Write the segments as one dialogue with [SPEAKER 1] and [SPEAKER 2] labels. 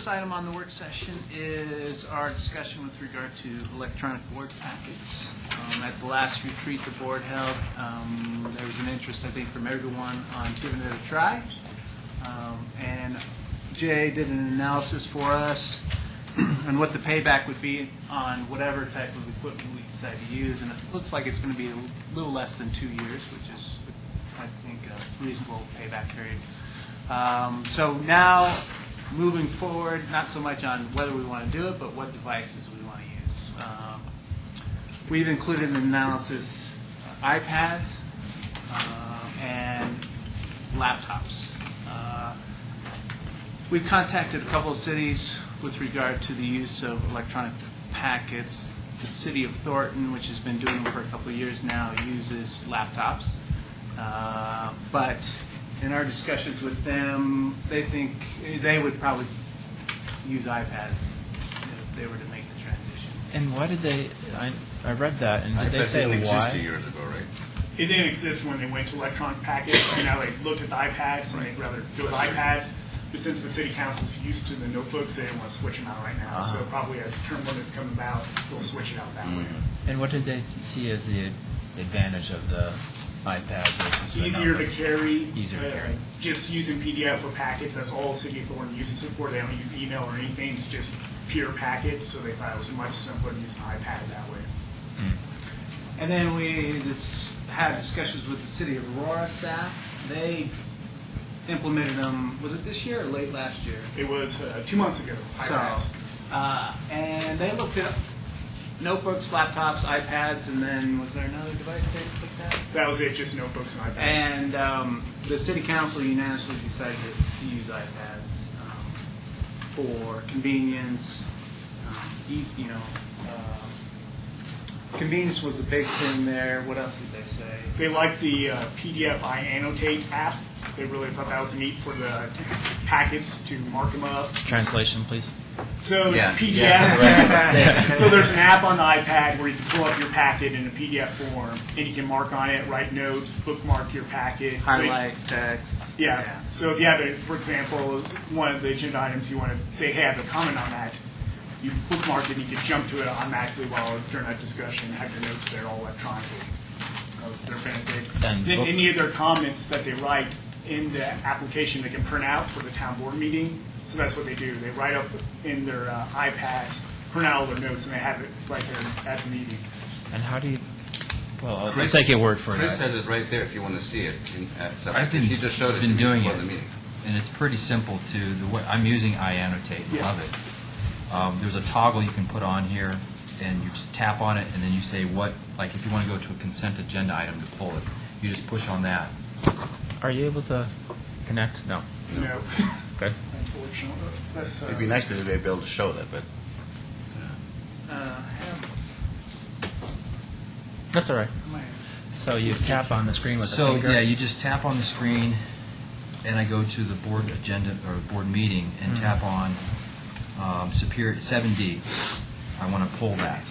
[SPEAKER 1] first item on the work session is our discussion with regard to electronic board packets. At the last retreat the board held, there was an interest, I think, from everyone on giving it a try. And Jay did an analysis for us on what the payback would be on whatever type of equipment we decide to use. And it looks like it's going to be a little less than 2 years, which is, I think, a reasonable payback period. So now, moving forward, not so much on whether we want to do it, but what devices we want to use. We've included in the analysis iPads and laptops. We've contacted a couple of cities with regard to the use of electronic packets. The city of Thornton, which has been doing it for a couple of years now, uses laptops. But in our discussions with them, they think they would probably use iPads if they were to make the transition.
[SPEAKER 2] And why did they? I read that, and did they say
[SPEAKER 3] didn't
[SPEAKER 2] why?
[SPEAKER 3] exist 2 years ago, right?
[SPEAKER 4] It didn't exist when they went to electronic packets, and now they looked at the iPads and they'd rather do it with iPads. But since the city council's used to the notebooks, they didn't want to switch them out right now. So probably as term limits come about, they'll switch it out that way.
[SPEAKER 2] And what did they see as the advantage of the iPad versus the
[SPEAKER 4] Easier to
[SPEAKER 2] notebook?
[SPEAKER 4] carry.
[SPEAKER 2] Easier to carry.
[SPEAKER 4] Just using PDF for packets, that's all City of Thornton uses it for. They don't use email or anything. It's just pure packet, so they thought it was much simpler to use an iPad that way.
[SPEAKER 1] And then we had discussions with the city of Aurora staff. They implemented them, was it this year or late last year?
[SPEAKER 4] It was 2 months ago, iPads.
[SPEAKER 1] And they looked at notebooks, laptops, iPads, and then was there another device they looked at?
[SPEAKER 4] That was it, just notebooks and iPads.
[SPEAKER 1] And the city council unanimously decided to use iPads for convenience. Convenience was a big thing there. What else did they say?
[SPEAKER 4] They liked the PDF iAnnotate app. They really thought that was neat for the packets to mark them up.
[SPEAKER 2] Translation, please.
[SPEAKER 4] So it's
[SPEAKER 3] Yeah.
[SPEAKER 4] PDF.
[SPEAKER 3] Yeah.
[SPEAKER 4] So there's an app on the iPad where you can pull up your packet in a PDF form, and you can mark on it, write notes, bookmark your packet.
[SPEAKER 1] Highlight text.
[SPEAKER 4] Yeah. So if you have it, for example, one of the agenda items you want to say, hey, I have a comment on that, you bookmark it and you can jump to it automatically during that discussion and have your notes there all electronically. That was their benefit.
[SPEAKER 2] And
[SPEAKER 4] Then any of their comments that they write in the application they can print out for the town board meeting. So that's what they do. They write up in their iPads, print out all their notes, and they have it right there at the meeting.
[SPEAKER 2] And how do you? Well, I'll
[SPEAKER 3] Chris-
[SPEAKER 2] take your word for
[SPEAKER 3] Chris
[SPEAKER 2] it.
[SPEAKER 3] has it right there if you want to see it.
[SPEAKER 5] I've been,
[SPEAKER 3] He just showed it to
[SPEAKER 5] been
[SPEAKER 3] me
[SPEAKER 5] doing
[SPEAKER 3] before
[SPEAKER 5] it,
[SPEAKER 3] the meeting.
[SPEAKER 5] and it's pretty simple to the way I'm using iAnnotate.
[SPEAKER 4] Yeah.
[SPEAKER 5] Love it. There's a toggle you can put on here, and you just tap on it, and then you say what, like if you want to go to a consent agenda item to pull it, you just push on that.
[SPEAKER 2] Are you able to connect? No.
[SPEAKER 4] No,
[SPEAKER 2] Good.
[SPEAKER 4] unfortunately. That's,
[SPEAKER 3] It'd be nice to be able to show that, but
[SPEAKER 2] That's all right. So you tap on the screen with the
[SPEAKER 5] So
[SPEAKER 2] finger.
[SPEAKER 5] yeah, you just tap on the screen, and I go to the board agenda or board meeting and tap on Superior 7D. I want to pull that.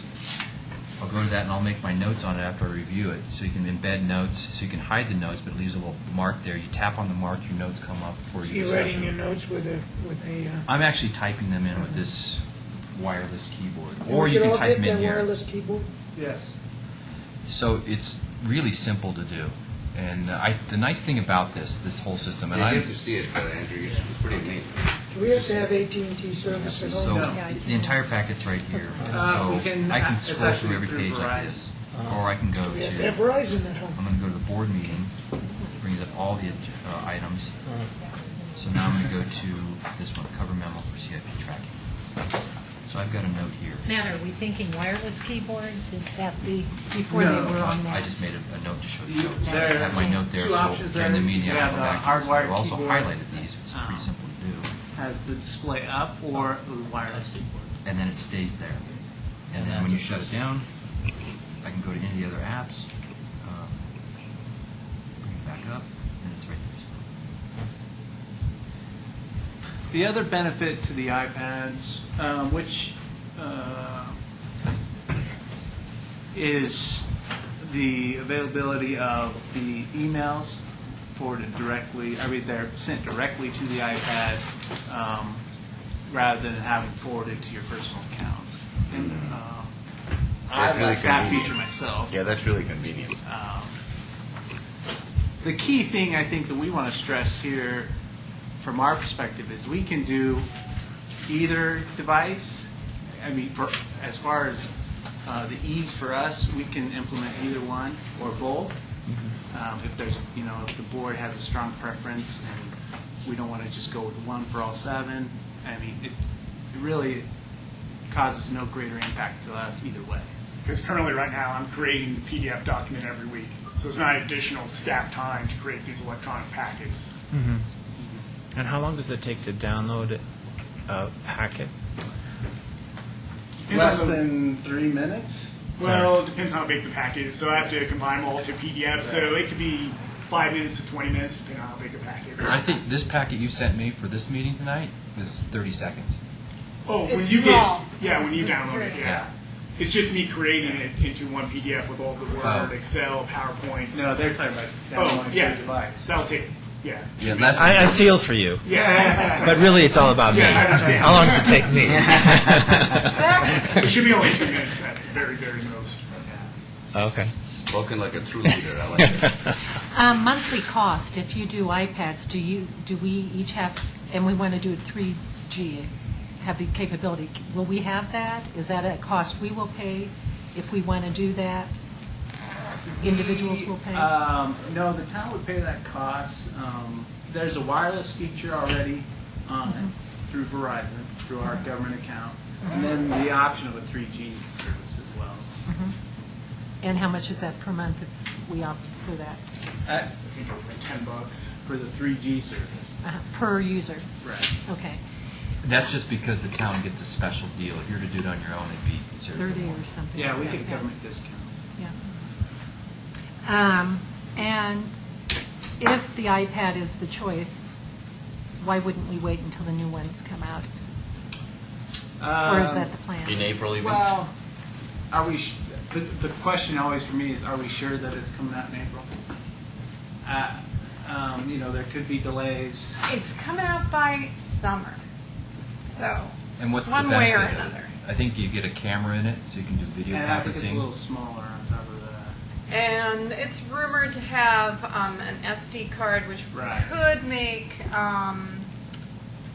[SPEAKER 5] I'll go to that and I'll make my notes on it after I review it. So you can embed notes, so you can hide the notes, but it leaves a little mark there. You tap on the mark, your notes come up for your
[SPEAKER 6] You're writing your
[SPEAKER 5] discussion.
[SPEAKER 6] notes with a
[SPEAKER 5] I'm actually typing them in with this wireless keyboard, or you
[SPEAKER 6] could
[SPEAKER 5] can
[SPEAKER 6] all
[SPEAKER 5] type
[SPEAKER 6] get
[SPEAKER 5] them in
[SPEAKER 6] that
[SPEAKER 5] here.
[SPEAKER 6] wireless keyboard?
[SPEAKER 1] Yes.
[SPEAKER 5] So it's really simple to do. And the nice thing about this whole system, and
[SPEAKER 3] you
[SPEAKER 5] I
[SPEAKER 3] have to see it, Andrew. It's pretty neat.
[SPEAKER 6] Do we have to have AT&T service at
[SPEAKER 5] so
[SPEAKER 6] home?
[SPEAKER 5] the entire packet's right here.
[SPEAKER 1] we
[SPEAKER 5] So
[SPEAKER 1] can-
[SPEAKER 5] I can
[SPEAKER 1] it's
[SPEAKER 5] scroll
[SPEAKER 1] actually
[SPEAKER 5] through every
[SPEAKER 1] through
[SPEAKER 5] page like
[SPEAKER 1] Verizon.
[SPEAKER 5] this, or I can go
[SPEAKER 6] We have to have
[SPEAKER 5] to.
[SPEAKER 6] Verizon at home.
[SPEAKER 5] I'm going to go to the board meeting. Brings up all the items. So now I'm going to go to this one, cover memo for CIP tracking. So I've got a note here.
[SPEAKER 7] Matt, are we thinking wireless keyboards? Is that before they
[SPEAKER 1] No,
[SPEAKER 7] were on that?
[SPEAKER 5] I just made a note to show the
[SPEAKER 1] You-
[SPEAKER 5] notes. I
[SPEAKER 1] there's
[SPEAKER 5] have my note there,
[SPEAKER 1] two
[SPEAKER 5] so
[SPEAKER 1] options
[SPEAKER 5] during the
[SPEAKER 1] there.
[SPEAKER 5] meeting
[SPEAKER 1] You
[SPEAKER 5] I'll
[SPEAKER 1] have
[SPEAKER 5] go
[SPEAKER 1] the
[SPEAKER 5] back to this.
[SPEAKER 1] hardwired
[SPEAKER 5] I've also
[SPEAKER 1] keyboard.
[SPEAKER 5] highlighted these, which is pretty simple to do.
[SPEAKER 1] Has the display up or the wireless keyboard?
[SPEAKER 5] And then it stays there. And then when you shut it down, I can go to any of the other apps, bring it back up, and it's right there.
[SPEAKER 1] The other benefit to the iPads, which is the availability of the emails forwarded directly. I mean, they're sent directly to the iPad. rather than having forwarded to your personal accounts. And I
[SPEAKER 3] That's really
[SPEAKER 1] like that
[SPEAKER 3] convenient.
[SPEAKER 1] feature myself.
[SPEAKER 3] Yeah, that's really convenient.
[SPEAKER 1] The key thing I think that we want to stress here from our perspective is we can do either device. I mean, as far as the ease for us, we can implement either one or both. If there's, if the board has a strong preference and we don't want to just go with one for all 7, I mean, it really causes no greater impact to us either way.
[SPEAKER 4] Because currently, right now, I'm creating the PDF document every week. So it's not additional staff time to create these electronic packets.
[SPEAKER 8] And how long does it take to download a packet?
[SPEAKER 1] Less than 3 minutes?
[SPEAKER 4] Well, it depends on how big the packet is. So I have to combine them all to PDF. So it could be 5 minutes to 20 minutes, depending on how big the packet is.
[SPEAKER 5] I think this packet you sent me for this meeting tonight was 30 seconds.
[SPEAKER 4] Oh, when
[SPEAKER 7] It's
[SPEAKER 4] you
[SPEAKER 7] small.
[SPEAKER 4] when you download it,
[SPEAKER 5] Yeah.
[SPEAKER 4] yeah. It's just me creating it into one PDF with all the Word,
[SPEAKER 5] Oh.
[SPEAKER 4] Excel, PowerPoints.
[SPEAKER 1] No, they're talking about
[SPEAKER 4] Oh,
[SPEAKER 1] downloading
[SPEAKER 4] yeah.
[SPEAKER 1] your device.
[SPEAKER 4] That'll take, yeah.
[SPEAKER 5] Yeah, less
[SPEAKER 8] I feel for you,
[SPEAKER 4] Yeah.
[SPEAKER 8] but really it's all about me.
[SPEAKER 4] Yeah, I understand.
[SPEAKER 8] How long does it take me?
[SPEAKER 4] It should be only 2 minutes at the very, very most.
[SPEAKER 8] Okay.
[SPEAKER 3] Spoken like a true leader, I like that.
[SPEAKER 7] Monthly cost, if you do iPads, do we each have, and we want to do it 3G, have the capability, will we have that? Is that a cost we will pay if we want to do that? Individuals will pay?
[SPEAKER 1] No, the town would pay that cost. There's a wireless feature already on it through Verizon, through our government account, and then the option of a 3G service as well.
[SPEAKER 7] And how much is that per month if we opt for that?
[SPEAKER 4] I think it was like $10.
[SPEAKER 1] For the 3G service.
[SPEAKER 7] Per user?
[SPEAKER 1] Right.
[SPEAKER 7] Okay,
[SPEAKER 5] That's just because the town gets a special deal. If you were to do it on your own, it'd be considerably
[SPEAKER 7] 30
[SPEAKER 5] more.
[SPEAKER 7] or something.
[SPEAKER 1] Yeah, we
[SPEAKER 7] like
[SPEAKER 1] get a
[SPEAKER 7] that.
[SPEAKER 1] government discount.
[SPEAKER 7] Yeah. And if the iPad is the choice, why wouldn't we wait until the new ones come out? Or is that the plan?
[SPEAKER 3] In April even?
[SPEAKER 1] Well, are we, the question always for me is, are we sure that it's coming out in April? There could be delays.
[SPEAKER 9] It's coming out by summer, so
[SPEAKER 5] And what's
[SPEAKER 9] one
[SPEAKER 5] the
[SPEAKER 9] way or
[SPEAKER 5] benefit of it?
[SPEAKER 9] another.
[SPEAKER 5] I think you get a camera in it, so you can do video
[SPEAKER 1] And I think it's a little
[SPEAKER 5] conferencing.
[SPEAKER 1] smaller on top of that.
[SPEAKER 9] And it's rumored to have an SD card, which
[SPEAKER 1] Right.
[SPEAKER 9] could make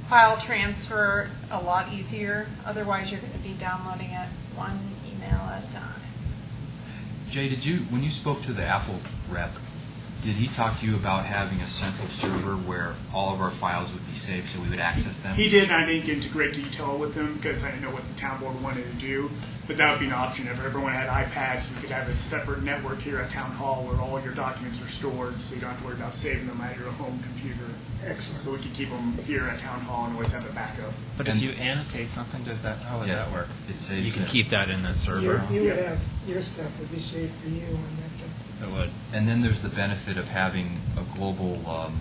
[SPEAKER 9] file transfer a lot easier. Otherwise, you're going to be downloading it one email at a time.
[SPEAKER 5] Jay, when you spoke to the Apple rep, did he talk to you about having a central server where all of our files would be saved so we would access them?
[SPEAKER 4] He did, and I didn't get into great detail with him because I didn't know what the town board wanted to do. But that would be an option. If everyone had iPads, we could have a separate network here at Town Hall where all your documents are stored, so you don't have to worry about saving them at your home computer.
[SPEAKER 6] Excellent.
[SPEAKER 4] So we could keep them here at Town Hall and always have a backup.
[SPEAKER 8] But
[SPEAKER 5] And-
[SPEAKER 8] if you annotate something, how would
[SPEAKER 5] Yeah,
[SPEAKER 8] that work?
[SPEAKER 5] it saves
[SPEAKER 8] You can
[SPEAKER 5] it.
[SPEAKER 8] keep that in the server.
[SPEAKER 6] You would have, your stuff would be saved for you on that.
[SPEAKER 8] It would.
[SPEAKER 5] And then there's the benefit of having a global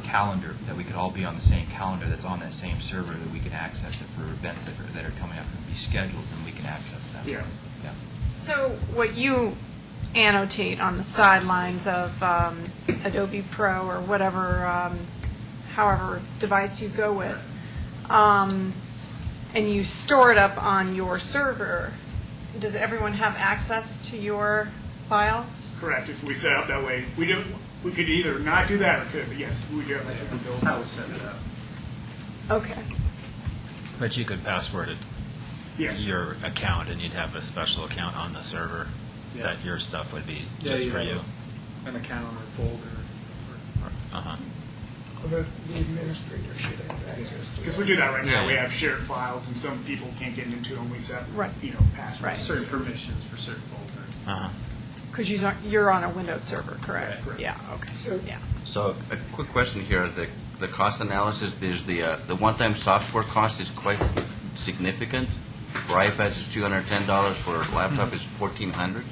[SPEAKER 5] calendar, that we could all be on the same calendar that's on that same server, that we can access it for events that are coming up and be scheduled, and we can access them.
[SPEAKER 4] Yeah.
[SPEAKER 5] Yeah.
[SPEAKER 9] So what you annotate on the sidelines of Adobe Pro or whatever, however device you go with, and you store it up on your server, does everyone have access to your files?
[SPEAKER 4] Correct. If we set up that way, we could either not do that or could, but yes, we do have that capability.
[SPEAKER 1] That's how we set it up.
[SPEAKER 9] Okay.
[SPEAKER 8] But you could password it,
[SPEAKER 4] Yeah.
[SPEAKER 8] your account, and you'd have a special account on the server
[SPEAKER 1] Yeah.
[SPEAKER 8] that your stuff would be
[SPEAKER 1] Yeah,
[SPEAKER 8] just
[SPEAKER 1] you
[SPEAKER 8] for
[SPEAKER 1] have
[SPEAKER 8] you.
[SPEAKER 1] An account or folder.
[SPEAKER 8] Uh-huh.
[SPEAKER 6] The administrator should have access to
[SPEAKER 4] Because
[SPEAKER 6] that.
[SPEAKER 4] we do that right now.
[SPEAKER 8] Yeah.
[SPEAKER 4] We have shared files, and some people can't get into them. We set,
[SPEAKER 9] Right.
[SPEAKER 4] passwords.
[SPEAKER 9] Right.
[SPEAKER 1] Certain permissions for certain folders.
[SPEAKER 8] Uh-huh.
[SPEAKER 9] Because you're on a Windows server, correct?
[SPEAKER 1] Correct.
[SPEAKER 9] Yeah, okay.
[SPEAKER 6] So
[SPEAKER 9] Yeah.
[SPEAKER 3] So a quick question here, the cost analysis, there's the one-time software cost is quite significant. For iPads, it's $210, for laptop is $1,400.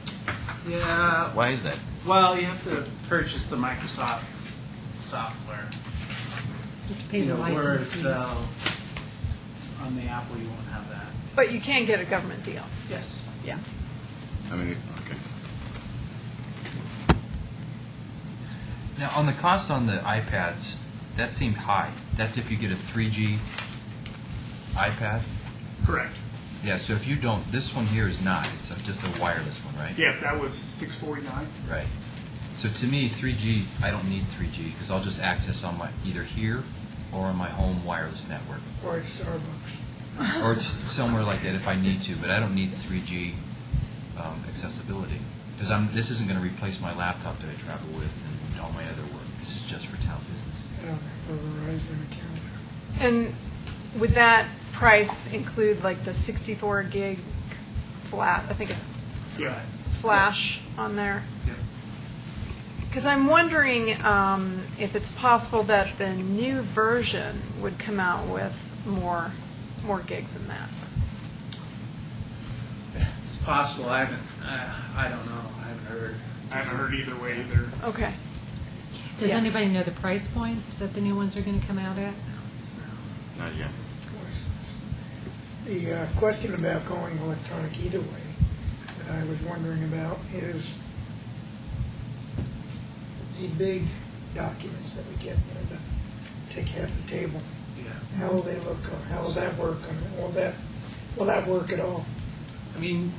[SPEAKER 1] Yeah,
[SPEAKER 3] Why is that?
[SPEAKER 1] well, you have to purchase the Microsoft software.
[SPEAKER 7] You have to pay the
[SPEAKER 1] Word,
[SPEAKER 7] license fees.
[SPEAKER 1] Excel. On the Apple, you won't have that.
[SPEAKER 9] But you can get a government deal.
[SPEAKER 1] Yes.
[SPEAKER 9] Yeah.
[SPEAKER 3] I mean, okay.
[SPEAKER 5] Now, on the costs on the iPads, that seemed high. That's if you get a 3G iPad?
[SPEAKER 4] Correct.
[SPEAKER 5] Yeah, so if you don't, this one here is not, it's just a wireless one, right?
[SPEAKER 4] Yeah, that was $649.
[SPEAKER 5] Right. So to me, 3G, I don't need 3G because I'll just access on my, either here or on my home wireless network.
[SPEAKER 6] Or at Starbucks.
[SPEAKER 5] Or it's somewhere like that if I need to, but I don't need 3G accessibility. Because this isn't going to replace my laptop that I travel with and all my other work. This is just for town business.
[SPEAKER 6] I don't have a Verizon account.
[SPEAKER 9] And would that price include like the 64 gig flat, I think it's
[SPEAKER 4] Yeah.
[SPEAKER 9] flash on there?
[SPEAKER 1] Yep.
[SPEAKER 9] Because I'm wondering if it's possible that the new version would come out with more gigs than that.
[SPEAKER 1] It's possible. I don't know. I haven't heard.
[SPEAKER 4] I haven't heard either way either.
[SPEAKER 9] Okay.
[SPEAKER 7] Does
[SPEAKER 9] Yeah.
[SPEAKER 7] anybody know the price points that the new ones are going to come out at?
[SPEAKER 3] Not yet.
[SPEAKER 6] The question about going electronic either way that I was wondering about is the big documents that we get, that take half the table.
[SPEAKER 1] Yeah.
[SPEAKER 6] How will they look? How will that work? Will that work at all?
[SPEAKER 1] I mean,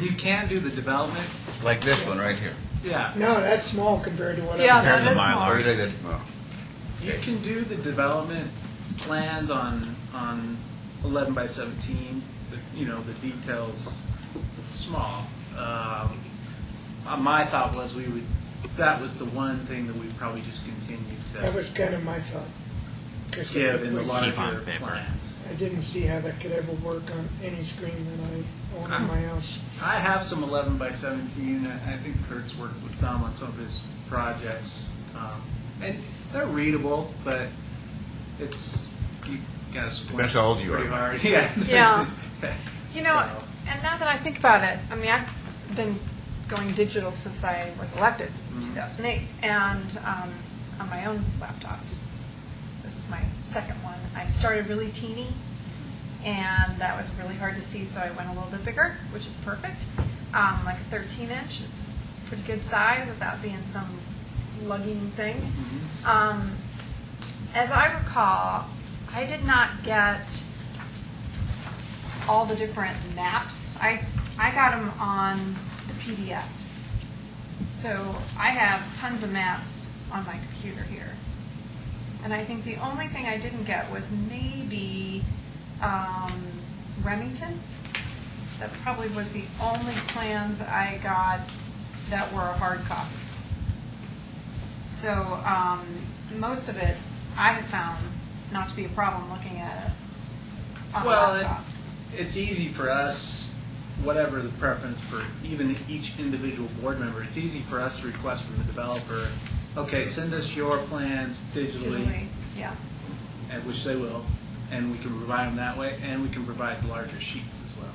[SPEAKER 1] you can do the development.
[SPEAKER 3] Like this one right here.
[SPEAKER 1] Yeah.
[SPEAKER 6] No, that's small compared to what
[SPEAKER 9] Yeah,
[SPEAKER 6] I
[SPEAKER 9] that is
[SPEAKER 3] Or
[SPEAKER 9] small.
[SPEAKER 3] is it- oh.
[SPEAKER 1] You can do the development plans on 11 by 17. The details, it's small. My thought was that was the one thing that we probably just continued
[SPEAKER 6] That
[SPEAKER 1] to
[SPEAKER 6] was kind of my thought. 'Cause if
[SPEAKER 1] give
[SPEAKER 6] it
[SPEAKER 1] in the
[SPEAKER 6] was-
[SPEAKER 8] Keep on
[SPEAKER 1] larger
[SPEAKER 8] paper.
[SPEAKER 1] plans.
[SPEAKER 6] I didn't see how that could ever work on any screen that I own in my house.
[SPEAKER 1] I have some 11 by 17. I think Kurt's worked with some on some of his projects. And they're readable, but you got to squint
[SPEAKER 3] Depends how old you are.
[SPEAKER 1] pretty hard. Yeah.
[SPEAKER 9] Yeah. You know,
[SPEAKER 1] So,
[SPEAKER 9] and now that I think about it, I mean, I've been going digital since I was elected in 2008, and on my own laptops. This is my second one. I started really teeny, and that was really hard to see, so I went a little bit bigger, which is perfect. Like a 13-inch is pretty good size without being some lugging thing. As I recall, I did not get all the different maps. I got them on the PDFs. So I have tons of maps on my computer here. And I think the only thing I didn't get was maybe Remington. That probably was the only plans I got that were a hard copy. So most of it I have found not to be a problem looking at it on a laptop.
[SPEAKER 1] It's easy for us, whatever the preference for even each individual board member, it's easy for us to request from the developer, okay, send us your plans digitally,
[SPEAKER 9] Yeah.
[SPEAKER 1] and which they will, and we can provide them that way, and we can provide larger sheets as well.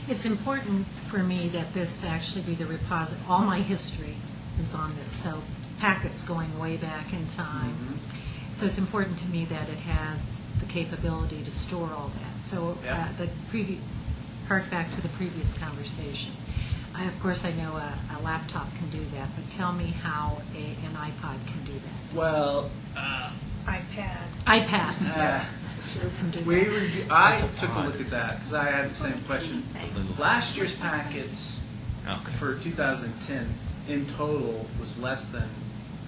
[SPEAKER 7] It's important for me that this actually be the reposit. All my history is on this, so packets going way back in time. So it's important to me that it has the capability to store all that. So
[SPEAKER 1] Yeah.
[SPEAKER 7] hark back to the previous conversation. Of course, I know a laptop can do that, but tell me how an iPod can do that.
[SPEAKER 1] Well,
[SPEAKER 9] iPad.
[SPEAKER 7] Can do
[SPEAKER 1] we
[SPEAKER 7] that.
[SPEAKER 1] I took a look at that because I had the same question. Last year's packets
[SPEAKER 8] Okay.
[SPEAKER 1] for 2010 in total was less than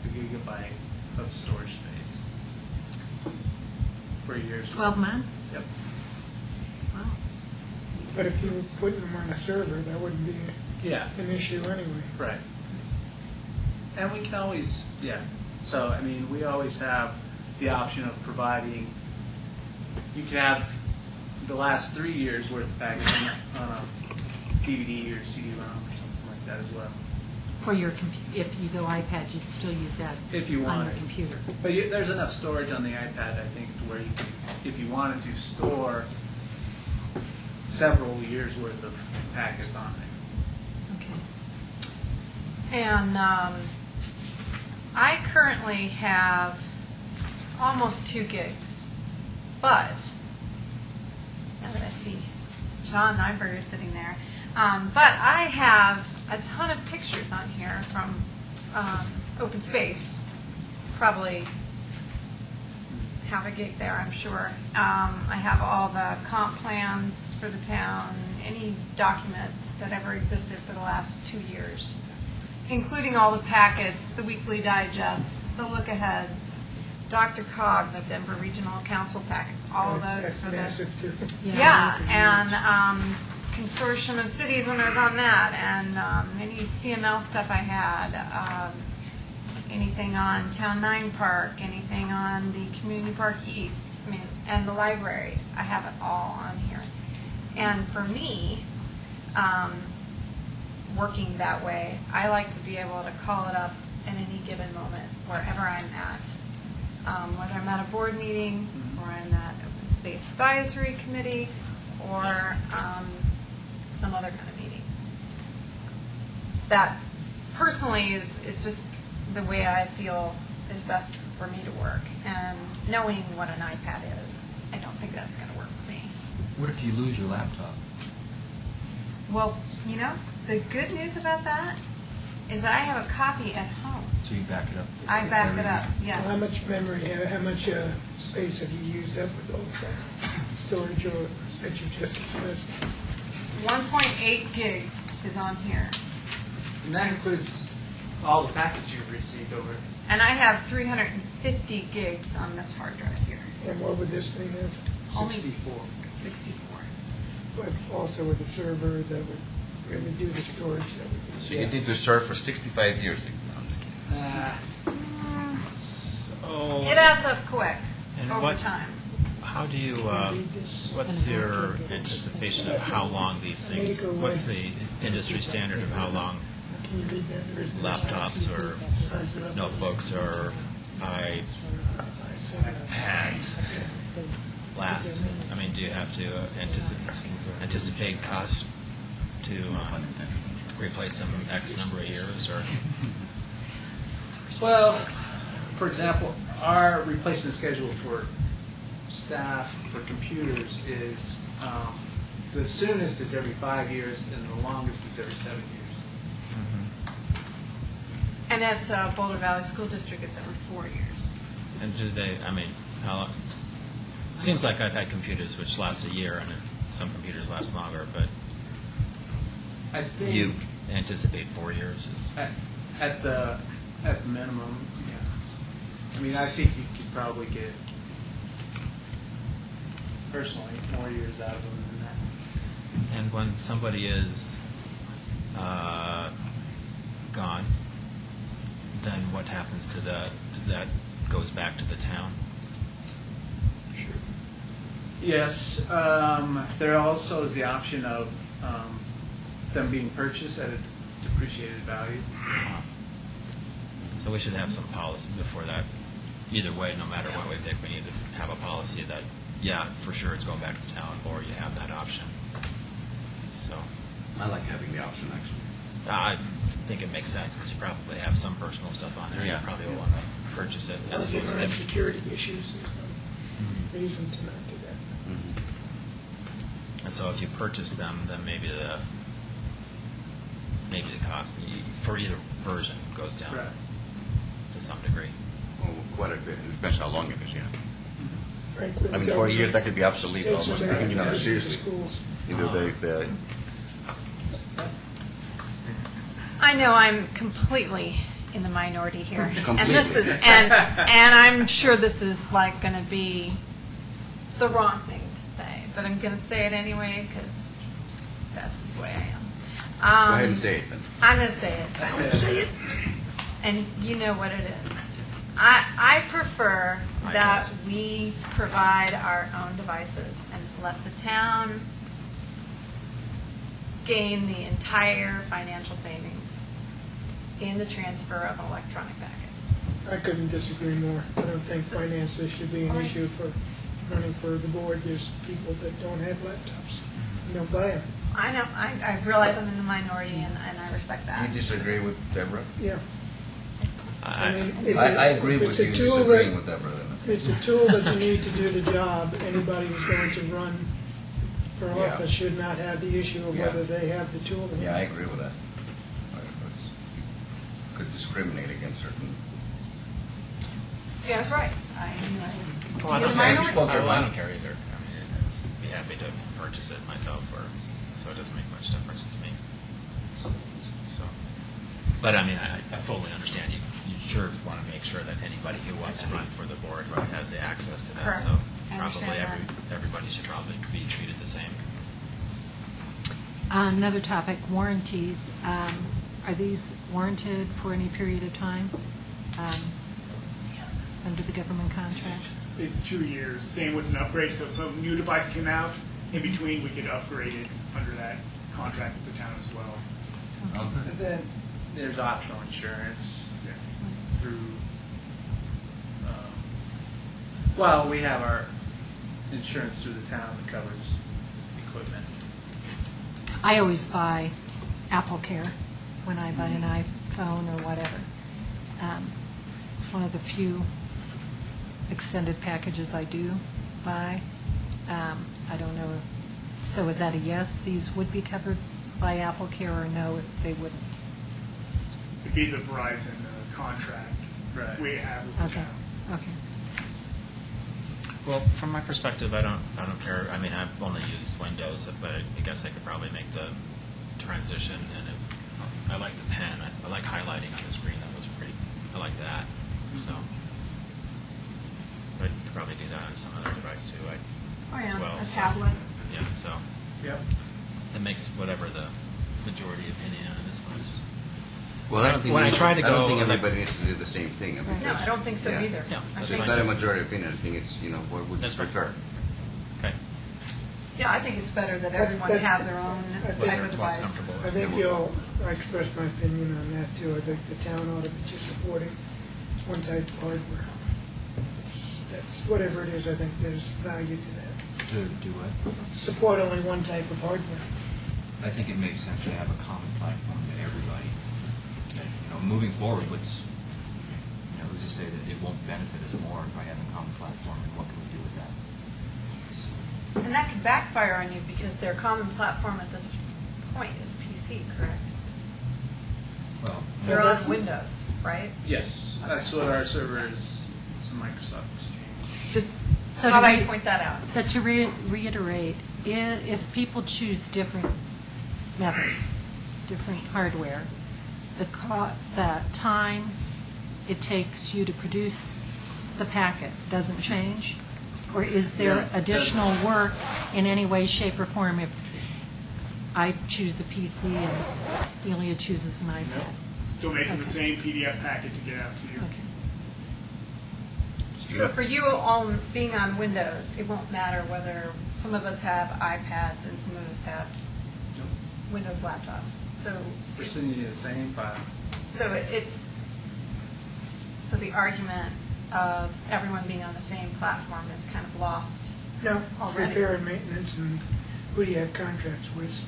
[SPEAKER 1] a gigabyte of storage space for a year's.
[SPEAKER 7] 12 months?
[SPEAKER 1] Yep.
[SPEAKER 7] Wow.
[SPEAKER 6] But if you were putting them on a server, that wouldn't be
[SPEAKER 1] Yeah.
[SPEAKER 6] an issue anyway.
[SPEAKER 1] Right. And we can always, so, I mean, we always have the option of providing, you can have the last 3 years' worth of packaging on a DVD or CD-ROM or something like that as well.
[SPEAKER 7] For your if you go iPad, you'd still use that
[SPEAKER 1] If you
[SPEAKER 7] on
[SPEAKER 1] want
[SPEAKER 7] your
[SPEAKER 1] it.
[SPEAKER 7] computer.
[SPEAKER 1] But there's enough storage on the iPad, I think, to where you can, if you wanted to, store several years' worth of packets on there.
[SPEAKER 7] Okay.
[SPEAKER 9] And I currently have almost 2 gigs, but now that I see John Nyberger sitting there, but I have a ton of pictures on here from open space, probably have a gig there, I'm sure. I have all the comp plans for the town, any document that ever existed for the last 2 years, including all the packets, the weekly digests, the look-aheads, Dr. Cog, the Denver Regional Council packets, all of those.
[SPEAKER 6] That's
[SPEAKER 9] for the-
[SPEAKER 6] massive too.
[SPEAKER 9] Yeah, and consortium of cities when I was on that, and any CML stuff I had, anything on Town 9 Park, anything on the Community Park East, I mean, and the library. I have it all on here. And for me, working that way, I like to be able to call it up at any given moment, wherever I'm at. Whether I'm at a board meeting, or I'm at Open Space Advisory Committee, or some other kind of meeting. That personally is just the way I feel is best for me to work. And knowing what an iPad is, I don't think that's going to work for me.
[SPEAKER 5] What if you lose your laptop?
[SPEAKER 9] Well, you know, the good news about that is that I have a copy at home.
[SPEAKER 5] So you back it up?
[SPEAKER 9] I back it up, yes.
[SPEAKER 6] How much memory, how much space have you used up with all that storage or that you just discussed?
[SPEAKER 9] 1.8 gigs is on here.
[SPEAKER 1] And that includes all the packets you've received over.
[SPEAKER 9] And I have 350 gigs on this hard drive here.
[SPEAKER 6] And what would this thing have?
[SPEAKER 9] Only
[SPEAKER 1] 64.
[SPEAKER 9] 64.
[SPEAKER 6] But also with a server that would really do the storage that would be.
[SPEAKER 3] So you need to serve for 65 years. No, I'm just kidding.
[SPEAKER 8] So,
[SPEAKER 9] It adds up quick
[SPEAKER 8] And
[SPEAKER 9] over
[SPEAKER 8] what-
[SPEAKER 9] time.
[SPEAKER 8] how do you,
[SPEAKER 6] Read this.
[SPEAKER 8] what's your anticipation of how long these things, what's the industry standard of how long
[SPEAKER 6] Can you read that? Or is there
[SPEAKER 8] laptops or
[SPEAKER 6] size it up?
[SPEAKER 8] notebooks or iPads last? I mean, do you have to anticipate cost to replace them X number of years, or?
[SPEAKER 1] Well, for example, our replacement schedule for staff for computers is the soonest is every 5 years, and the longest is every 7 years.
[SPEAKER 9] And at Boulder Valley School District, it's every 4 years.
[SPEAKER 8] And do they, I mean, how long? Seems like I've had computers which last a year, and some computers last longer, but
[SPEAKER 1] I think
[SPEAKER 8] you anticipate 4 years is.
[SPEAKER 1] at the minimum, yeah. I mean, I think you could probably get personally more years out of them than that.
[SPEAKER 8] And when somebody is gone, then what happens to that goes back to the town?
[SPEAKER 6] Sure.
[SPEAKER 1] Yes, there also is the option of them being purchased at a depreciated value.
[SPEAKER 8] So we should have some policy before that. Either way, no matter what we pick, we need to have a policy that, yeah, for sure it's going back to town, or you have that option. So
[SPEAKER 3] I like having the option, actually.
[SPEAKER 8] I think it makes sense because you probably have some personal stuff on there.
[SPEAKER 3] Yeah.
[SPEAKER 8] You probably will want to purchase it.
[SPEAKER 6] If you don't have security issues, there's no reason to not do that.
[SPEAKER 8] And so if you purchase them, then maybe the cost for either version goes down
[SPEAKER 1] Right.
[SPEAKER 8] to some degree.
[SPEAKER 3] Oh, quite a bit. It depends how long it is, yeah.
[SPEAKER 6] Frankly,
[SPEAKER 3] I mean,
[SPEAKER 6] the
[SPEAKER 3] 4 years,
[SPEAKER 6] government
[SPEAKER 3] that could be obsolete
[SPEAKER 6] takes
[SPEAKER 3] almost.
[SPEAKER 6] American
[SPEAKER 3] You know,
[SPEAKER 6] members to
[SPEAKER 3] seriously.
[SPEAKER 6] schools.
[SPEAKER 3] You know, the
[SPEAKER 9] I know I'm completely in the minority here. And this is,
[SPEAKER 3] Completely.
[SPEAKER 9] and I'm sure this is like going to be the wrong thing to say, but I'm going to say it anyway because that's just the way I am.
[SPEAKER 3] Go ahead and say it then.
[SPEAKER 9] I'm going to say it.
[SPEAKER 6] Say it.
[SPEAKER 9] And you know what it is. I prefer that we provide our own devices and let the town gain the entire financial savings in the transfer of an electronic packet.
[SPEAKER 6] I couldn't disagree more. I don't think finances should be an
[SPEAKER 9] Fine.
[SPEAKER 6] issue for running for the board. There's people that don't have laptops and don't buy them.
[SPEAKER 9] I know, I realize I'm in the minority and I respect that.
[SPEAKER 3] You disagree with Deborah?
[SPEAKER 6] Yeah.
[SPEAKER 8] I,
[SPEAKER 6] mean, if
[SPEAKER 3] I
[SPEAKER 6] it-
[SPEAKER 3] agree
[SPEAKER 6] if
[SPEAKER 3] with
[SPEAKER 6] it's a
[SPEAKER 3] you
[SPEAKER 6] tool
[SPEAKER 3] disagreeing
[SPEAKER 6] that-
[SPEAKER 3] with Deborah then.
[SPEAKER 6] It's a tool that you need to do the job. Anybody who's going to run for
[SPEAKER 3] Yeah.
[SPEAKER 6] office should not have the issue of
[SPEAKER 3] Yeah.
[SPEAKER 6] whether they have the tool or not.
[SPEAKER 3] Yeah, I agree with that. Could discriminate against certain.
[SPEAKER 9] Yeah, that's right.
[SPEAKER 8] Well, I
[SPEAKER 9] You
[SPEAKER 8] don't
[SPEAKER 9] mind?
[SPEAKER 8] care. I don't care either. I mean, I'd be happy to purchase it myself, so it doesn't make much difference to me. So, but I mean, I fully understand you. You sure want to make sure that anybody who wants to run for the board has the access to that.
[SPEAKER 9] Correct.
[SPEAKER 8] So
[SPEAKER 9] I
[SPEAKER 8] probably
[SPEAKER 9] understand
[SPEAKER 8] everybody should probably be treated the same.
[SPEAKER 7] Another topic, warranties. Are these warranted for any period of time under the government contract?
[SPEAKER 4] It's 2 years, same with an upgrade, so if some new device came out, in between, we could upgrade it under that contract with the town as well.
[SPEAKER 1] And then there's optional insurance through, well, we have our insurance through the town that covers equipment.
[SPEAKER 7] I always buy Apple Care when I buy an iPhone or whatever. It's one of the few extended packages I do buy. I don't know, so is that a yes, these would be covered by Apple Care, or no, they wouldn't?
[SPEAKER 4] It'd be the Verizon contract
[SPEAKER 1] Right.
[SPEAKER 4] we have with the
[SPEAKER 7] Okay,
[SPEAKER 4] town.
[SPEAKER 7] okay.
[SPEAKER 8] Well, from my perspective, I don't care. I mean, I've only used Windows, but I guess I could probably make the transition. And I like the pen. I like highlighting on the screen. That was pretty. I like that. So, but you could probably do that on some other device too.
[SPEAKER 9] Oh,
[SPEAKER 8] as
[SPEAKER 9] yeah,
[SPEAKER 8] well.
[SPEAKER 9] a
[SPEAKER 8] So,
[SPEAKER 9] tablet.
[SPEAKER 8] yeah. So
[SPEAKER 1] Yep.
[SPEAKER 8] that makes whatever the majority opinion on this was.
[SPEAKER 3] Well, I don't think
[SPEAKER 8] When I try to
[SPEAKER 3] I don't
[SPEAKER 8] go,
[SPEAKER 3] think
[SPEAKER 8] like-
[SPEAKER 3] everybody needs to do the same thing.
[SPEAKER 9] No, I don't think so either.
[SPEAKER 8] Yeah,
[SPEAKER 9] I
[SPEAKER 8] that's
[SPEAKER 3] So
[SPEAKER 9] think,
[SPEAKER 3] it's not a majority opinion. I think it's, what would you
[SPEAKER 8] That's right.
[SPEAKER 3] prefer?
[SPEAKER 8] Okay.
[SPEAKER 9] yeah, I think it's better that everyone
[SPEAKER 6] That's-
[SPEAKER 9] have their own
[SPEAKER 6] I think-
[SPEAKER 9] type of
[SPEAKER 8] What's
[SPEAKER 9] device.
[SPEAKER 8] comfortable.
[SPEAKER 6] I think I expressed my opinion on that too. I think the town ought to be just supporting one type of hardware. That's whatever it is, I think there's value to that.
[SPEAKER 5] To do what?
[SPEAKER 6] Support only one type of hardware.
[SPEAKER 5] I think it makes sense to have a common platform to everybody. Moving forward, who's to say that it won't benefit us more by having a common platform, and what can we do with that?
[SPEAKER 9] And that could backfire on you because their common platform at this point is PC, correct?
[SPEAKER 5] Well,
[SPEAKER 9] They're
[SPEAKER 6] that's-
[SPEAKER 9] on Windows, right?
[SPEAKER 1] Yes, that's what our server is, it's a Microsoft Exchange.
[SPEAKER 9] Just
[SPEAKER 7] So
[SPEAKER 9] thought
[SPEAKER 7] do
[SPEAKER 9] I'd
[SPEAKER 7] we-
[SPEAKER 9] point that out.
[SPEAKER 7] But to reiterate, if people choose different methods, different hardware, the time it takes you to produce the packet doesn't change? Or is
[SPEAKER 1] Yeah,
[SPEAKER 7] there
[SPEAKER 1] it
[SPEAKER 7] additional work in any way, shape, or form if I choose a PC and Delia chooses an iPad?
[SPEAKER 4] Still making the
[SPEAKER 7] Okay.
[SPEAKER 4] same PDF packet to get out to you.
[SPEAKER 7] Okay.
[SPEAKER 9] So for you, being on Windows, it won't matter whether some of us have iPads and some of us have Windows laptops. So,
[SPEAKER 1] We're sending you the same file.
[SPEAKER 9] so the argument of everyone being on the same platform is kind of lost.
[SPEAKER 6] No, it's
[SPEAKER 9] Already.
[SPEAKER 6] repair and maintenance, and who do you have contracts with?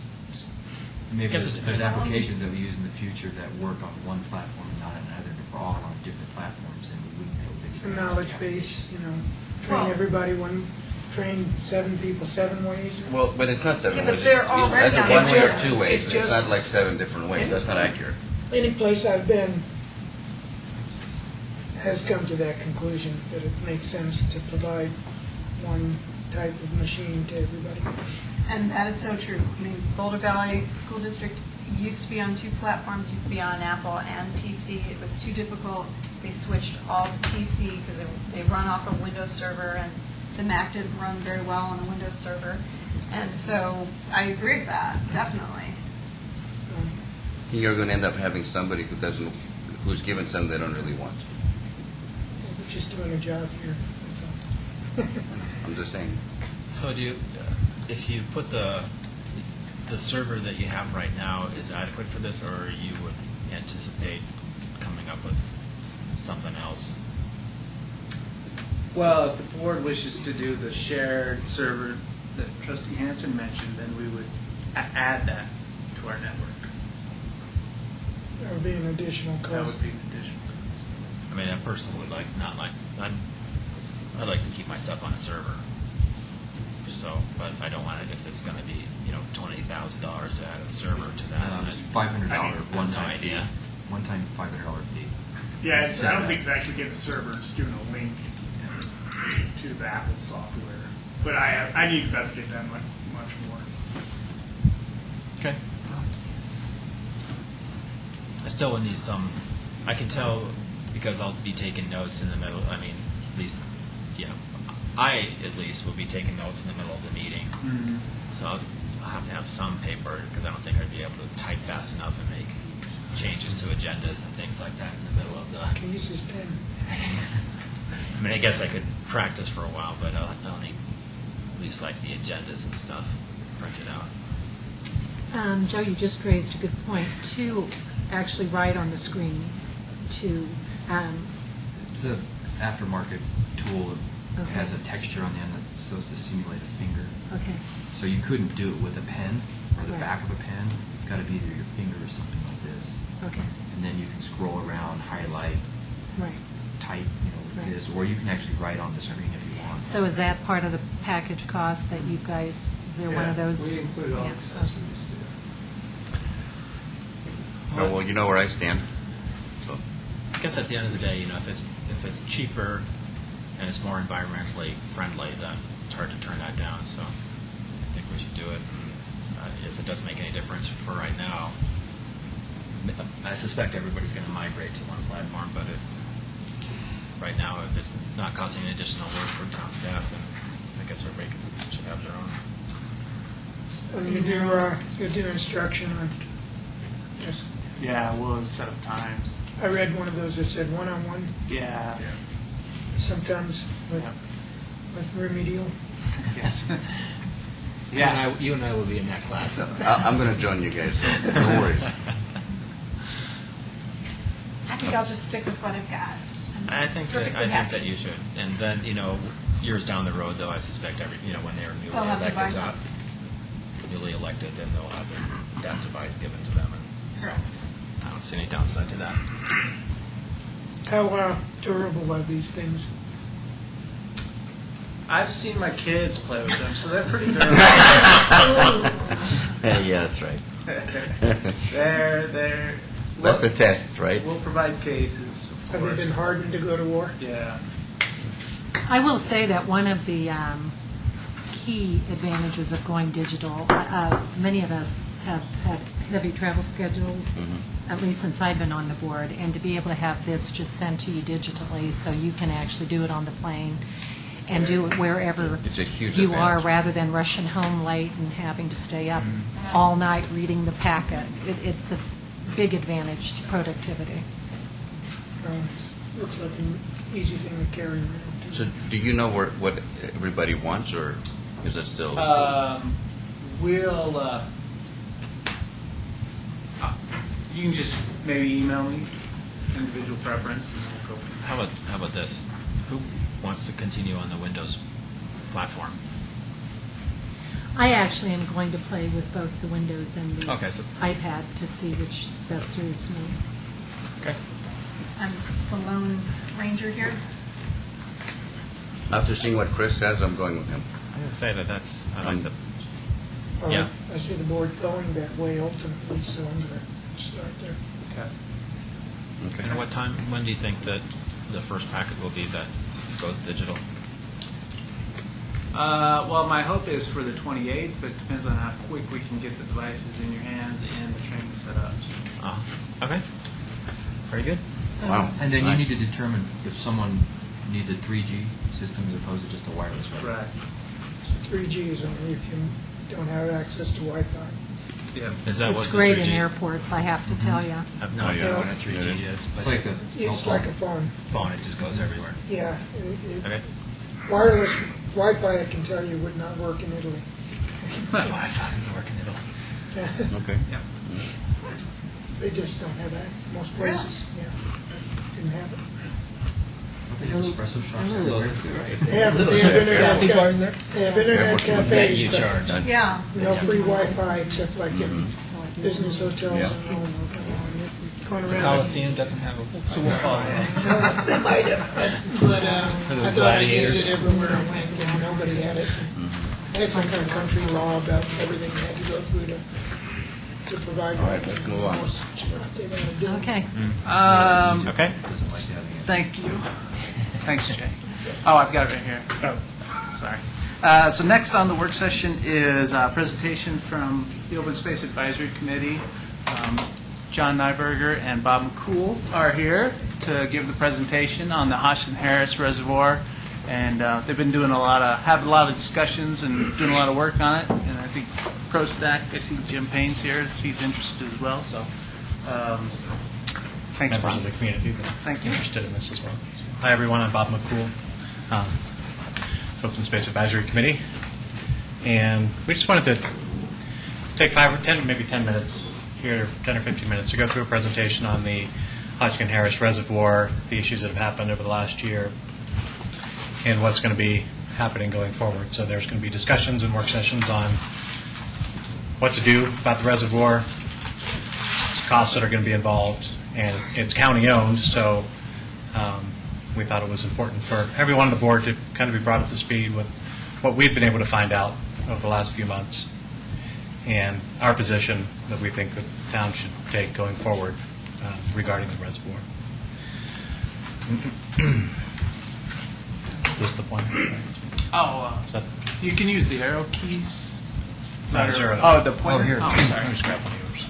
[SPEAKER 5] maybe
[SPEAKER 8] Guess
[SPEAKER 5] there's
[SPEAKER 8] it
[SPEAKER 5] there's
[SPEAKER 8] depends.
[SPEAKER 5] applications that we use in the future that work on one platform and not another. If we're all on different platforms, then we wouldn't be able to.
[SPEAKER 6] It's a knowledge base, train
[SPEAKER 9] Well-
[SPEAKER 6] everybody, train 7 people 7 ways.
[SPEAKER 3] Well, but it's not 7
[SPEAKER 9] Yeah, but
[SPEAKER 3] ways.
[SPEAKER 9] they're
[SPEAKER 3] It's
[SPEAKER 9] already
[SPEAKER 3] either
[SPEAKER 9] on
[SPEAKER 3] one way or
[SPEAKER 6] Just-
[SPEAKER 3] 2 ways.
[SPEAKER 6] it
[SPEAKER 3] It's
[SPEAKER 6] just-
[SPEAKER 3] not like 7 different ways. That's not accurate.
[SPEAKER 6] Any place I've been has come to that conclusion, that it makes sense to provide one type of machine to everybody.
[SPEAKER 9] And that is so true. I mean, Boulder Valley School District used to be on 2 platforms, used to be on Apple and PC. It was too difficult. They switched all to PC because they run off a Windows server, and the Mac didn't run very well on a Windows server. And so I agree with that, definitely.
[SPEAKER 6] So,
[SPEAKER 3] You're going to end up having somebody who's given something they don't really want.
[SPEAKER 6] we're just doing a job here, that's all.
[SPEAKER 3] I'm just saying.
[SPEAKER 8] So if you put the server that you have right now is adequate for this, or you would anticipate coming up with something else?
[SPEAKER 1] Well, if the board wishes to do the shared server that Trustee Hansen mentioned, then we would add that to our network.
[SPEAKER 6] That would be an additional
[SPEAKER 1] That
[SPEAKER 6] cost.
[SPEAKER 1] would be an additional cost.
[SPEAKER 8] I mean, I personally would I'd like to keep my stuff on a server. So, but I don't want it if it's going to be $20,000 to add a server to that.
[SPEAKER 5] It's $500
[SPEAKER 8] I have
[SPEAKER 5] one-time
[SPEAKER 8] no
[SPEAKER 5] fee.
[SPEAKER 8] idea.
[SPEAKER 5] One-time $500 fee.
[SPEAKER 4] Yeah, I don't think it's actually getting a server, it's doing a link. to the Apple software. But I need to investigate that much more.
[SPEAKER 8] Okay. I still would need some, I can tell because I'll be taking notes in the middle, I mean, at least, yeah, I at least will be taking notes in the middle of the meeting. So I'll have to have some paper because I don't think I'd be able to type fast enough and make changes to agendas and things like that in the middle of the,
[SPEAKER 6] Can use his pen.
[SPEAKER 8] I mean, I guess I could practice for a while, but I'll need at least like the agendas and stuff printed out.
[SPEAKER 7] Joe, you just raised a good point, to actually write on the screen, to,
[SPEAKER 5] It's an aftermarket tool that
[SPEAKER 7] Okay.
[SPEAKER 5] has a texture on the end that's supposed to simulate a finger.
[SPEAKER 7] okay,
[SPEAKER 5] So you couldn't do it with a pen or the
[SPEAKER 7] Right.
[SPEAKER 5] back of a pen. It's got to be either your finger or something like this.
[SPEAKER 7] okay,
[SPEAKER 5] And then you can scroll around, highlight,
[SPEAKER 7] right.
[SPEAKER 5] type, with
[SPEAKER 7] Right.
[SPEAKER 5] this, or you can actually write on the screen if you want.
[SPEAKER 7] So is that part of the package cost that you guys, is there one of those?
[SPEAKER 1] We include all
[SPEAKER 7] Yeah,
[SPEAKER 1] accessories.
[SPEAKER 3] Oh, well, you know where I stand. So,
[SPEAKER 8] I guess at the end of the day, if it's cheaper and it's more environmentally friendly, then it's hard to turn that down. So I think we should do it. If it doesn't make any difference for right now, I suspect everybody's going to migrate to one platform. But right now, if it's not causing any additional work for town staff, then I guess everybody should have their own.
[SPEAKER 6] And you do instruction on, just,
[SPEAKER 1] Yeah, we'll set up times.
[SPEAKER 6] I read one of those that said one-on-one,
[SPEAKER 1] Yeah.
[SPEAKER 6] sometimes with remedial.
[SPEAKER 1] Yes.
[SPEAKER 8] Yeah, you and I will be in that class.
[SPEAKER 3] I'm going to join you guys, so no worries.
[SPEAKER 9] I think I'll just stick with what I've got. I'm
[SPEAKER 8] I think
[SPEAKER 9] perfectly happy.
[SPEAKER 8] that you should. And then, years down the road, though, I suspect when they're newly
[SPEAKER 9] They'll have
[SPEAKER 8] elected,
[SPEAKER 9] devices.
[SPEAKER 8] then they'll have that device given to them. And so I don't see any downside to that.
[SPEAKER 6] How durable are these things?
[SPEAKER 1] I've seen my kids play with them, so they're pretty durable.
[SPEAKER 3] Yeah, that's right.
[SPEAKER 1] They're.
[SPEAKER 3] That's the test, right?
[SPEAKER 1] We'll provide cases. Of
[SPEAKER 6] Have they
[SPEAKER 1] course.
[SPEAKER 6] been hardened to go to war?
[SPEAKER 1] Yeah.
[SPEAKER 7] I will say that one of the key advantages of going digital, many of us have had heavy travel schedules, at least since I've been on the board, and to be able to have this just sent to you digitally so you can actually do it on the plane and do it wherever
[SPEAKER 3] It's a huge
[SPEAKER 7] you are,
[SPEAKER 3] advantage.
[SPEAKER 7] rather than rushing home late and having to stay up all night reading the packet. It's a big advantage to productivity.
[SPEAKER 6] Looks like an easy thing to carry around.
[SPEAKER 3] So do you know what everybody wants, or is it still?
[SPEAKER 1] We'll. You can just maybe email me individual preference, and we'll go.
[SPEAKER 8] How about this? Who wants to continue on the Windows platform?
[SPEAKER 7] I actually am going to play with both the Windows and the
[SPEAKER 8] Okay, so-
[SPEAKER 7] iPad to see which best suits me.
[SPEAKER 8] Okay.
[SPEAKER 9] I'm the lone ranger here.
[SPEAKER 3] After seeing what Chris has, I'm going with him.
[SPEAKER 8] I'm going to say that's, I like the, Yeah.
[SPEAKER 6] I see the board going that way ultimately, so I'm going to start there.
[SPEAKER 1] Okay.
[SPEAKER 3] Okay.
[SPEAKER 8] and when do you think that the first packet will be that goes digital?
[SPEAKER 1] Well, my hope is for the 28th, but it depends on how quick we can get the devices in your hands and the training set up.
[SPEAKER 8] Oh, okay. Very good.
[SPEAKER 7] So
[SPEAKER 3] Wow.
[SPEAKER 5] And then you
[SPEAKER 3] Nice.
[SPEAKER 5] need to determine if someone needs a 3G system as opposed to just a wireless, right?
[SPEAKER 1] Correct.
[SPEAKER 6] So 3G is only if you don't have access to Wi-Fi.
[SPEAKER 1] Yeah.
[SPEAKER 8] Is that
[SPEAKER 7] it's
[SPEAKER 8] what the
[SPEAKER 7] great in
[SPEAKER 8] 3G
[SPEAKER 7] airports, I have to tell you.
[SPEAKER 8] I have no
[SPEAKER 3] Oh,
[SPEAKER 8] idea
[SPEAKER 3] yeah.
[SPEAKER 8] what a 3G is,
[SPEAKER 5] It's
[SPEAKER 8] but
[SPEAKER 5] like a cell
[SPEAKER 6] It's
[SPEAKER 5] phone.
[SPEAKER 6] like a phone.
[SPEAKER 8] phone, it just goes everywhere.
[SPEAKER 6] Yeah.
[SPEAKER 8] Okay.
[SPEAKER 6] Wireless Wi-Fi, I can tell you, would not work in Italy.
[SPEAKER 8] Wi-Fi doesn't work in Italy.
[SPEAKER 3] Okay.
[SPEAKER 1] Yeah.
[SPEAKER 6] They just don't have that most places. Yeah, didn't have it.
[SPEAKER 5] They have espresso shops everywhere.
[SPEAKER 6] They have internet.
[SPEAKER 8] there?
[SPEAKER 6] They have internet cafes,
[SPEAKER 8] You
[SPEAKER 6] but
[SPEAKER 8] charge.
[SPEAKER 9] Yeah.
[SPEAKER 6] no free Wi-Fi except like in business hotels.
[SPEAKER 3] Yeah.
[SPEAKER 6] And going around.
[SPEAKER 8] Coliseum doesn't have a.
[SPEAKER 6] They might have, but I thought I used it everywhere I went, and nobody had it. They had some kind of country law about everything you had to go through to provide.
[SPEAKER 3] All right, let's move on.
[SPEAKER 6] Most what they gotta do.
[SPEAKER 7] Okay.
[SPEAKER 8] Okay.
[SPEAKER 5] Doesn't like having it.
[SPEAKER 1] Thank you. Thanks, Jay. Oh, I've got it right here.
[SPEAKER 4] Oh,
[SPEAKER 1] Sorry. So next on the work session is a presentation from the Open Space Advisory Committee. John Nyberger and Bob McCool are here to give the presentation on the Hodgson-Harris Reservoir. And they've been doing having a lot of discussions and doing a lot of work on it. And I think ProStack, I see Jim Payne's here, he's interested as well. So, thanks,
[SPEAKER 10] Members
[SPEAKER 1] Bob.
[SPEAKER 10] of the community that
[SPEAKER 1] Thank you.
[SPEAKER 10] are interested in this as well. Hi, everyone. I'm Bob McCool, Open Space Advisory Committee. And we just wanted to take 5 or 10, maybe 10 minutes here, 10 or 15 minutes, to go through a presentation on the Hodgson-Harris Reservoir, the issues that have happened over the last year, and what's going to be happening going forward. So there's going to be discussions and work sessions on what to do about the reservoir, costs that are going to be involved, and it's county-owned, so we thought it was important for everyone on the board to kind of be brought up to speed with what we've been able to find out over the last few months and our position that we think the town should take going forward regarding the reservoir. Is this the point?
[SPEAKER 1] Oh,
[SPEAKER 10] Is that,
[SPEAKER 1] you can use the arrow keys.
[SPEAKER 10] No, zero.
[SPEAKER 1] Oh, the pointer.
[SPEAKER 5] Oh, here.
[SPEAKER 1] Oh,
[SPEAKER 10] let
[SPEAKER 1] sorry.
[SPEAKER 10] me just grab one of yours.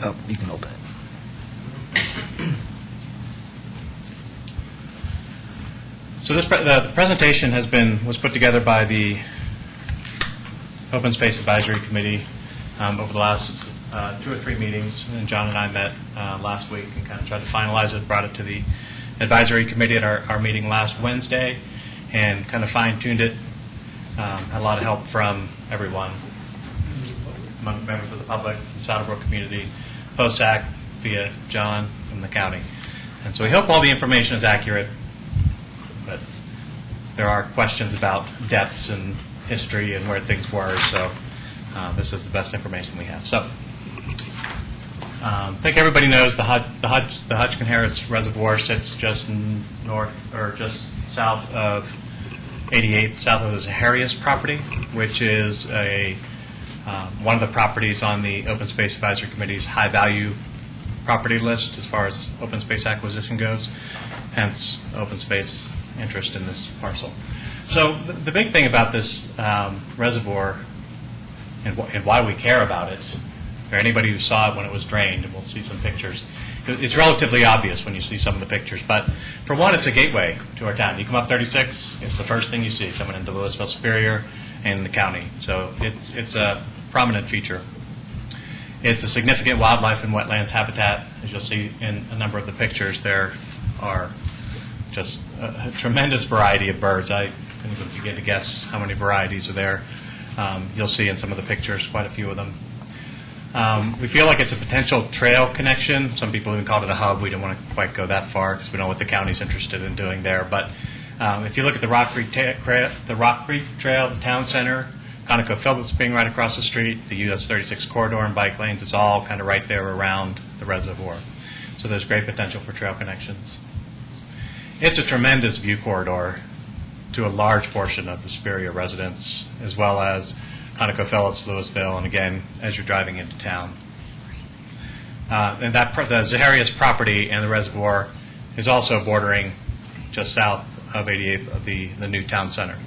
[SPEAKER 5] Oh, you can open it.
[SPEAKER 10] So the presentation was put together by the Open Space Advisory Committee over the last 2 or 3 meetings, and John and I met last week and kind of tried to finalize it, brought it to the advisory committee at our meeting last Wednesday, and kind of fine-tuned it. Had a lot of help from everyone, among members of the public, the Saddlebrook community, POSAC, via John from the county. And so we hope all the information is accurate, but there are questions about depths and history and where things were, so this is the best information we have. So I think everybody knows the Hodgson-Harris Reservoir sits just north or just south of 88th, south of the Zaharias property, which is one of the properties on the Open Space Advisory Committee's high-value property list as far as open space acquisition goes, hence open space interest in this parcel. So the big thing about this reservoir and why we care about it, or anybody who saw it when it was drained, and we'll see some pictures, it's relatively obvious when you see some of the pictures. But for one, it's a gateway to our town. You come up 36, it's the first thing you see coming into Louisville Superior and the county. So it's a prominent feature. It's a significant wildlife and wetlands habitat. As you'll see in a number of the pictures, there are just a tremendous variety of birds. I couldn't even begin to guess how many varieties are there. You'll see in some of the pictures quite a few of them. We feel like it's a potential trail connection. Some people even called it a hub. We don't want to quite go that far because we know what the county's interested in doing there. But if you look at the Rock Creek Trail, the town center, ConocoPhillips being right across the street, the US 36 corridor and bike lanes, it's all kind of right there around the reservoir. So there's great potential for trail connections. It's a tremendous view corridor to a large portion of the Superior residents, as well as ConocoPhillips, Louisville, and again, as you're driving into town. And the Zaharias property and the reservoir is also bordering just south of 88th of the new town center.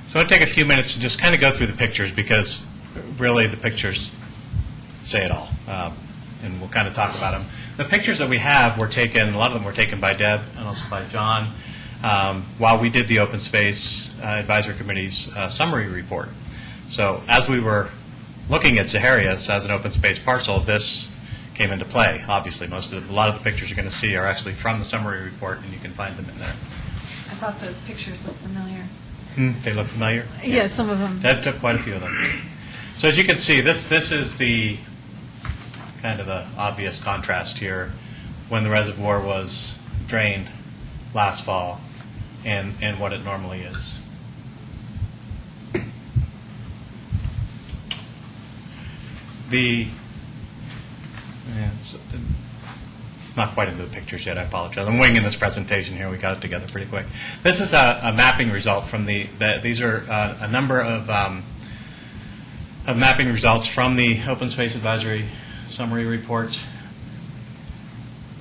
[SPEAKER 10] So I'll take a few minutes to just kind of go through the pictures because really the pictures say it all. And we'll kind of talk about them. The pictures that we have were taken, a lot of them were taken by Deb and also by John while we did the Open Space Advisory Committee's summary report. So as we were looking at Zaharias as an open space parcel, this came into play. Obviously, a lot of the pictures you're going to see are actually from the summary report, and you can find them in there.
[SPEAKER 9] I thought those pictures looked familiar.
[SPEAKER 10] They look familiar?
[SPEAKER 9] Yeah, some of them.
[SPEAKER 10] Deb took quite a few of them. So as you can see, this is the kind of the obvious contrast here when the reservoir was drained last fall and what it normally is. Not quite into the pictures yet, I apologize. I'm winging this presentation here. We got it together pretty quick. This is a mapping result from these are a number of mapping results from the Open Space Advisory summary report.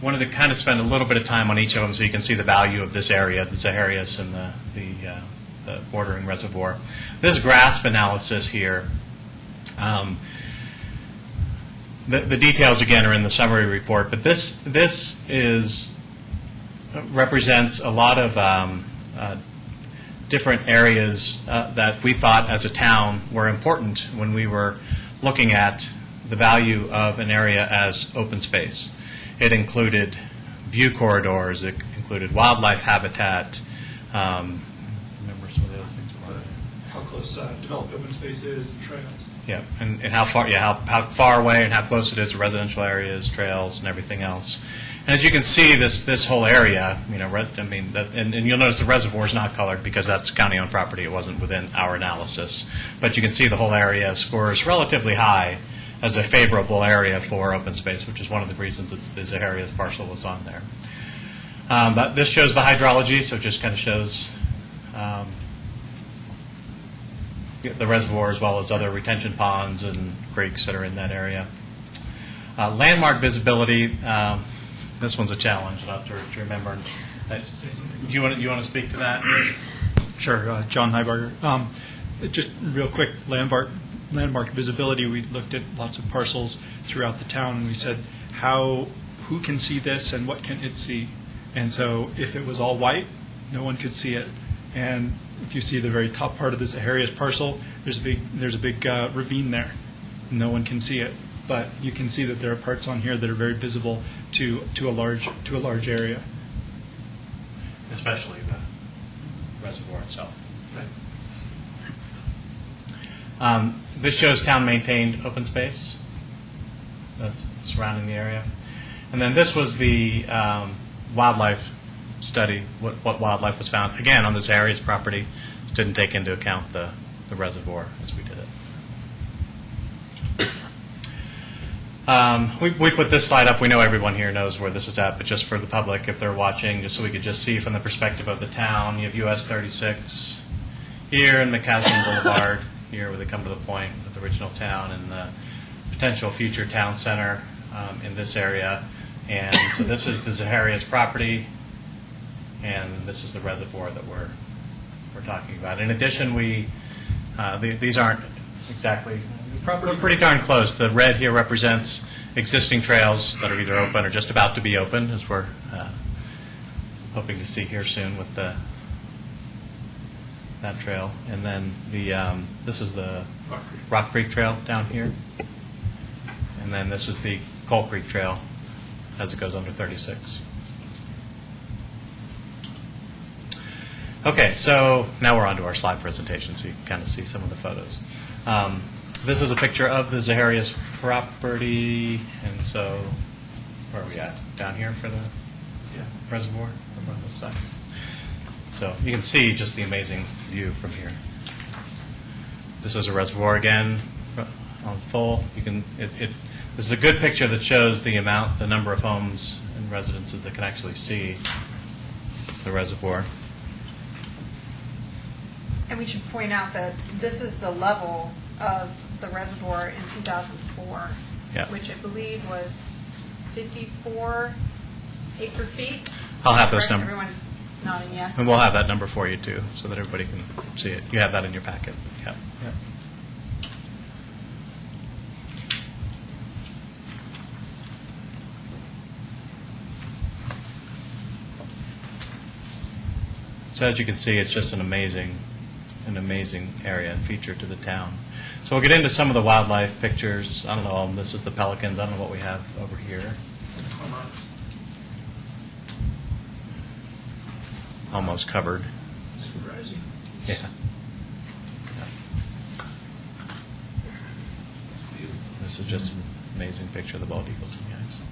[SPEAKER 10] Wanted to kind of spend a little bit of time on each of them so you can see the value of this area, the Zaharias and the bordering reservoir. This grasp analysis here, the details again are in the summary report, but this represents a lot of different areas that we thought as a town were important when we were looking at the value of an area as open space. It included view corridors, it included wildlife habitat. Remember some of the other things about it?
[SPEAKER 11] How close developed open space is and trails.
[SPEAKER 10] Yeah, and how far, how far away and how close it is to residential areas, trails, and everything else. And as you can see, this whole area, and you'll notice the reservoir is not colored because that's county-owned property. It wasn't within our analysis. But you can see the whole area scores relatively high as a favorable area for open space, which is one of the reasons the Zaharias parcel was on there. This shows the hydrology, so it just kind of shows the reservoir as well as other retention ponds and creeks that are in that area. Landmark visibility, this one's a challenge, not to remember. Do you want to speak to that?
[SPEAKER 11] Sure, John Heiberger. Just real quick, landmark visibility. We looked at lots of parcels throughout the town, and we said, who can see this and what can it see? And so if it was all white, no one could see it. And if you see the very top part of this Zaharias parcel, there's a big ravine there. No one can see it, but you can see that there are parts on here that are very visible to a large area.
[SPEAKER 10] Especially the reservoir itself.
[SPEAKER 11] Right.
[SPEAKER 10] This shows town-maintained open space that's surrounding the area. And then this was the wildlife study, what wildlife was found. Again, on this area's property, didn't take into account the reservoir as we did it. We put this slide up. We know everyone here knows where this is at, but just for the public, if they're watching, just so we could just see from the perspective of the town, you have US 36 here and McCaslin Boulevard here where they come to the point of the original town and the potential future town center in this area. And so this is the Zaharias property, and this is the reservoir that we're talking about. In addition, these aren't exactly, we're pretty darn close. The red here represents existing trails that are either open or just about to be open, as we're hoping to see here soon with that trail. And then this is the Rock Creek Trail down here, and then this is the Coal Creek Trail as it goes under 36. Okay, so now we're on to our slide presentation, so you can kind of see some of the photos. This is a picture of the Zaharias property, and so where are we at? Down here for the reservoir? Over on this side. So you can see just the amazing view from here. This is a reservoir again on full. This is a good picture that shows the number of homes and residences that can actually see the reservoir.
[SPEAKER 9] And we should point out that this is the level of the reservoir in 2004,
[SPEAKER 10] Yeah.
[SPEAKER 9] which I believe was 54 acre feet.
[SPEAKER 10] I'll have those
[SPEAKER 9] Correct?
[SPEAKER 10] numbers.
[SPEAKER 9] Everyone's nodding yes.
[SPEAKER 10] And we'll have that number for you, too, so that everybody can see it. You have that in your packet. Yeah. So as you can see, it's just an amazing area and feature to the town. So we'll get into some of the wildlife pictures. I don't know, this is the pelicans. I don't know what we have over here. Almost covered.
[SPEAKER 6] Surprising.
[SPEAKER 10] Yeah. This is just an amazing picture of the bald eagles in the ice.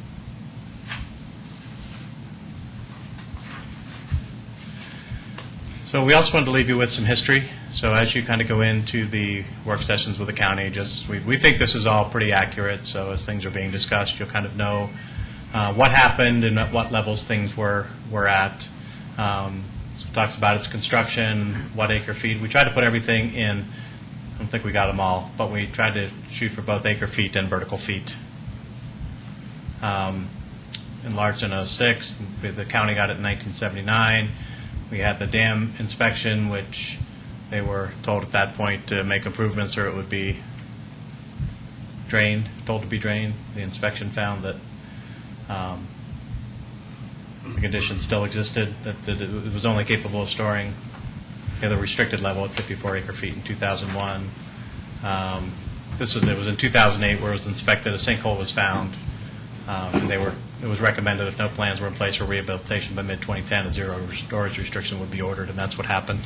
[SPEAKER 10] So we also wanted to leave you with some history. So as you kind of go into the work sessions with the county, we think this is all pretty accurate. So as things are being discussed, you'll kind of know what happened and at what levels things were at. So it talks about its construction, what acre feet. We tried to put everything in. I don't think we got them all, but we tried to shoot for both acre feet and vertical feet enlarged in '06. The county got it in 1979. We had the dam inspection, which they were told at that point to make improvements or it would be drained, told to be drained. The inspection found that the condition still existed, that it was only capable of storing the restricted level at 54 acre-feet in 2001. It was in 2008 where it was inspected, a sinkhole was found, and it was recommended if no plans were in place for rehabilitation by mid-2010, a zero storage restriction would be ordered, and that's what happened.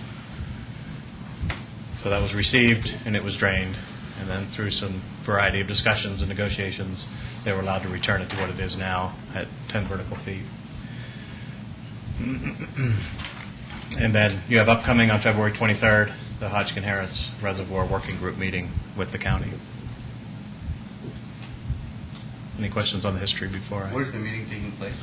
[SPEAKER 10] So that was received, and it was drained, and then through some variety of discussions and negotiations, they were allowed to return it to what it is now at 10 vertical feet. And then you have upcoming on February 23rd, the Hodgkin-Harris Reservoir Working Group meeting with the county. Any questions on the history before I?
[SPEAKER 3] Where is the meeting taking place?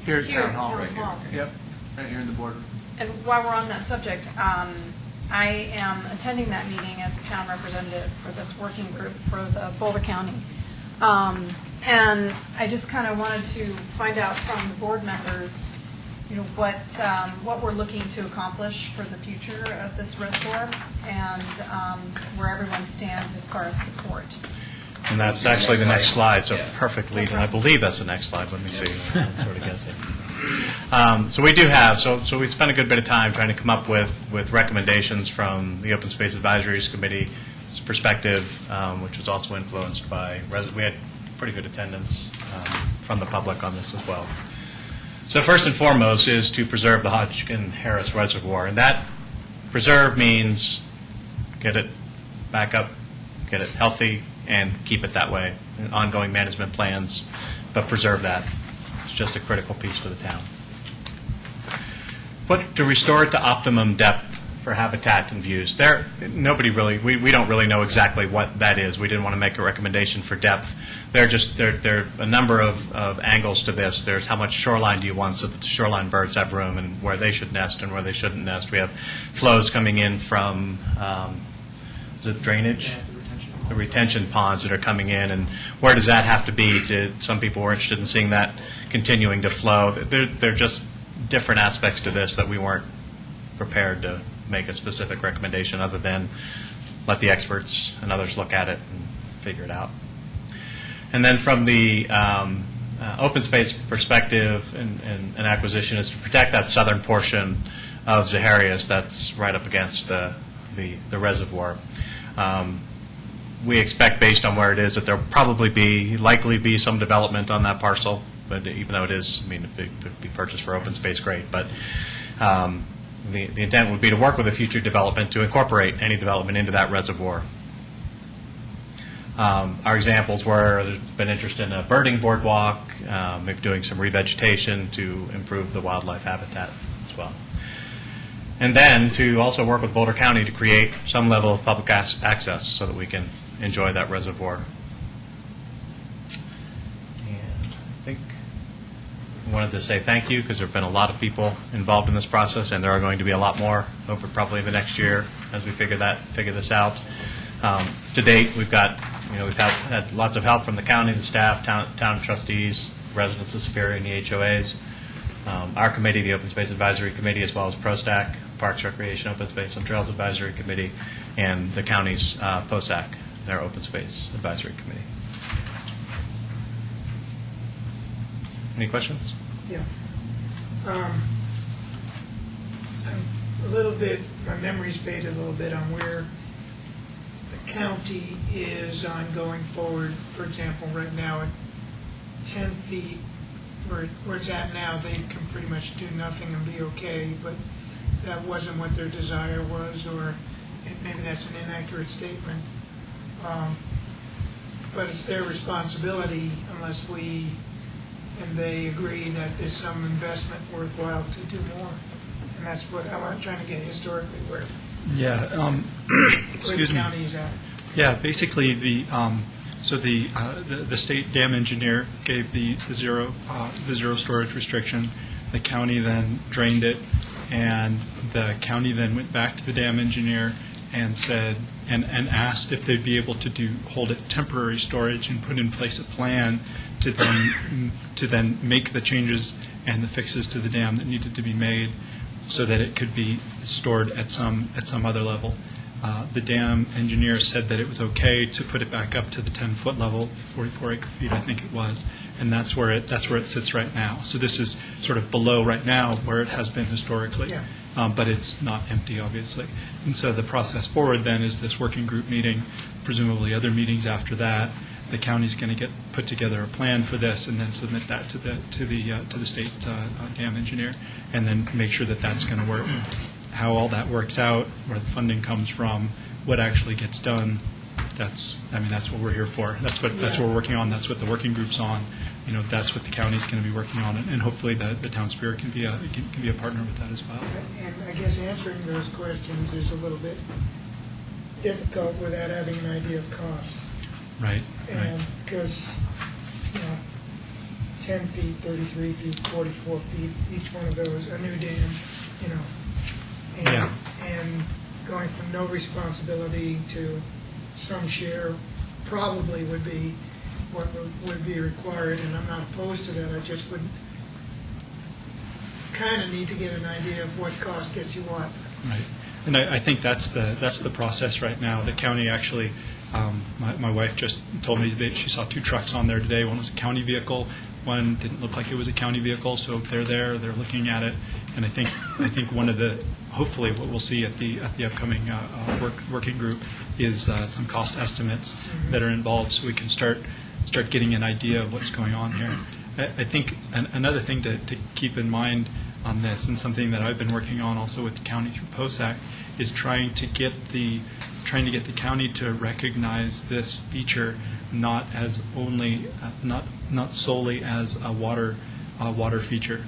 [SPEAKER 1] Here at
[SPEAKER 9] Here
[SPEAKER 1] Town
[SPEAKER 9] at
[SPEAKER 1] Hall.
[SPEAKER 9] Town
[SPEAKER 1] Right here.
[SPEAKER 9] Hall.
[SPEAKER 1] Yep, right here in the board.
[SPEAKER 9] And while we're on that subject, I am attending that meeting as a town representative for this working group for the Boulder County. And I just kind of wanted to find out from the board members, what we're looking to accomplish for the future of this reservoir and where everyone stands as far as support.
[SPEAKER 10] And that's actually the next slide, so perfect lead, and I believe that's the next slide. Let me see. I'm sort of guessing. So we do have, so we spent a good bit of time trying to come up with recommendations from the Open Space Advisories Committee's perspective, which was also influenced by, we had pretty good attendance from the public on this as well. So first and foremost is to preserve the Hodgkin-Harris Reservoir, and that preserve means get it back up, get it healthy, and keep it that way. And ongoing management plans, but preserve that. It's just a critical piece for the town. But to restore it to optimum depth for habitat and views, nobody really, we don't really know exactly what that is. We didn't want to make a recommendation for depth. There are a number of angles to this. There's how much shoreline do you want so that the shoreline birds have room and where they should nest and where they shouldn't nest. We have flows coming in from, is it drainage? The retention ponds that are coming in, and where does that have to be? Some people were interested in seeing that continuing to flow. They're just different aspects to this that we weren't prepared to make a specific recommendation other than let the experts and others look at it and figure it out. And then from the open space perspective and acquisition is to protect that southern portion of Zaharias that's right up against the reservoir. We expect, based on where it is, that there'll likely be some development on that parcel. But even though it is, if it could be purchased for open space, great. But the intent would be to work with a future development to incorporate any development into that reservoir. Our examples were there's been interest in a birding boardwalk, maybe doing some revegetation to improve the wildlife habitat as well. And then to also work with Boulder County to create some level of public access so that we can enjoy that reservoir. And I think I wanted to say thank you because there have been a lot of people involved in this process, and there are going to be a lot more over probably the next year as we figure this out. To date, we've had lots of help from the county, the staff, town trustees, residents of Superior, and the HOAs. Our committee, the Open Space Advisory Committee, as well as ProStac, Parks, Recreation, Open Space, and Trails Advisory Committee, and the county's POSAC, their Open Space Advisory Committee. Any questions?
[SPEAKER 6] Yeah. I'm a little bit, my memory's faded a little bit on where the county is on going forward. For example, right now at 10 feet, where it's at now, they can pretty much do nothing and be okay, but that wasn't what their desire was, or maybe that's an inaccurate statement. But it's their responsibility unless we and they agree that there's some investment worthwhile to do more. And that's what I'm trying to get historically where
[SPEAKER 11] Excuse
[SPEAKER 6] the
[SPEAKER 11] me.
[SPEAKER 6] county is at.
[SPEAKER 11] Yeah, basically the state dam engineer gave the zero storage restriction. The county then drained it, and the county then went back to the dam engineer and said and asked if they'd be able to hold it temporary storage and put in place a plan to then make the changes and the fixes to the dam that needed to be made so that it could be stored at some other level. The dam engineer said that it was okay to put it back up to the 10-foot level, 44 acre feet, I think it was, and that's where it sits right now. So this is sort of below right now where it has been historically,
[SPEAKER 6] Yeah.
[SPEAKER 11] But it's not empty, obviously. And so the process forward then is this working group meeting, presumably other meetings after that. The county's going to put together a plan for this and then submit that to the state dam engineer, and then make sure that that's going to work. How all that works out, where the funding comes from, what actually gets done, that's what we're here for. That's what we're working on. That's what the working group's on. That's what the county's going to be working on, and hopefully the town spirit can be a partner with that as well.
[SPEAKER 6] And I guess answering those questions is a little bit difficult without having an idea of cost.
[SPEAKER 11] Right.
[SPEAKER 6] And because, 10 feet, 33 feet, 44 feet, each one of those, a new dam, and,
[SPEAKER 11] Yeah.
[SPEAKER 6] and going from no responsibility to some share probably would be what would be required, and I'm not opposed to that. I just would kind of need to get an idea of what cost gets you what.
[SPEAKER 11] Right. And I think that's the process right now. The county actually, my wife just told me that she saw 2 trucks on there today. One was a county vehicle. One didn't look like it was a county vehicle, so they're there. They're looking at it, and I think one of the hopefully what we'll see at the upcoming working group is some cost estimates that are involved, so we can start getting an idea of what's going on here. I think another thing to keep in mind on this, and something that I've been working on also with the county through POSAC, is trying to get the county to recognize this feature not as only not solely as a water feature.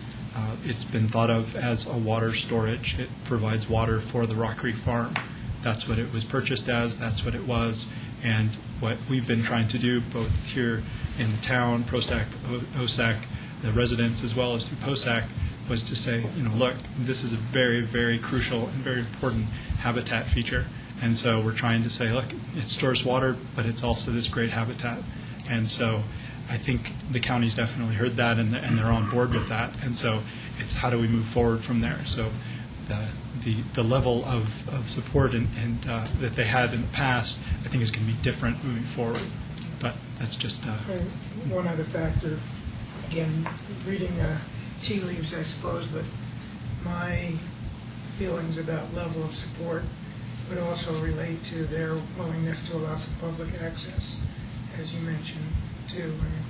[SPEAKER 11] It's been thought of as a water storage. It provides water for the Rock Creek Farm. That's what it was purchased as. That's what it was. And what we've been trying to do, both here in the town, ProStac, OSAC, the residents, as well as through POSAC, was to say, look, this is a very, very crucial and very important habitat feature. And so we're trying to say, look, it stores water, but it's also this great habitat. And so I think the county's definitely heard that, and they're on board with that. And so it's how do we move forward from there? So the level of support and that they had in the past, I think, is going to be different moving forward. But that's just
[SPEAKER 6] One other factor, again, reading tea leaves, I suppose, but my feelings about level of support would also relate to their willingness to allow some public access, as you mentioned, too. I mean,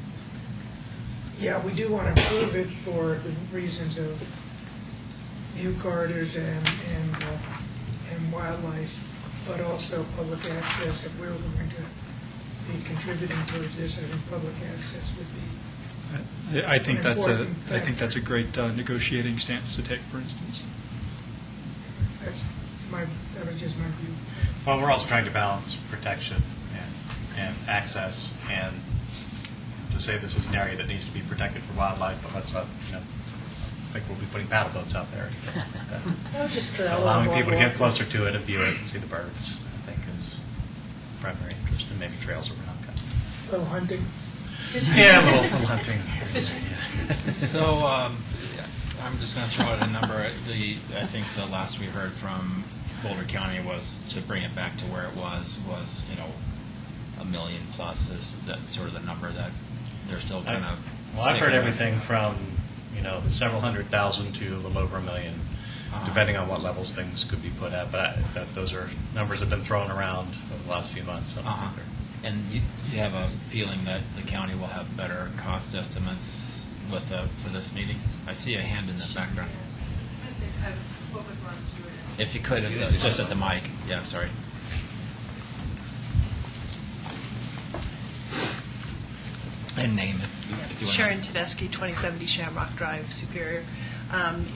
[SPEAKER 6] yeah, we do want to improve it for the reasons of view corridors and wildlife, but also public access. If we were going to be contributing towards this, I think public access would be.
[SPEAKER 11] I think that's a great negotiating stance to take, for instance.
[SPEAKER 6] That was just my view.
[SPEAKER 10] Well, we're also trying to balance protection and access, and to say this is an area that needs to be protected for wildlife, but let's not, I think we'll be putting paddle boats out there.
[SPEAKER 6] Just trail
[SPEAKER 10] Allowing people to get
[SPEAKER 6] walk.
[SPEAKER 10] closer to it and view it and see the birds, I think, is primary interest, and maybe trails around.
[SPEAKER 6] A little hunting.
[SPEAKER 10] Yeah, a little hunting.
[SPEAKER 8] So, I'm just going to throw out a number. I think the last we heard from Boulder County was to bring it back to where it was $1 million plus. Is that sort of the number that they're still kind of?
[SPEAKER 10] Well, I've heard
[SPEAKER 8] sticking with?
[SPEAKER 10] everything from several hundred thousand to a little over $1 million, depending on what levels things could be put at. But those are numbers that have been thrown around over the last few months. So I don't think they're.
[SPEAKER 8] And you have a feeling that the county will have better cost estimates for this meeting? I see a hand in the background.
[SPEAKER 9] I spoke with Ron Stewart.
[SPEAKER 8] If you could, just at the mic. Yeah, sorry. And name if you want.
[SPEAKER 12] Sharon Tedeschi, 2070 Shamrock Drive, Superior.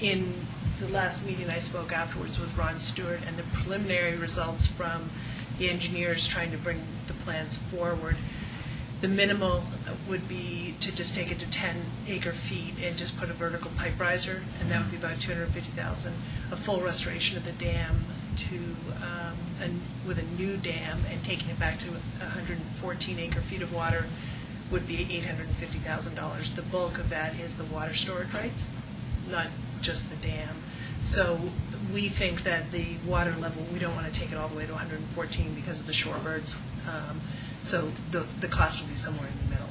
[SPEAKER 12] In the last meeting, I spoke afterwards with Ron Stewart, and the preliminary results from the engineers trying to bring the plans forward. The minimal would be to just take it to 10 acre feet and just put a vertical pipe riser, and that would be about $250,000. A full restoration of the dam with a new dam and taking it back to 114 acre feet of water would be $850,000. The bulk of that is the water storage rights, not just the dam. So we think that the water level, we don't want to take it all the way to 114 because of the shorebirds. So the cost will be somewhere in the middle.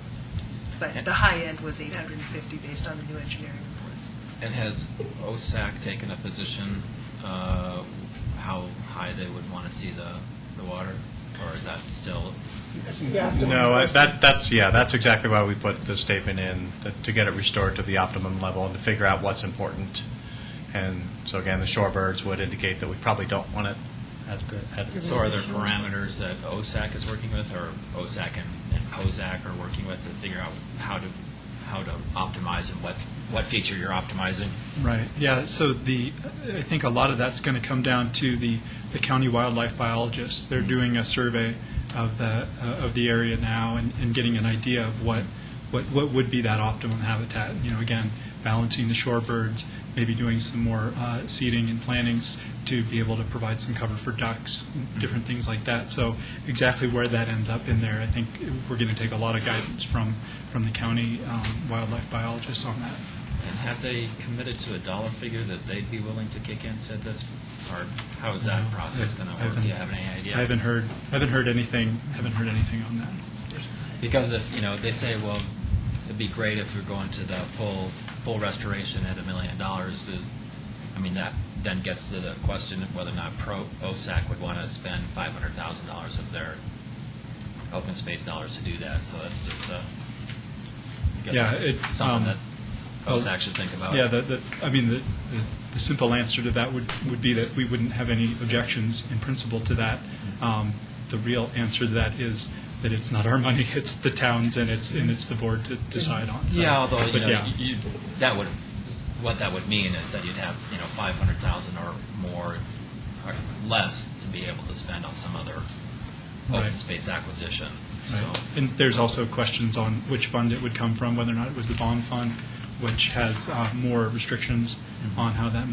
[SPEAKER 12] But the high end was 850 based on the new engineering reports.
[SPEAKER 8] And has OSAC taken a position how high they would want to see the water? Or is that still?
[SPEAKER 6] Yeah.
[SPEAKER 10] No, that's exactly why we put the statement in, to get it restored to the optimum level and to figure out what's important. And so again, the shorebirds would indicate that we probably don't want it at
[SPEAKER 8] So are there parameters that OSAC is working with, or OSAC and POSAC are working with to figure out how to optimize and what feature you're optimizing?
[SPEAKER 11] Right, yeah, so I think a lot of that's going to come down to the county wildlife biologists. They're doing a survey of the area now and getting an idea of what would be that optimum habitat. You know, again, balancing the shorebirds, maybe doing some more seeding and plantings to be able to provide some cover for ducks, different things like that. So exactly where that ends up in there, I think we're going to take a lot of guidance from the county wildlife biologists on that.
[SPEAKER 8] And have they committed to a dollar figure that they'd be willing to kick into this? Or how is that process going to work? Do you have any idea?
[SPEAKER 11] I haven't heard anything on that.
[SPEAKER 8] Because if, they say, well, it'd be great if you're going to the full restoration at $1 million, that then gets to the question of whether or not OSAC would want to spend $500,000 of their open space dollars to do that. So that's just something that OSAC should think about.
[SPEAKER 11] Yeah, the simple answer to that would be that we wouldn't have any objections in principle to that. The real answer to that is that it's not our money; it's the town's, and it's the board to decide on. So,
[SPEAKER 8] yeah, although
[SPEAKER 11] but
[SPEAKER 8] what that would mean is that you'd have 500,000 or more or less to be able to spend on some other open
[SPEAKER 11] Right.
[SPEAKER 8] space acquisition.
[SPEAKER 11] Right.
[SPEAKER 8] So.
[SPEAKER 11] And there's also questions on which fund it would come from, whether or not it was the bond fund, which has more restrictions on how the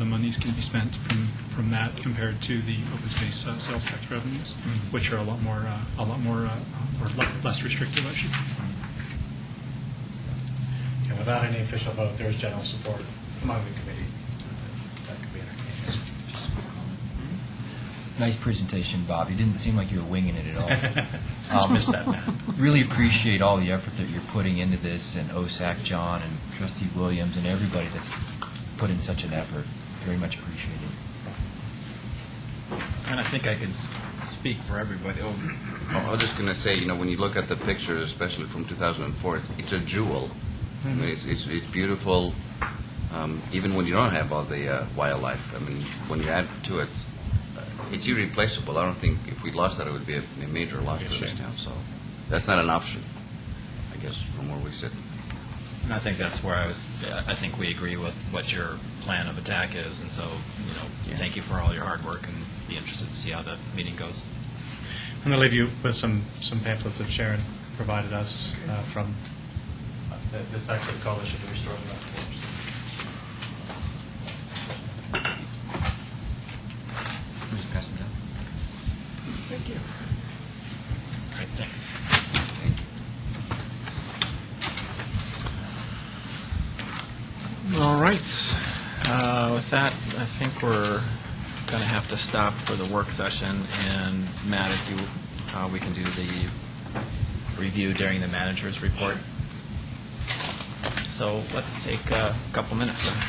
[SPEAKER 11] monies can be spent from that compared to the open space sales tax revenues, which are a lot more or less restrictive, I should say.
[SPEAKER 10] And without any official vote, there is general support among the committee. That could be entertaining.
[SPEAKER 5] Nice presentation, Bob. You didn't seem like you were winging it at all.
[SPEAKER 10] Just missed that, man.
[SPEAKER 5] Really appreciate all the effort that you're putting into this, and OSAC John and Trustee Williams and everybody that's put in such an effort. Very much appreciated.
[SPEAKER 8] And I think I can speak for everybody.
[SPEAKER 3] I was just going to say, when you look at the pictures, especially from 2004, it's a jewel. I mean, it's beautiful, even when you don't have all the wildlife. I mean, when you add to it, it's irreplaceable. I don't think if we lost that, it would be a major loss to this town. So that's not an option, I guess, from where we sit.
[SPEAKER 8] And I think that's where I think we agree with what your plan of attack is. And so, thank you for all your hard work, and be interested to see how the meeting goes.
[SPEAKER 10] I'm going to leave you with some pamphlets that Sharon provided us from. That's actually the Coalition to Restore the Golf Course.
[SPEAKER 5] Just pass them down.
[SPEAKER 6] Thank you.
[SPEAKER 8] All right, thanks. All right. With that, I think we're going to have to stop for the work session. And Matt, if we can do the review during the manager's report. So let's take a couple minutes then.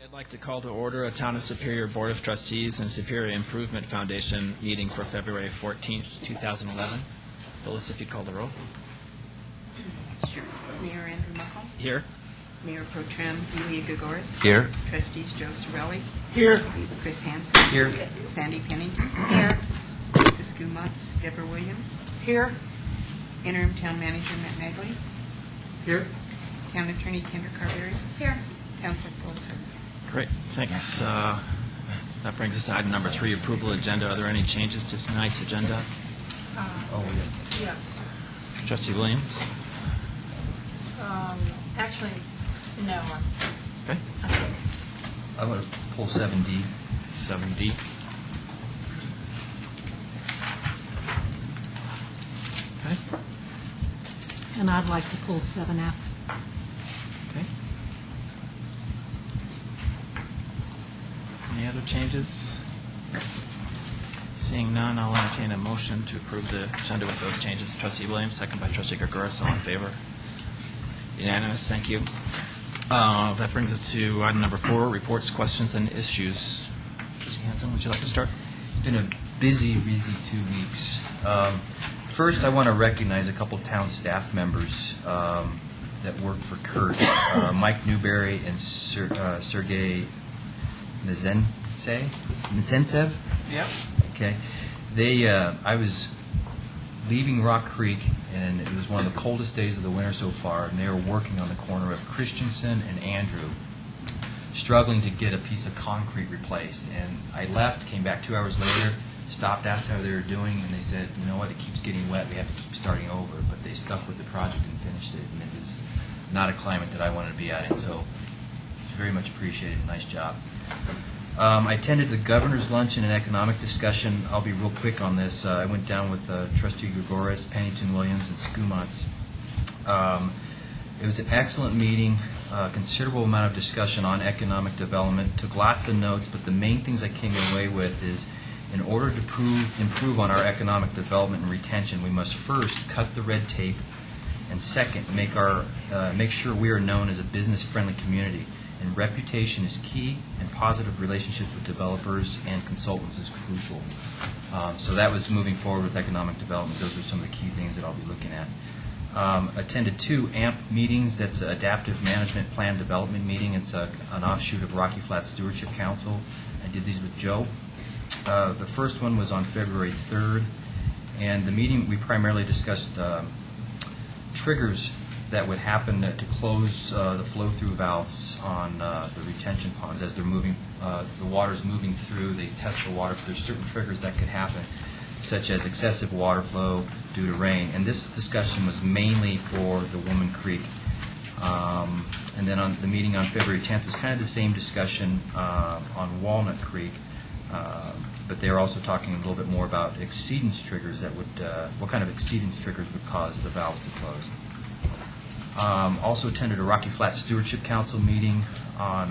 [SPEAKER 2] I'd like to call to order a Town of Superior Board of Trustees and Superior Improvement Foundation meeting for February 14th, 2011. Phyllis, if you'd call the roll.
[SPEAKER 13] Sure. Mayor Andrew Muckle,
[SPEAKER 2] Here.
[SPEAKER 13] Mayor Pro Tem Julia Gregoris,
[SPEAKER 3] Here.
[SPEAKER 13] Trustees Joe Sorelli,
[SPEAKER 6] Here.
[SPEAKER 13] Chris Hansen,
[SPEAKER 2] Here.
[SPEAKER 13] Sandy Pennington, here, Lisa Skumatz, Deborah Williams,
[SPEAKER 9] Here?
[SPEAKER 13] Interim Town Manager Matt Magley,
[SPEAKER 1] Here.
[SPEAKER 13] Town Attorney Kendra Carberry,
[SPEAKER 9] Here.
[SPEAKER 13] Town Clerk Lois Harder.
[SPEAKER 2] Great, thanks. That brings us to item number 3, approval agenda. Are there any changes to tonight's agenda?
[SPEAKER 12] Yes.
[SPEAKER 2] Trustee Williams?
[SPEAKER 9] Actually, no.
[SPEAKER 2] Okay.
[SPEAKER 5] I'm going to pull 7D.
[SPEAKER 2] 7D. Okay.
[SPEAKER 7] And I'd like to pull 7F.
[SPEAKER 2] Okay. Any other changes? Seeing none, I'll entertain a motion to approve the agenda with those changes. Trustee Williams, second by Trustee Gregoris. All in favor? Unanimous, thank you. That brings us to item number 4, reports, questions, and issues. Trustee Hansen, would you like to start?
[SPEAKER 5] It's been a busy 2 weeks. First, I want to recognize a couple town staff members that work for Kurt, Mike Newberry and Sergey Mizentsev.
[SPEAKER 1] Yep.
[SPEAKER 5] Okay. I was leaving Rock Creek, and it was one of the coldest days of the winter so far, and they were working on the corner of Christensen and Andrew, struggling to get a piece of concrete replaced. And I left, came back 2 hours later, stopped, asked how they were doing, and they said, you know what, it keeps getting wet, we have to keep starting over. But they stuck with the project and finished it, and it was not a climate that I wanted to be at, and so it's very much appreciated. Nice job. I attended the governor's luncheon and economic discussion. I'll be real quick on this. I went down with Trustee Gregoris, Pennington Williams, and Skumatz. It was an excellent meeting, considerable amount of discussion on economic development. Took lots of notes, but the main things I came away with is in order to improve on our economic development and retention, we must first cut the red tape, and second, make sure we are known as a business-friendly community. And reputation is key, and positive relationships with developers and consultants is crucial. So that was moving forward with economic development. Those are some of the key things that I'll be looking at. Attended 2 AMP meetings. That's an Adaptive Management Plan Development meeting. It's an offshoot of Rocky Flats Stewardship Council. I did these with Joe. The first one was on February 3rd, and the meeting we primarily discussed triggers that would happen to close the flow-through valves on the retention ponds as they're moving. The water's moving through. They test the water. There's certain triggers that could happen, such as excessive water flow due to rain. And this discussion was mainly for the Woman Creek. And then on the meeting on February 10th was kind of the same discussion on Walnut Creek. But they were also talking a little bit more about exceedance triggers that would, what kind of exceedance triggers would cause the valves to close. Also attended a Rocky Flats Stewardship Council meeting on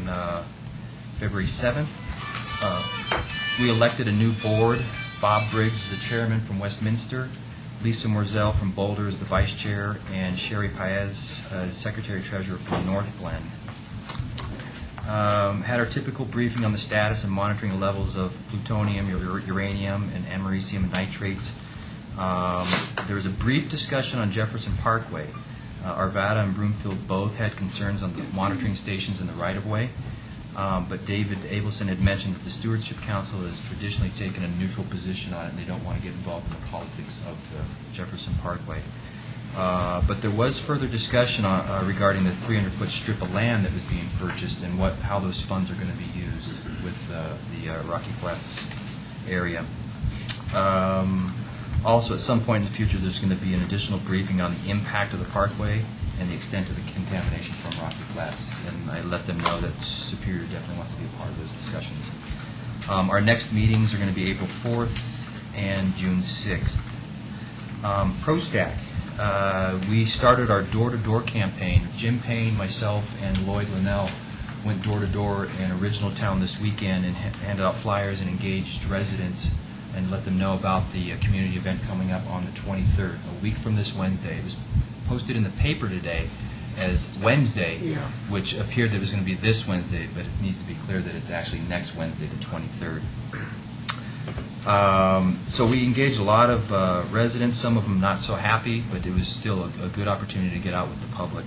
[SPEAKER 5] February 7th. We elected a new board. Bob Briggs is the chairman from Westminster, Lisa Morzell from Boulder is the vice chair, and Sherry Paez as secretary-treasurer from North Glen. Had our typical briefing on the status and monitoring levels of plutonium, uranium, and americium nitrates. There was a brief discussion on Jefferson Parkway. Arvada and Broomfield both had concerns on the monitoring stations in the right-of-way, but David Abelson had mentioned that the Stewardship Council has traditionally taken a neutral position on it, and they don't want to get involved in the politics of the Jefferson Parkway. But there was further discussion regarding the 300-foot strip of land that was being purchased and how those funds are going to be used with the Rocky Flats area. Also, at some point in the future, there's going to be an additional briefing on the impact of the parkway and the extent of the contamination from Rocky Flats. And I let them know that Superior definitely wants to be a part of those discussions. Our next meetings are going to be April 4th and June 6th. ProStack. We started our door-to-door campaign. Jim Payne, myself, and Lloyd Linnell went door-to-door in Original Town this weekend and handed out flyers and engaged residents and let them know about the community event coming up on the 23rd, a week from this Wednesday. It was posted in the paper today, as Wednesday,
[SPEAKER 6] Yeah.
[SPEAKER 5] which appeared that it was going to be this Wednesday, but it needs to be clear that it's actually next Wednesday, the 23rd. So we engaged a lot of residents, some of them not so happy, but it was still a good opportunity to get out with the public.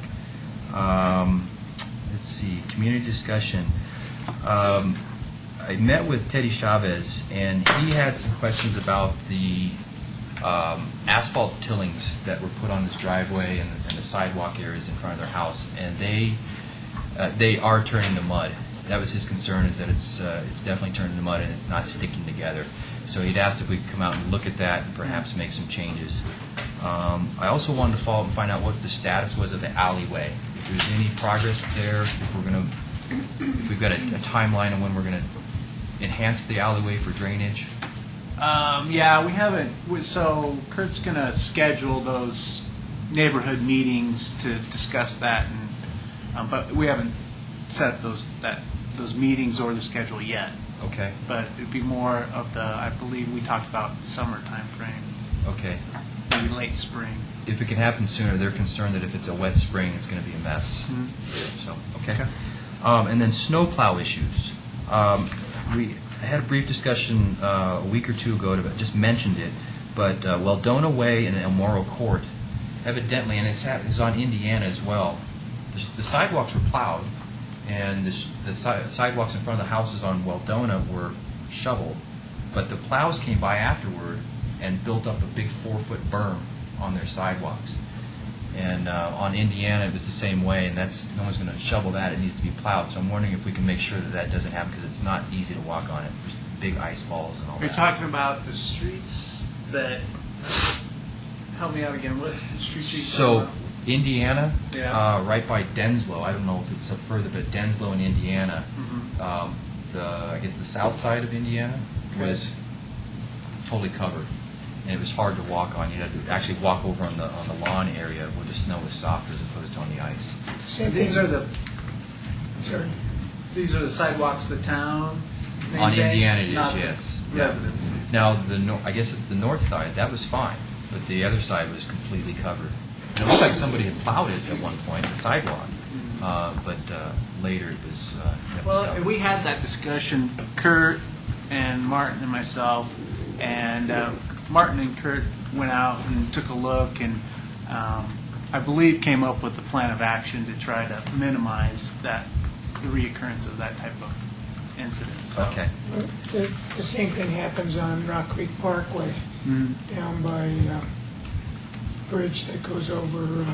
[SPEAKER 5] Let's see, community discussion. I met with Teddy Chavez, and he had some questions about the asphalt tillings that were put on his driveway and the sidewalk areas in front of their house, and they are turning to mud. That was his concern, is that it's definitely turning to mud and it's not sticking together. So he'd asked if we could come out and look at that and perhaps make some changes. I also wanted to follow up and find out what the status was of the alleyway. If there's any progress there, if we've got a timeline on when we're going to enhance the alleyway for drainage.
[SPEAKER 1] Yeah, we haven't, so Kurt's going to schedule those neighborhood meetings to discuss that, and but we haven't set those meetings or the schedule yet.
[SPEAKER 5] Okay.
[SPEAKER 1] But it'd be more of the, I believe we talked about summer time frame,
[SPEAKER 5] Okay.
[SPEAKER 1] maybe late spring.
[SPEAKER 5] If it can happen sooner, they're concerned that if it's a wet spring, it's going to be a mess. So, okay. And then snowplow issues. We had a brief discussion a week or two ago, just mentioned it, but Weldona Way and El Moro Court, evidently, and it's on Indiana as well, the sidewalks were plowed, and the sidewalks in front of the houses on Weldona were shoveled, but the plows came by afterward and built up a big 4-foot berm on their sidewalks. And on Indiana, it was the same way, and no one's going to shovel that. It needs to be plowed. So I'm wondering if we can make sure that that doesn't happen, because it's not easy to walk on it. There's big ice falls and all
[SPEAKER 1] You're
[SPEAKER 5] that.
[SPEAKER 1] talking about the streets that, help me out again, what streets are you
[SPEAKER 5] So
[SPEAKER 1] talking about?
[SPEAKER 5] Indiana,
[SPEAKER 1] Yeah.
[SPEAKER 5] right by Denslow. I don't know if it's up further, but Denslow in Indiana, I guess the south side of Indiana was totally covered, and it was hard to walk on. You had to actually walk over on the lawn area where the snow was softer as opposed to on the ice.
[SPEAKER 6] Same
[SPEAKER 1] These
[SPEAKER 6] thing-
[SPEAKER 1] are the,
[SPEAKER 6] Sorry.
[SPEAKER 1] these are the sidewalks the town
[SPEAKER 5] On
[SPEAKER 1] maintains,
[SPEAKER 5] Indiana it is,
[SPEAKER 1] not the
[SPEAKER 5] yes.
[SPEAKER 1] residents.
[SPEAKER 5] Now, I guess it's the north side. That was fine, but the other side was completely covered. And it looked like somebody had plowed it at one point, the sidewalk, but later it was definitely
[SPEAKER 1] Well,
[SPEAKER 5] covered.
[SPEAKER 1] and we had that discussion, Kurt and Martin and myself, and Martin and Kurt went out and took a look, and I believe came up with a plan of action to try to minimize the reoccurrence of that type of incident. So.
[SPEAKER 5] Okay.
[SPEAKER 6] The same thing happens on Rock Creek Parkway, down by bridge that goes over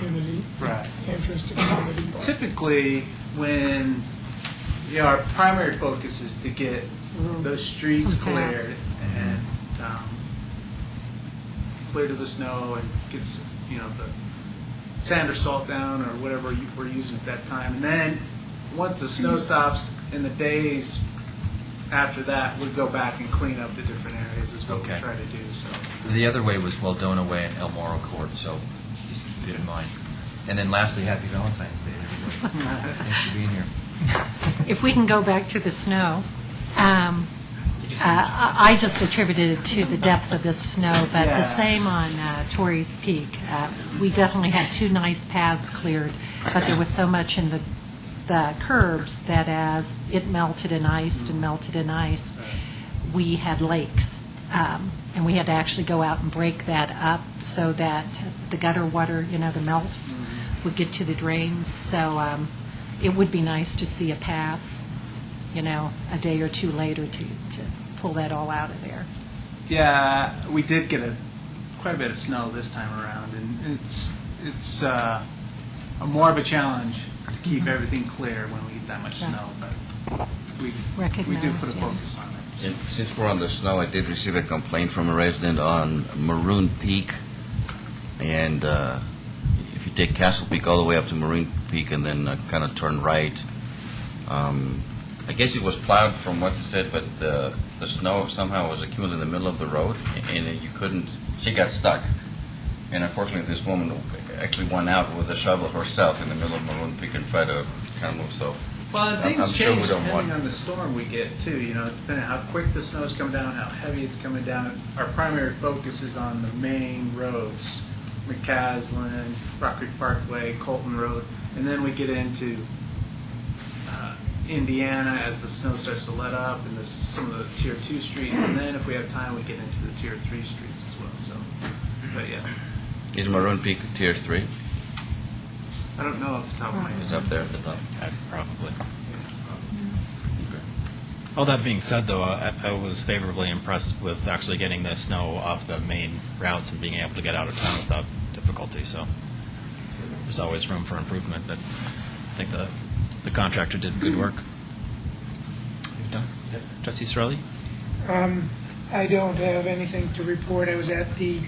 [SPEAKER 6] Unity,
[SPEAKER 1] Right.
[SPEAKER 6] entrance to Comedy.
[SPEAKER 1] Typically, when our primary focus is to get those streets
[SPEAKER 7] Some paths.
[SPEAKER 1] cleared and clear to the snow and get the sand or salt down or whatever we're using at that time, and then once the snow stops in the days after that, we'll go back and clean up the different areas is what we
[SPEAKER 5] Okay.
[SPEAKER 1] try to do. So.
[SPEAKER 5] The other way was Weldona Way and El Moro Court, so just keep it in mind. And then lastly, happy Valentine's Day, everybody. Thanks for being here.
[SPEAKER 7] If we can go back to the snow, I just attributed it to the depth of this snow, but
[SPEAKER 1] Yeah.
[SPEAKER 7] the same on Torrey's Peak. We definitely had 2 nice paths cleared, but there was so much in the curbs that as it melted and iced and melted and iced, we had lakes. And we had to actually go out and break that up so that the gutter water, the melt, would get to the drains. So it would be nice to see a pass, a day or 2 later to pull that all out of there.
[SPEAKER 1] Yeah, we did get quite a bit of snow this time around, and it's more of a challenge to keep everything clear when we get that much
[SPEAKER 7] Yeah.
[SPEAKER 1] snow, but we do
[SPEAKER 7] Recognize,
[SPEAKER 1] put a
[SPEAKER 7] yeah.
[SPEAKER 1] focus on it.
[SPEAKER 3] And since we're on the snow, I did receive a complaint from a resident on Maroon Peak. And if you take Castle Peak all the way up to Maroon Peak and then kind of turn right, I guess it was plowed from what you said, but the snow somehow was accumulated in the middle of the road, and you couldn't, she got stuck. And unfortunately, this woman actually went out with a shovel herself in the middle of Maroon Peak and tried to kind of move, so.
[SPEAKER 1] Well, and
[SPEAKER 3] I'm
[SPEAKER 1] things
[SPEAKER 3] sure we
[SPEAKER 1] change
[SPEAKER 3] don't
[SPEAKER 1] depending
[SPEAKER 3] want-
[SPEAKER 1] on the storm we get too, depending on how quick the snow's coming down, how heavy it's coming down. Our primary focus is on the main roads McCaslin, Rock Creek Parkway, Colton Road, and then we get into Indiana as the snow starts to let up, and some of the Tier 2 streets, and then if we have time, we get into the Tier 3 streets as well. So, but yeah,
[SPEAKER 3] Is Maroon Peak Tier 3?
[SPEAKER 1] I don't know off the top of my
[SPEAKER 3] It's
[SPEAKER 1] head.
[SPEAKER 3] up there at the top.
[SPEAKER 2] Probably. All that being said, though, I was favorably impressed with actually getting the snow off the main routes and being able to get out of town without difficulty. So there's always room for improvement, but I think the contractor did good work. You done? Trustee Sorelli?
[SPEAKER 6] I don't have anything to report. I was at the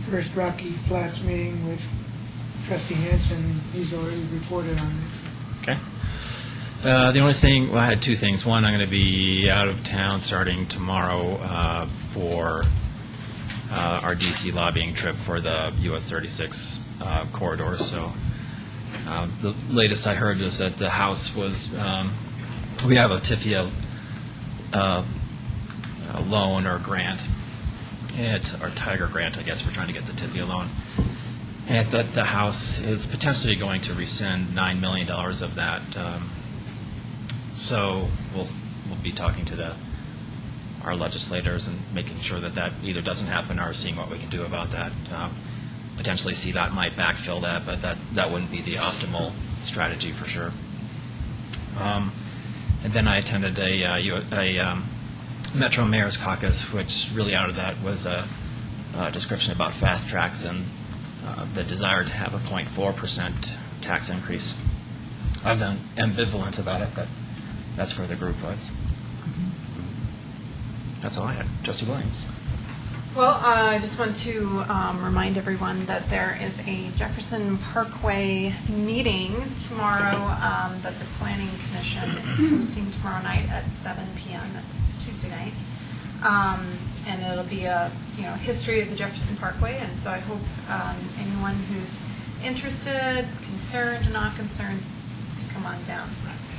[SPEAKER 6] first Rocky Flats meeting with Trustee Hanson. He's already reported on it. So.
[SPEAKER 2] Okay. The only thing, well, I had two things. One, I'm going to be out of town starting tomorrow for our D.C. lobbying trip for the U.S. 36 corridor. So the latest I heard is that the House was, we have a TIFIA loan or grant, or Tiger grant, I guess we're trying to get the TIFIA loan. And that the House is potentially going to rescind $9 million of that. So we'll be talking to our legislators and making sure that either doesn't happen or seeing what we can do about that. Potentially CDOT might backfill that, but that wouldn't be the optimal strategy for sure. And then I attended a Metro Mayor's Caucus, which really out of that was a description about fast tracks and the desire to have a 0.4% tax increase. I was ambivalent about it, but that's where the group was. That's all I had. Trustee Williams.
[SPEAKER 9] Well, I just want to remind everyone that there is a Jefferson Parkway meeting tomorrow that the Planning Commission is hosting tomorrow night at 7 p.m. That's Tuesday night. And it'll be a history of the Jefferson Parkway. And so I hope anyone who's interested, concerned, not concerned, to come on down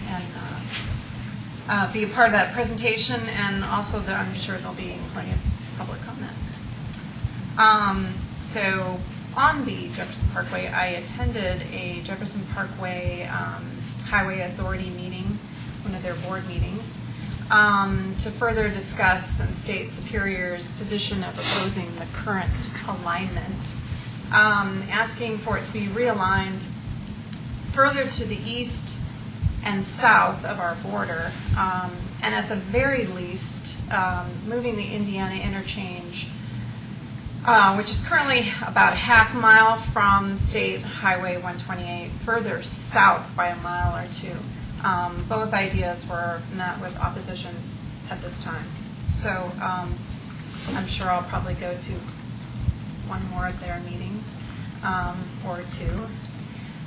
[SPEAKER 9] and be a part of that presentation. And also, I'm sure there'll be plenty of public comment. So on the Jefferson Parkway, I attended a Jefferson Parkway Highway Authority meeting, one of their board meetings, to further discuss and state Superior's position of opposing the current alignment, asking for it to be realigned further to the east and south of our border, and at the very least, moving the Indiana interchange, which is currently about a half mile from State Highway 128, further south by a mile or two. Both ideas were met with opposition at this time. So I'm sure I'll probably go to one more of their meetings or two.